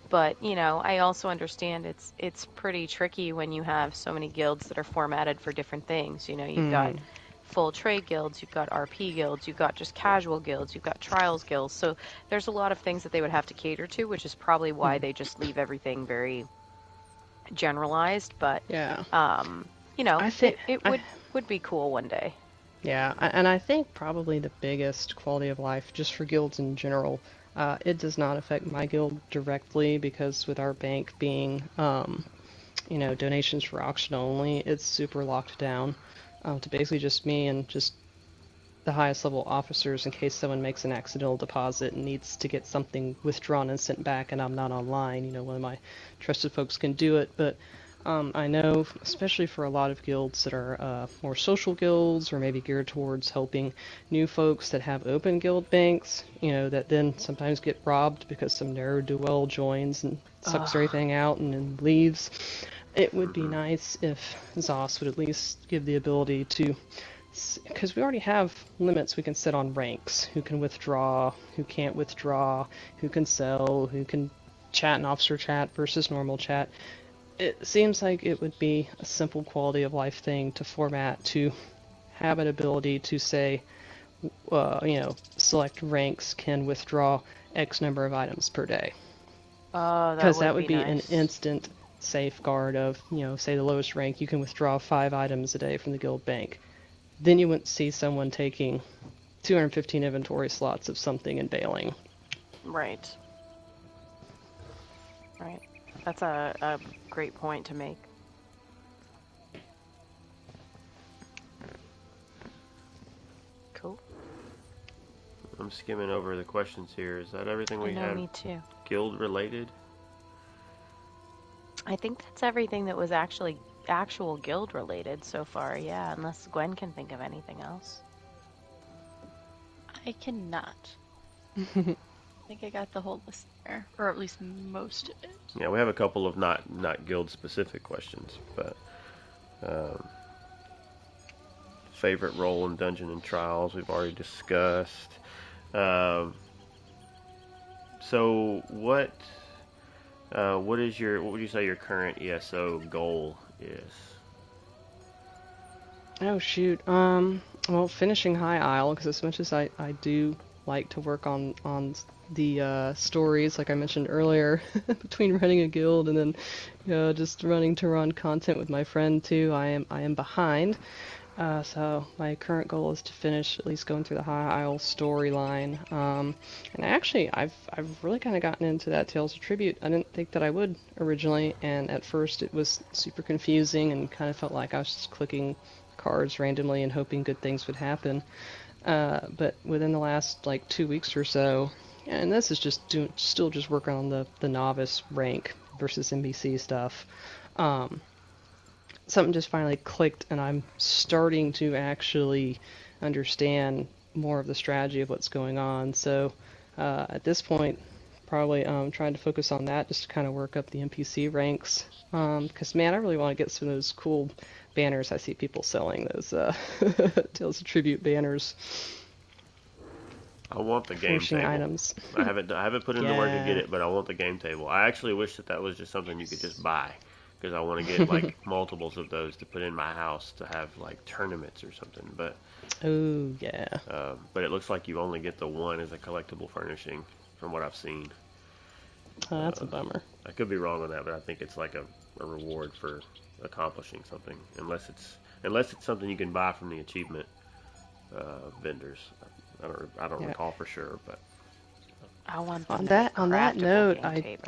Speaker 2: But, you know, I also understand it's pretty tricky when you have so many guilds that are formatted for different things. You know, you've got full trade guilds, you've got RP guilds, you've got just casual guilds, you've got trials guilds. So there's a lot of things that they would have to cater to, which is probably why they just leave everything very generalized. But
Speaker 4: yeah.
Speaker 2: You know, it would be cool one day.
Speaker 4: Yeah, and I think probably the biggest quality of life, just for guilds in general, it does not affect my guild directly because with our bank being, you know, donations for auction only, it's super locked down to basically just me and just the highest level officers in case someone makes an accidental deposit and needs to get something withdrawn and sent back and I'm not online. You know, one of my trusted folks can do it, but I know, especially for a lot of guilds that are more social guilds or maybe geared towards helping new folks that have open guild banks, that then sometimes get robbed because some ne'er-do-well joins and sucks everything out and then leaves. It would be nice if ZOS would at least give the ability to, because we already have limits we can set on ranks, who can withdraw, who can't withdraw, who can sell, who can chat in officer chat versus normal chat. It seems like it would be a simple quality of life thing to format to have an ability to say, select ranks can withdraw X number of items per day. Because that would be nice. An instant safeguard of, say the lowest rank, you can withdraw 5 items a day from the guild bank. Then you wouldn't see someone taking 215 inventory slots of something and bailing.
Speaker 2: Right. Right. That's a great point to make. Cool.
Speaker 1: I'm skimming over the questions here. Is that everything we have?
Speaker 2: Me too.
Speaker 1: Guild related?
Speaker 2: I think that's everything that was actual guild related so far, yeah, unless Gwen can think of anything else.
Speaker 3: I cannot. I think I got the whole list there, or at least most of it.
Speaker 1: Yeah, we have a couple of not guild specific questions, but favorite role in Dungeon and Trials we've already discussed. So what would you say your current ESO goal is?
Speaker 4: Oh shoot. Well, finishing High Isle, because as much as I do like to work on the stories, like I mentioned earlier, between running a guild and then just running to run content with my friend too, I am behind. So my current goal is to finish at least going through the High Isle storyline. And actually, I've really kind of gotten into that Tales of Tribute. I didn't think that I would originally, and at first it was super confusing and kind of felt like I was just clicking cards randomly and hoping good things would happen. But within the last 2 weeks or so, and this is still just working on the novice rank versus NBC stuff. Something just finally clicked, and I'm starting to actually understand more of the strategy of what's going on. So at this point, probably trying to focus on that just to kind of work up the NPC ranks. Because, man, I really want to get some of those cool banners I see people selling, those Tales of Tribute banners.
Speaker 1: I want the game table.
Speaker 4: Items.
Speaker 1: I haven't put in the work to get it, but I want the game table. I actually wish that was just something you could just buy, because I want to get multiples of those to put in my house to have tournaments or something. But
Speaker 4: oh yeah.
Speaker 1: But it looks like you only get the one as a collectible furnishing, from what I've seen.
Speaker 4: Oh, that's a bummer.
Speaker 1: I could be wrong on that, but I think it's like a reward for accomplishing something, unless it's something you can buy from the achievement vendors. I don't recall for sure, but
Speaker 2: I want
Speaker 4: on that note, I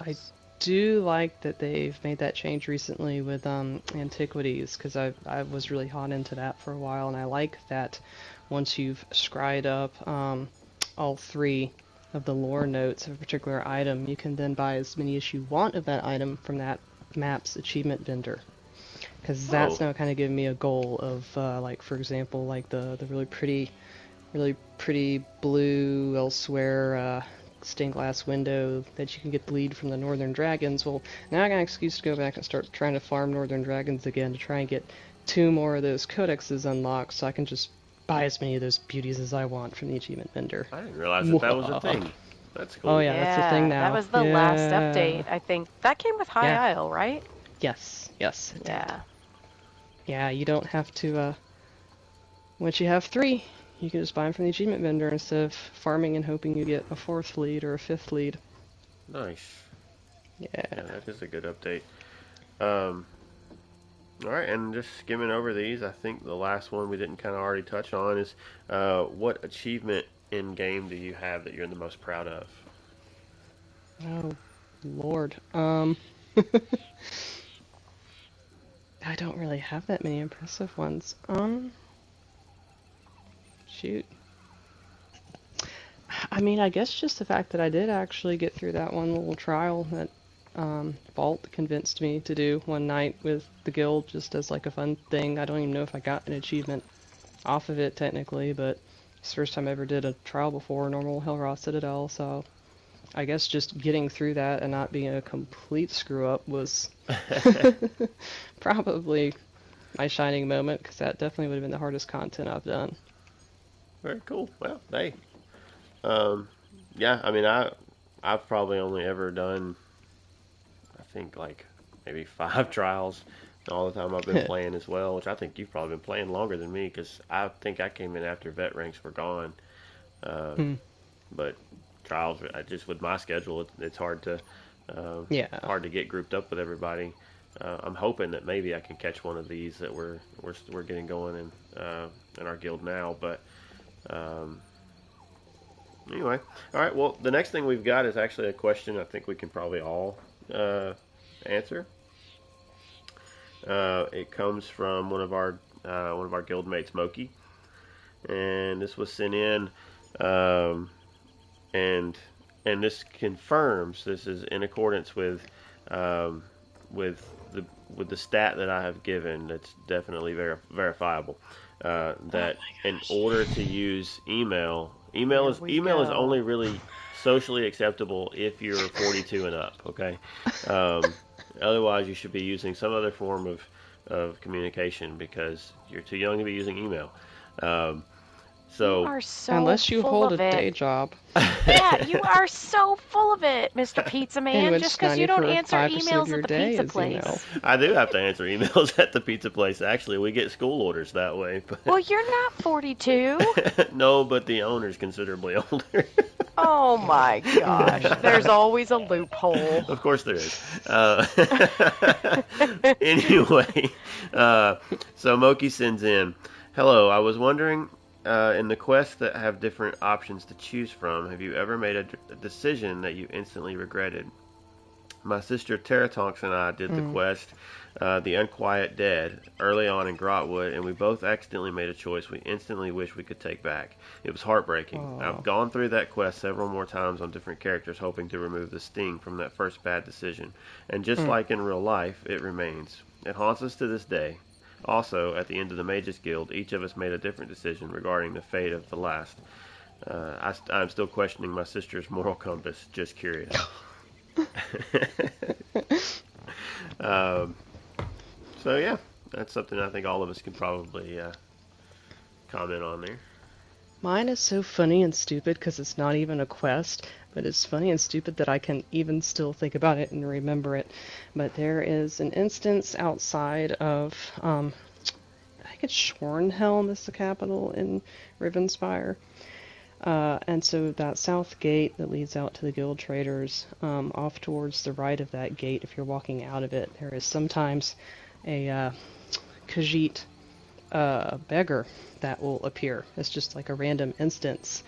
Speaker 4: do like that they've made that change recently with antiquities, because I was really hot into that for a while, and I like that once you've scryed up all 3 of the lore notes of a particular item, you can then buy as many as you want of that item from that map's achievement vendor. Because that's now kind of giving me a goal of, for example, the really pretty blue elsewhere stained glass window that you can get bleed from the Northern Dragons. Well, now I got an excuse to go back and start trying to farm Northern Dragons again to try and get 2 more of those codexes unlocked, so I can just buy as many of those beauties as I want from the achievement vendor.
Speaker 1: I didn't realize that was a thing. That's cool.
Speaker 4: Oh yeah, that's the thing now.
Speaker 2: That was the last update, I think. That came with High Isle, right?
Speaker 4: Yes. It
Speaker 2: yeah.
Speaker 4: did. Yeah, you don't have to, once you have 3, you can just buy them from the achievement vendor instead of farming and hoping you get a 4th lead or a 5th lead.
Speaker 1: Nice.
Speaker 4: Yeah,
Speaker 1: that is a good update. Alright, and just skimming over these, I think the last one we didn't kind of already touch on is, what achievement in game do you have that you're the most proud of?
Speaker 4: Oh, Lord. I don't really have that many impressive ones. Shoot. I mean, I guess just the fact that I did actually get through that one little trial that Vault convinced me to do one night with the guild just as like a fun thing. I don't even know if I got an achievement off of it technically, but it's the first time I ever did a trial before normal Hellraw Citadel, so I guess just getting through that and not being a complete screw up was probably my shining moment, because that definitely would have been the hardest content I've done.
Speaker 1: Very cool. Well, hey. Yeah, I mean, I've probably only ever done, I think, like, maybe 5 trials all the time I've been playing as well, which I think you've probably been playing longer than me, because I think I came in after vet ranks were gone. But trials, just with my schedule, it's hard to get grouped up with everybody. I'm hoping that maybe I can catch one of these that we're getting going in our guild now. But anyway, all right. Well, the next thing we've got is actually a question I think we can probably all answer. It comes from one of our guild mates, Moki, and this was sent in. And this confirms this is in accordance with the stat that I have given. That's definitely verifiable. That in order to use email is only really socially acceptable if you're 42 and up. Okay. Otherwise, you should be using some other form of communication, because you're too young to be using email. So
Speaker 2: you are so
Speaker 4: unless you hold a day job.
Speaker 2: Yeah, you are so full of it, Mr. Pizza Man. Just because you don't answer emails at the pizza place.
Speaker 1: I do have to answer emails at the pizza place. Actually, we get school orders that way. But...
Speaker 2: Well, you're not 42.
Speaker 1: No, but the owner's considerably older.
Speaker 2: Oh my gosh. There's always a loophole.
Speaker 1: Of course there is. Anyway, so Moki sends in, "Hello, I was wondering, in the quests that have different options to choose from, have you ever made a decision that you instantly regretted? My sister Teratonks and I did the quest, The Unquiet Dead, early on in Grahtwood, and we both accidentally made a choice we instantly wish we could take back. It was heartbreaking.
Speaker 4: Aww.
Speaker 1: I've gone through that quest several more times on different characters, hoping to remove the sting from that first bad decision. And just like in real life, it remains. It haunts us to this day. Also, at the end of the Mages Guild, each of us made a different decision regarding the fate of the last. I'm still questioning my sister's moral compass. Just curious." So yeah, that's something I think all of us can probably comment on there.
Speaker 4: Mine is so funny and stupid because it's not even a quest, but it's funny and stupid that I can even still think about it and remember it. But there is an instance outside of, I think it's Shornhelm is the capital in Rivenspire. And so that south gate that leads out to the guild traders, off towards the right of that gate, if you're walking out of it, there is sometimes a Khajiit beggar that will appear. It's just like a random instance.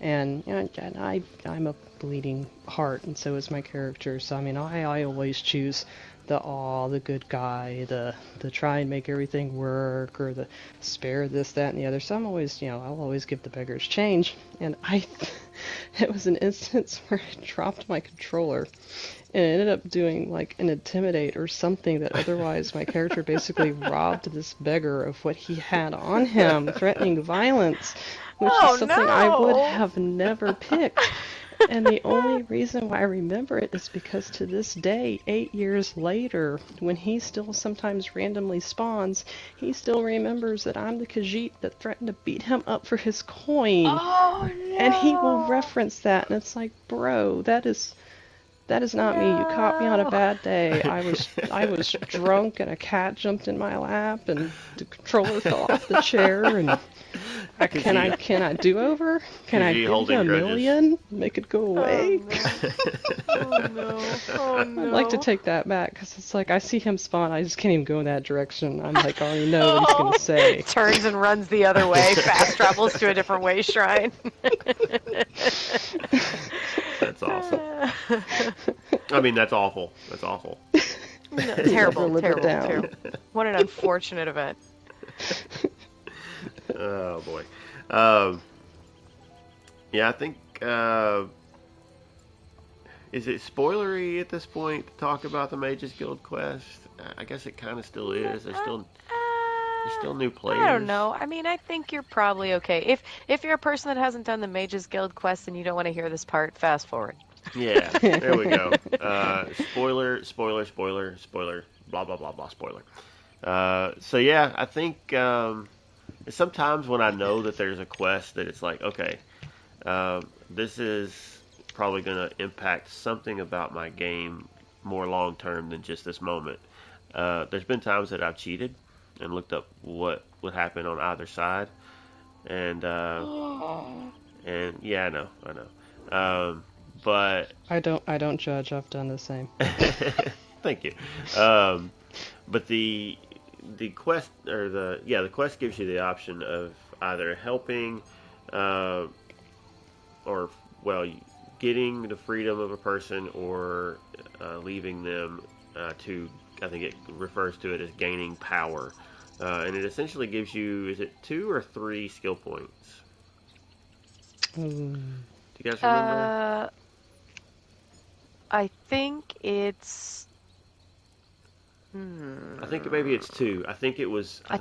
Speaker 4: And, you know, and I'm a bleeding heart, and so is my character. So, I mean, I always choose the good guy, the try and make everything work, or the spare this, that, and the other. So I'm always, you know, I'll always give the beggars change. And it was an instance where I dropped my controller, and it ended up doing like an intimidate or something that otherwise my character basically robbed this beggar of what he had on him, threatening violence, which is something I would have never picked. And the only reason why I remember it is because to this day, 8 years later, when he still sometimes randomly spawns, he still remembers that I'm the Khajiit that threatened to beat him up for his coin.
Speaker 2: Oh, no.
Speaker 4: And he will reference that, and it's like, bro, that is not me. You caught me on a bad day. I was drunk, and a cat jumped in my lap, and the controller fell off the chair, and can I do over? Can I give you $1 million? Make it go away?
Speaker 2: Oh no. Oh no.
Speaker 4: I'd like to take that back, because it's like I see him spawn, I just can't even go in that direction. I'm like, I already know what he's going to say.
Speaker 2: Turns and runs the other way, fast travels to a different way shrine.
Speaker 1: That's awesome. I mean, that's awful. That's awful.
Speaker 2: No, terrible. What an unfortunate event.
Speaker 1: Oh boy. Yeah, I think is it spoilery at this point to talk about the Mages Guild quest? I guess it kind of still is. There's still new players.
Speaker 2: I don't know. I mean, I think you're probably okay. If you're a person that hasn't done the Mages Guild quest and you don't want to hear this part, fast forward.
Speaker 1: Yeah, there we go. Spoiler, blah, blah, blah, blah, spoiler. So yeah, I think sometimes when I know that there's a quest that it's like, okay, this is probably going to impact something about my game more long term than just this moment. There's been times that I've cheated and looked up what would happen on either side, and yeah, I know. But
Speaker 4: I don't judge. I've done the same.
Speaker 1: Thank you. But the quest the quest gives you the option of either helping, or getting the freedom of a person, or leaving them to. I think it refers to it as gaining power, and it essentially gives you, is it 2 or 3 skill points? Do you guys remember?
Speaker 2: I think it's.
Speaker 1: I think maybe it's 2. I think it was the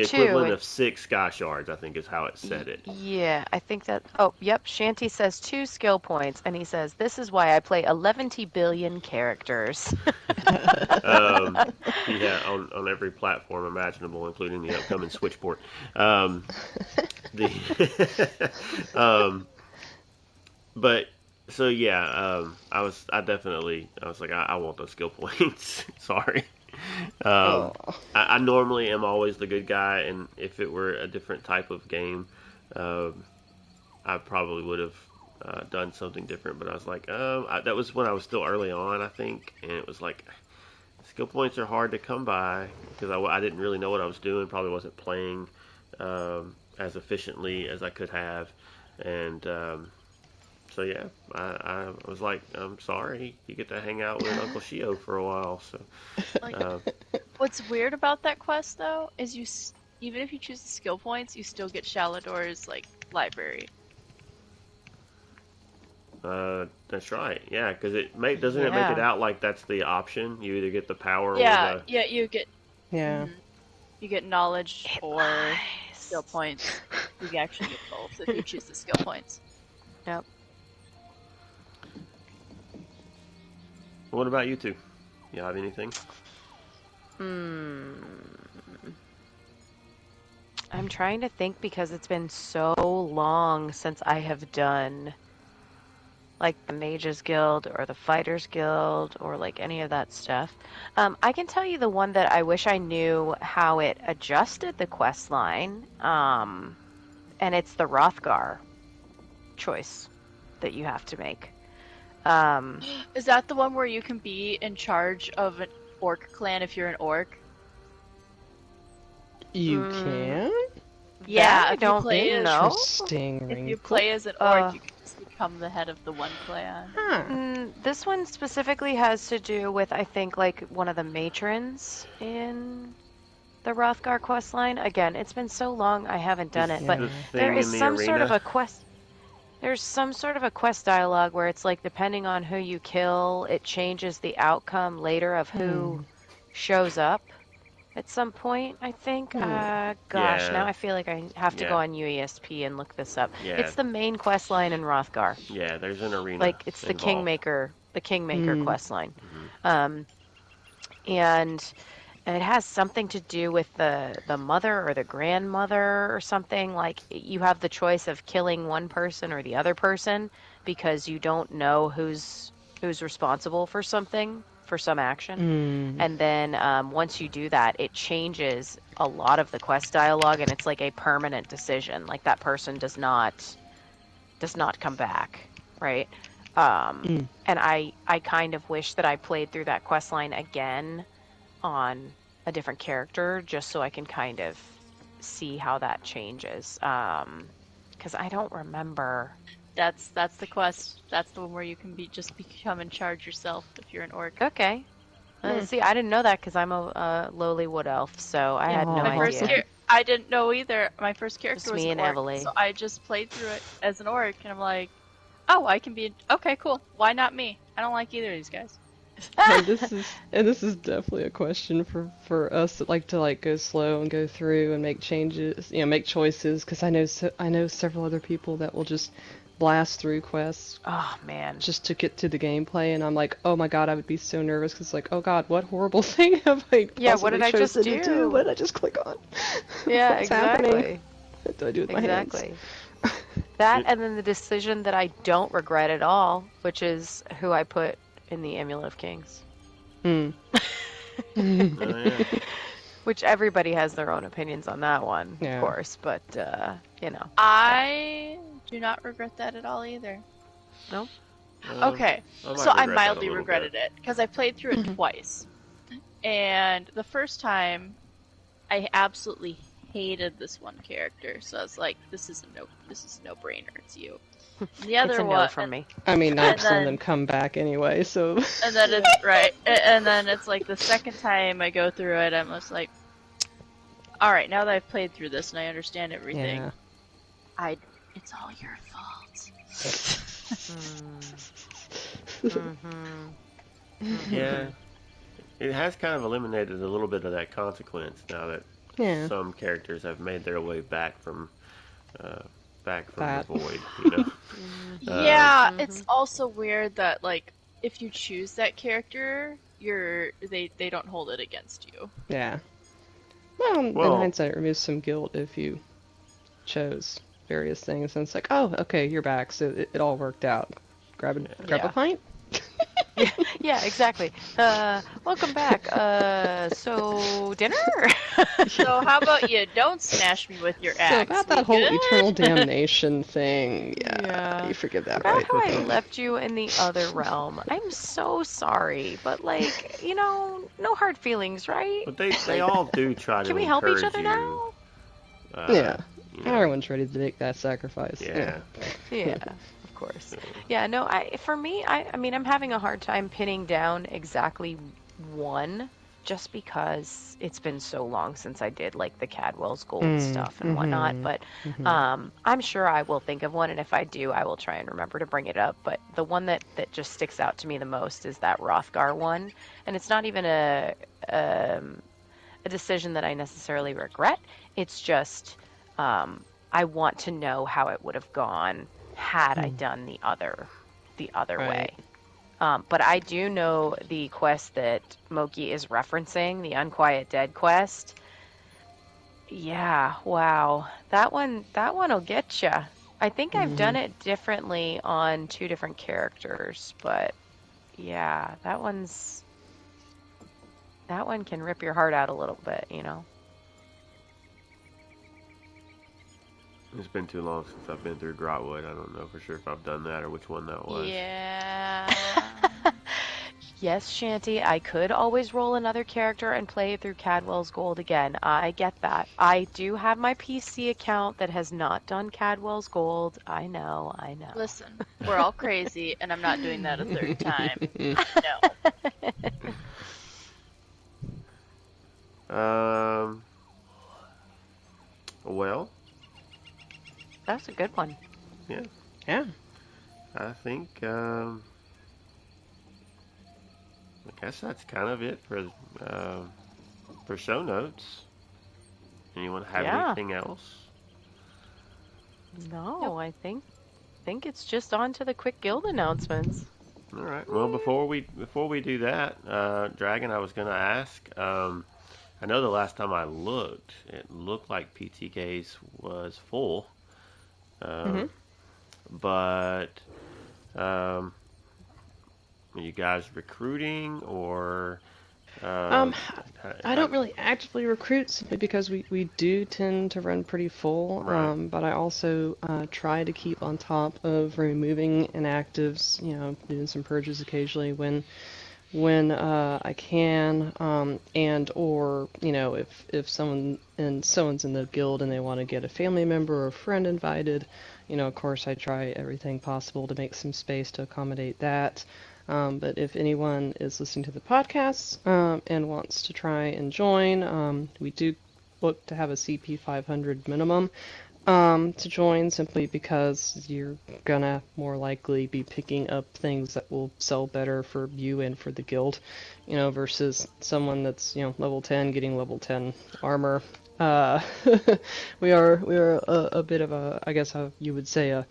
Speaker 2: it's
Speaker 1: equivalent
Speaker 2: 2.
Speaker 1: of 6 sky shards. I think is how it said it.
Speaker 2: Yeah, I think that. Oh, yep. Shanty says 2 skill points, and he says this is why I play 11 billion characters.
Speaker 1: Yeah, on every platform imaginable, including the upcoming Switch port. But so yeah, I was like, I want those skill points. Sorry. I normally am always the good guy, and if it were a different type of game, I probably would have done something different. But I was like, that was when I was still early on, I think, and it was like, skill points are hard to come by because I didn't really know what I was doing. Probably wasn't playing as efficiently as I could have, and so yeah, I was like, I'm sorry, you get to hang out with Uncle Shio for a while. So,
Speaker 3: what's weird about that quest though is even if you choose the skill points, you still get Shalador's like library.
Speaker 1: That's right. Yeah, because doesn't it make it out like that's the option? You either get the power.
Speaker 3: Yeah,
Speaker 1: or
Speaker 3: yeah, you get.
Speaker 4: Yeah.
Speaker 3: You get knowledge or skill points. You actually get both if you choose the skill points.
Speaker 2: Yep.
Speaker 1: What about you two? You have anything?
Speaker 2: I'm trying to think because it's been so long since I have done like the Mages Guild or the Fighters Guild or like any of that stuff. I can tell you the one that I wish I knew how it adjusted the quest line, and it's the Hrothgar choice that you have to make.
Speaker 3: Is that the one where you can be in charge of an orc clan if you're an orc?
Speaker 4: You can?
Speaker 3: Yeah,
Speaker 2: I don't know.
Speaker 4: Interesting.
Speaker 3: If you play as an orc, you can just become the head of the one clan.
Speaker 2: This one specifically has to do with, I think, like one of the matrons in the Hrothgar quest line. Again, it's been so long I haven't done it, but there is some sort of a quest. There's some sort of a quest dialogue where it's like, depending on who you kill, it changes the outcome later of who shows up at some point, I think. Now I feel like I have to go on UESP and look this up.
Speaker 1: Yeah.
Speaker 2: It's the main quest line in Hrothgar.
Speaker 1: Yeah, there's an arena.
Speaker 2: Like, it's the
Speaker 1: involved.
Speaker 2: the Kingmaker quest line. And it has something to do with the mother or the grandmother or something. Like, you have the choice of killing one person or the other person because you don't know who's responsible for something, for some action. And then once you do that, it changes a lot of the quest dialogue, and it's like a permanent decision. Like, that person does not come back, right? And I kind of wish that I played through that quest line again on a different character, just so I can kind of see how that changes. Because I don't remember.
Speaker 3: That's the quest. That's the one where you can become in charge yourself if you're an orc.
Speaker 2: Okay. See, I didn't know that because I'm a lowly wood elf, so I had no idea.
Speaker 3: I didn't know either. My first character
Speaker 2: Just
Speaker 3: was
Speaker 2: me
Speaker 3: an
Speaker 2: and
Speaker 3: orc,
Speaker 2: Evely.
Speaker 3: so I just played through it as an orc, and I'm like, oh, I can be okay, cool. Why not me? I don't like either of these guys.
Speaker 4: And this is definitely a question for us that like to like go slow and go through and make changes, make choices. Because I know several other people that will just blast through quests.
Speaker 2: Oh man,
Speaker 4: just to get to the gameplay, and I'm like, oh my god, I would be so nervous because like, oh god, what horrible thing have I
Speaker 2: what did I just do?
Speaker 4: What did I just click on?
Speaker 2: Yeah,
Speaker 4: What's
Speaker 2: exactly.
Speaker 4: Happening? What do I do with my hands?
Speaker 2: That, and then the decision that I don't regret at all, which is who I put in the Amulet of Kings.
Speaker 1: Oh, yeah.
Speaker 2: Which everybody has their own opinions on that one,
Speaker 4: Yeah.
Speaker 2: of course, but,
Speaker 3: I do not regret that at all either.
Speaker 2: No?
Speaker 3: Okay,
Speaker 1: might
Speaker 3: so I
Speaker 1: regret that a
Speaker 3: mildly
Speaker 1: little
Speaker 3: regretted
Speaker 1: bit.
Speaker 3: it, because I played through it twice. And the first time, I absolutely hated this one character, so I was like, this is a no-brainer, it's you. The other
Speaker 2: it's a
Speaker 3: one,
Speaker 2: no from me.
Speaker 4: I mean,
Speaker 3: And
Speaker 4: 90%
Speaker 3: then-
Speaker 4: of them come back anyway, so.
Speaker 3: And then it's right, and then it's like the second time I go through it, I'm just like, all right, now that I've played through this and I understand everything,
Speaker 4: Yeah.
Speaker 3: it's all your fault.
Speaker 1: Yeah. It has kind of eliminated a little bit of that consequence now that some characters have made their way back from
Speaker 4: That.
Speaker 1: the void, you know.
Speaker 3: Yeah, it's also weird that like if you choose that character, they don't hold it against you.
Speaker 4: Yeah. Well, in
Speaker 1: Well-
Speaker 4: hindsight, it removes some guilt if you chose various things, and it's like, oh, okay, you're back, so it all worked out. Grab a pint?
Speaker 2: Yeah, exactly. Welcome back. So, dinner?
Speaker 3: So how about you don't smash me with your axe?
Speaker 4: So about that
Speaker 3: We
Speaker 4: whole
Speaker 3: good?
Speaker 4: eternal damnation thing,
Speaker 2: Yeah.
Speaker 4: you forget that,
Speaker 2: About
Speaker 4: right?
Speaker 2: how I left you in the other realm. I'm so sorry, but like, no hard feelings, right?
Speaker 1: But they all do try to
Speaker 2: Can we help each
Speaker 1: encourage
Speaker 2: other
Speaker 1: you,
Speaker 2: now?
Speaker 4: Yeah.
Speaker 1: you know.
Speaker 4: Everyone's ready to make that sacrifice.
Speaker 1: Yeah.
Speaker 2: Yeah, of course. Yeah, no, for me, I mean, I'm having a hard time pinning down exactly one, just because it's been so long since I did like the Cadwell's Gold stuff and whatnot. But I'm sure I will think of one, and if I do, I will try and remember to bring it up. But the one that just sticks out to me the most is that Hrothgar one, and it's not even a decision that I necessarily regret. It's just I want to know how it would have gone had I done the other way. But I do know the quest that Moki is referencing, the Unquiet Dead quest. Yeah, wow. That one'll get ya. I think I've done it differently on 2 different characters, but yeah, that one can rip your heart out a little bit,
Speaker 1: It's been too long since I've been through Grahtwood. I don't know for sure if I've done that or which one that was.
Speaker 3: Yeah.
Speaker 2: Yes, Shanty, I could always roll another character and play through Cadwell's Gold again. I get that. I do have my PC account that has not done Cadwell's Gold. I know.
Speaker 3: Listen, we're all crazy, and I'm not doing that a third time. No.
Speaker 1: Well,
Speaker 2: That's a good one.
Speaker 1: yeah.
Speaker 4: Yeah.
Speaker 1: I think, I guess that's kind of it for show notes. Anyone have anything else?
Speaker 2: No, I think it's just on to the quick guild announcements.
Speaker 1: All right. Well, before we do that, Dragon, I was going to ask. I know the last time I looked, it looked like PTK's was full. But are you guys recruiting or?
Speaker 4: I don't really actively recruit simply because we do tend to run pretty full.
Speaker 1: Right.
Speaker 4: But I also try to keep on top of removing inactives. Doing some purges occasionally when I can, and or if someone's in the guild and they want to get a family member or a friend invited, of course I try everything possible to make some space to accommodate that. But if anyone is listening to the podcast and wants to try and join, we do look to have a CP 500 minimum. to join simply because you're gonna more likely be picking up things that will sell better for you and for the guild, versus someone that's, level 10 getting level 10 armor. we are a bit of a, I guess how you would say, a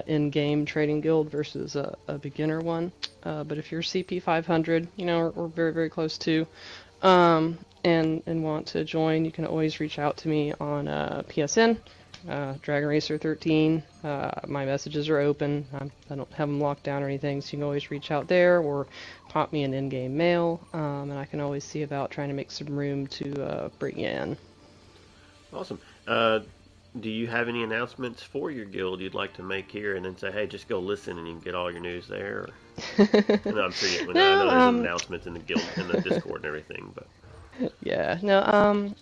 Speaker 4: in-game trading guild versus a beginner one. But if you're CP 500, we're very, very close to, and want to join, you can always reach out to me on PSN, Dragon Racer 13. My messages are open. I don't have them locked down or anything, so you can always reach out there or pop me an in-game mail, and I can always see about trying to make some room to bring you in.
Speaker 1: Awesome. Do you have any announcements for your guild you'd like to make here, and then say, hey, just go listen and you can get all your news there? No, I'm sure I know there's announcements in the guild, in the Discord and everything, but...
Speaker 4: Yeah, no,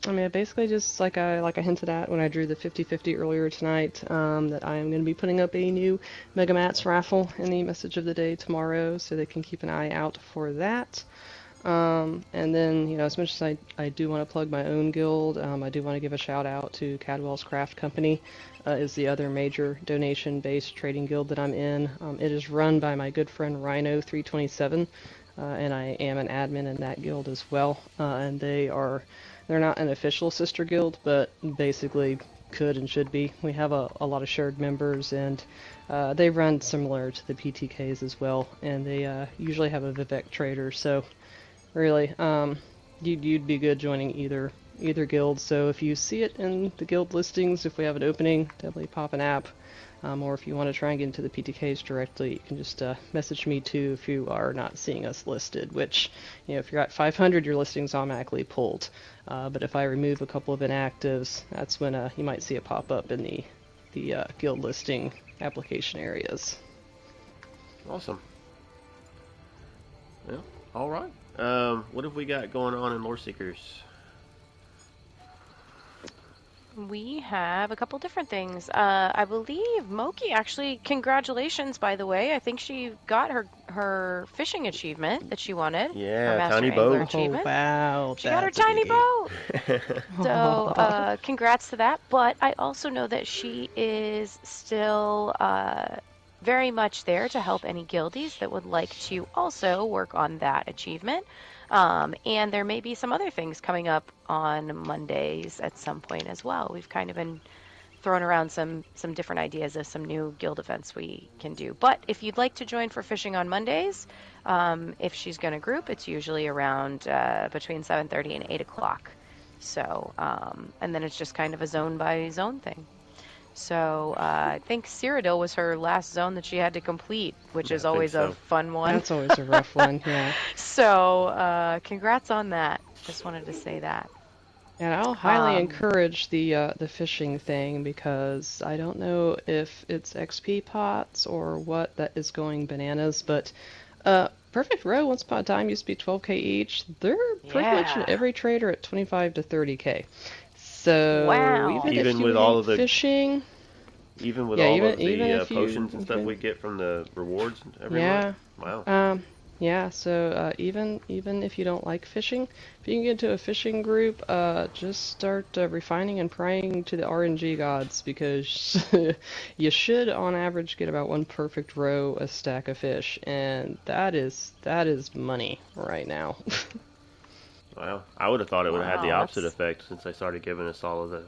Speaker 4: I mean, basically just like I hinted at when I drew the 50/50 earlier tonight, that I am going to be putting up a new Mega Mats raffle in the message of the day tomorrow, so they can keep an eye out for that. And then, as much as I do want to plug my own guild, I do want to give a shout out to Cadwell's Craft Company, is the other major donation-based trading guild that I'm in. It is run by my good friend Rhino327, and I am an admin in that guild as well. And they're not an official sister guild, but basically could and should be. We have a lot of shared members, and they run similar to the PTKs as well, and they usually have a Vivek trader, so really, you'd be good joining either guild. So if you see it in the guild listings, if we have an opening, definitely pop an app. Or if you want to try and get into the PTKs directly, you can just message me too if you are not seeing us listed, which, if you're at 500, your listing's automatically pulled. But if I remove a couple of inactives, that's when you might see it pop up in the guild listing application areas.
Speaker 1: Awesome. Yeah, all right. What have we got going on in Lore Seekers?
Speaker 2: We have a couple different things. I believe Moki, actually, congratulations, by the way. I think she got her fishing achievement that she wanted.
Speaker 1: Yeah,
Speaker 2: her Master
Speaker 1: tiny
Speaker 2: Angler
Speaker 1: boat.
Speaker 2: achievement.
Speaker 4: Oh, wow.
Speaker 2: She got her tiny boat. So, congrats to that. But I also know that she is still very much there to help any guildies that would like to also work on that achievement. And there may be some other things coming up on Mondays at some point as well. We've kind of been throwing around some different ideas of some new guild events we can do. But if you'd like to join for fishing on Mondays, if she's going to group, it's usually around between 7:30 and 8 o'clock. So, and then it's just kind of a zone by zone thing. So I think Cyrodiil was her last zone that she had to complete, which is always a fun one.
Speaker 4: That's always a rough one, yeah.
Speaker 2: So congrats on that. Just wanted to say that.
Speaker 4: And I'll highly encourage the fishing thing, because I don't know if it's XP pots or what that is going bananas, but Perfect Row once upon a time used to be 12k each. They're pretty much in every trader at 25 to 30k. So
Speaker 2: wow.
Speaker 1: Even with all of the
Speaker 4: fishing,
Speaker 1: even with all of the potions and stuff we get from the rewards every month. Wow.
Speaker 4: Yeah. So even if you don't like fishing, if you can get into a fishing group, just start refining and praying to the RNG gods, because you should on average get about one perfect row a stack of fish, and that is money right now.
Speaker 1: Wow, I would have thought it would have had the opposite effect, since they started giving us all of the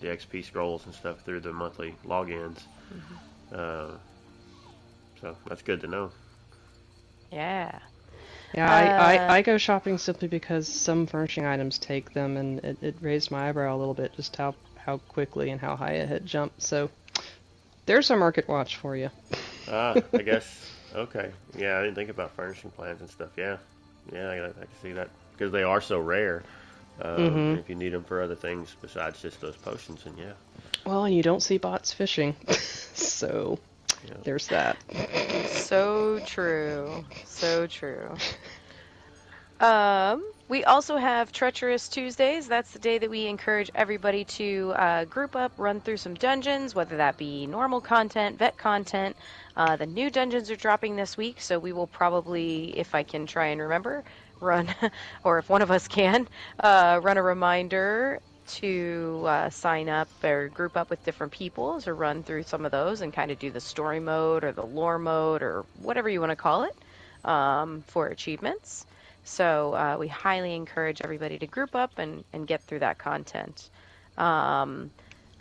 Speaker 1: XP scrolls and stuff through the monthly logins. Mm-hmm. So that's good to know.
Speaker 2: Yeah.
Speaker 4: Yeah, I go shopping simply because some furnishing items take them, and it raised my eyebrow a little bit just how quickly and how high it had jumped. So there's a market watch for you.
Speaker 1: I guess. Okay. Yeah, I didn't think about furnishing plans and stuff. Yeah, I can see that, because they are so rare. If you need them for other things besides just those potions, then yeah. Well,
Speaker 4: and you don't see bots fishing, so there's that.
Speaker 2: So true. So true. We also have Treacherous Tuesdays. That's the day that we encourage everybody to group up, run through some dungeons, whether that be normal content, vet content. The new dungeons are dropping this week, so we will probably, if I can try and remember, run, or if one of us can, run a reminder to sign up or group up with different people to run through some of those and kind of do the story mode or the lore mode or whatever you want to call it for achievements. So we highly encourage everybody to group up and get through that content.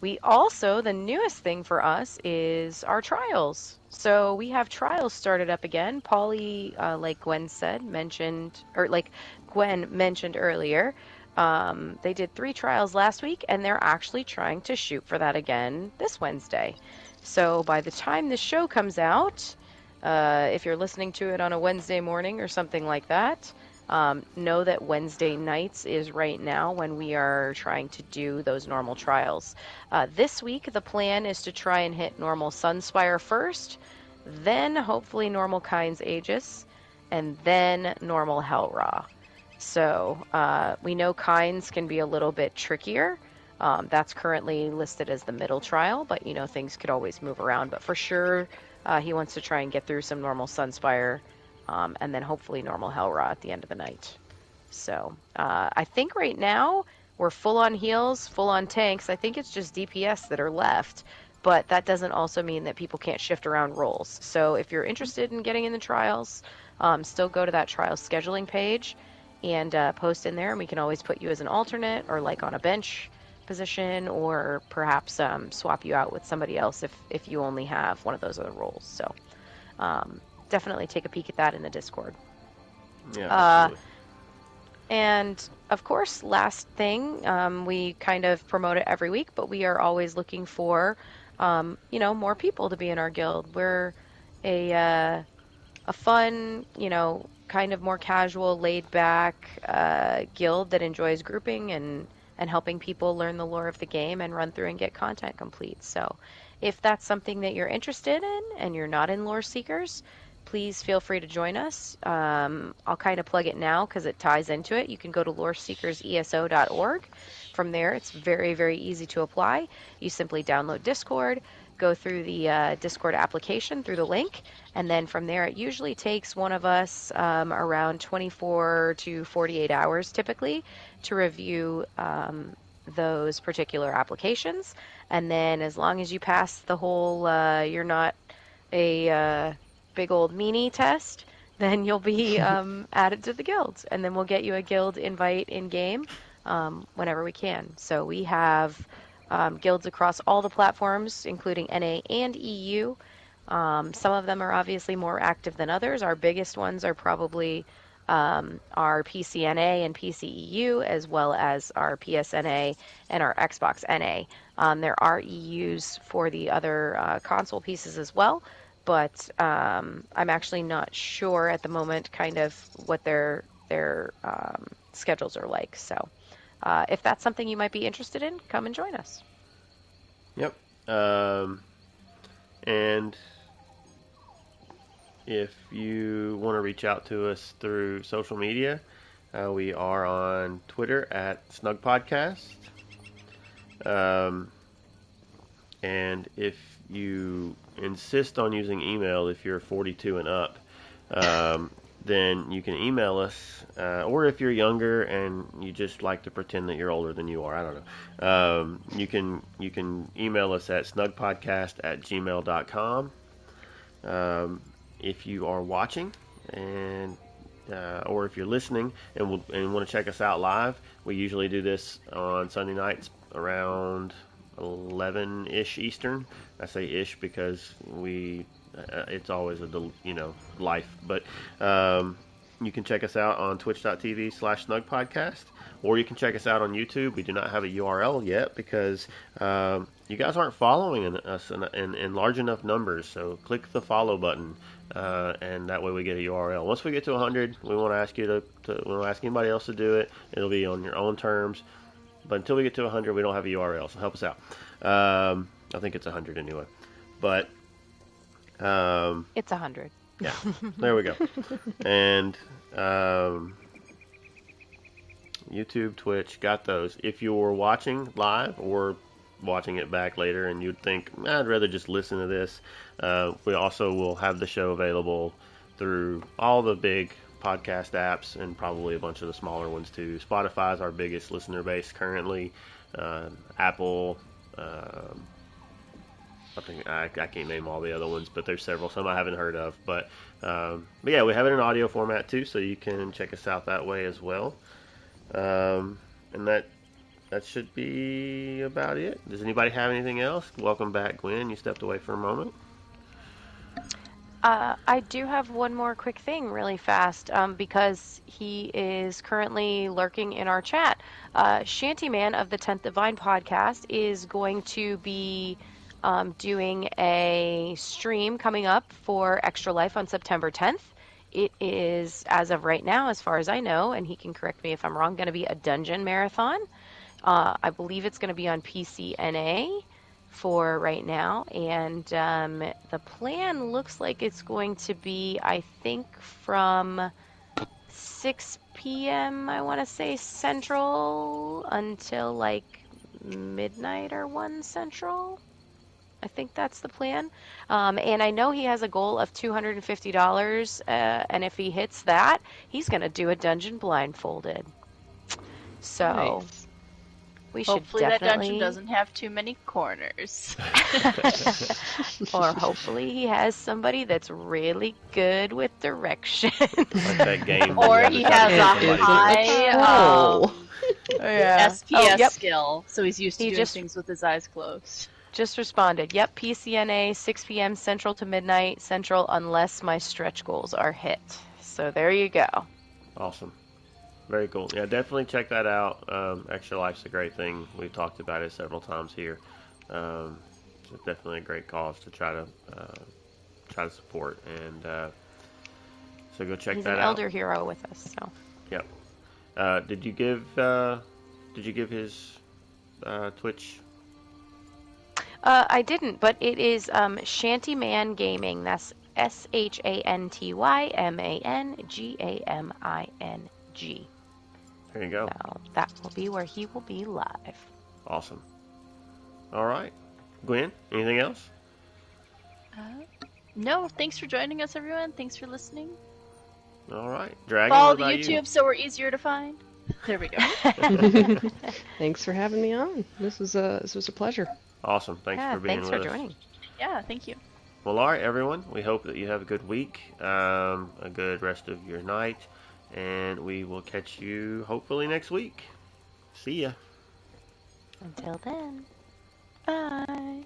Speaker 2: We also, the newest thing for us is our trials. So we have trials started up again. Polly, like Gwen mentioned earlier, they did 3 trials last week, and they're actually trying to shoot for that again this Wednesday. So by the time the show comes out, if you're listening to it on a Wednesday morning or something like that, know that Wednesday nights is right now when we are trying to do those normal trials. This week, the plan is to try and hit normal Sunspire first, then hopefully normal Kynes Aegis, and then normal Hellraw. So we know Kynes can be a little bit trickier. That's currently listed as the middle trial, but things could always move around. But for sure, he wants to try and get through some normal Sunspire. And then hopefully normal Hellraw at the end of the night. So I think right now we're full on heals, full on tanks. I think it's just DPS that are left, but that doesn't also mean that people can't shift around roles. So if you're interested in getting in the trials, still go to that trial scheduling page and post in there, and we can always put you as an alternate or like on a bench position, or perhaps swap you out with somebody else if you only have one of those other roles. So definitely take a peek at that in the Discord.
Speaker 1: Yeah, absolutely.
Speaker 2: And of course, last thing, we kind of promote it every week, but we are always looking for, more people to be in our guild. We're a fun, kind of more casual, laid back guild that enjoys grouping and helping people learn the lore of the game and run through and get content complete. So if that's something that you're interested in and you're not in Lore Seekers, please feel free to join us. I'll kind of plug it now because it ties into it. You can go to loreseekerseso.org. From there, it's very, very easy to apply. You simply download Discord, go through the Discord application through the link, and then from there it usually takes one of us around 24 to 48 hours typically to review those particular applications. And then as long as you pass the whole you're not a big old meanie test, then you'll be added to the guild, and then we'll get you a guild invite in game whenever we can. So we have guilds across all the platforms, including NA and EU. Some of them are obviously more active than others. Our biggest ones are probably our PCNA and PCEU, as well as our PSNA and our Xbox NA. There are EUs for the other console pieces as well, but I'm actually not sure at the moment kind of what their schedules are like. So if that's something you might be interested in, come and join us.
Speaker 1: Yep. And if you want to reach out to us through social media, we are on Twitter at Snugpod Cast. And if you insist on using email, if you're 42 and up, then you can email us. Or if you're younger and you just like to pretend that you're older than you are, I don't know. You can email us at snugpodcast@gmail.com. If you are watching and or if you're listening and want to check us out live, we usually do this on Sunday nights around 11-ish Eastern. I say ish because it's always life. But you can check us out on twitch.tv/snugpodcast, or you can check us out on YouTube. We do not have a URL yet because you guys aren't following us in large enough numbers. So click the follow button, and that way we get a URL. Once we get to 100, we won't ask you we won't ask anybody else to do it. It'll be on your own terms. But until we get to 100, we don't have a URL, so help us out. I think it's 100 anyway. But
Speaker 2: it's 100.
Speaker 1: Yeah, there we go. And YouTube, Twitch, got those. If you're watching live or watching it back later and you'd think, I'd rather just listen to this, we also will have the show available through all the big podcast apps and probably a bunch of the smaller ones too. Spotify is our biggest listener base currently. Apple. I think I can't name all the other ones, but there's several. Some I haven't heard of, but yeah, we have it in audio format too, so you can check us out that way as well. And that should be about it. Does anybody have anything else? Welcome back, Gwen. You stepped away for a moment.
Speaker 2: I do have one more quick thing really fast because he is currently lurking in our chat. Shantyman of the 10th Divine podcast is going to be doing a stream coming up for Extra Life on September 10th. It is, as of right now, as far as I know, and he can correct me if I'm wrong, going to be a dungeon marathon. I believe it's going to be on PCNA for right now, and the plan looks like it's going to be, I think, from 6 p.m. I want to say Central until like midnight or 1 Central. I think that's the plan. And I know he has a goal of $250, and if he hits that, he's going to do a dungeon blindfolded. So
Speaker 4: Nice.
Speaker 2: we should
Speaker 3: Hopefully
Speaker 2: definitely...
Speaker 3: that dungeon doesn't have too many corners.
Speaker 2: Or hopefully he has somebody that's really good with direction.
Speaker 1: Like that game.
Speaker 3: Or he has a high SPS skill, so he's used to doing things with his eyes closed.
Speaker 2: Just responded. Yep, PCNA, 6 p.m. Central to midnight Central, unless my stretch goals are hit. So there you go.
Speaker 1: Awesome. Very cool. Yeah, definitely check that out. Extra Life's a great thing. We've talked about it several times here. It's definitely a great cause to try to support, and so go check
Speaker 2: He's
Speaker 1: that out.
Speaker 2: He's an elder hero with us. So.
Speaker 1: Yep. Did you give his Twitch?
Speaker 2: I didn't, but it is Shantyman Gaming. That's SHANTYMANGAMING.
Speaker 1: There you go.
Speaker 2: So that will be where he will be live.
Speaker 1: Awesome. All right. Gwen, anything else?
Speaker 3: No, thanks for joining us, everyone. Thanks for listening.
Speaker 1: All right. Dragon,
Speaker 3: follow the YouTube so we're easier to find. There we go.
Speaker 4: Thanks for having me on. This was a pleasure.
Speaker 1: Awesome. Thanks for being with us.
Speaker 2: Thanks for joining.
Speaker 3: Yeah, thank you.
Speaker 1: Well, all right, everyone. We hope that you have a good week, a good rest of your night, and we will catch you hopefully next week. See ya.
Speaker 2: Until then, bye.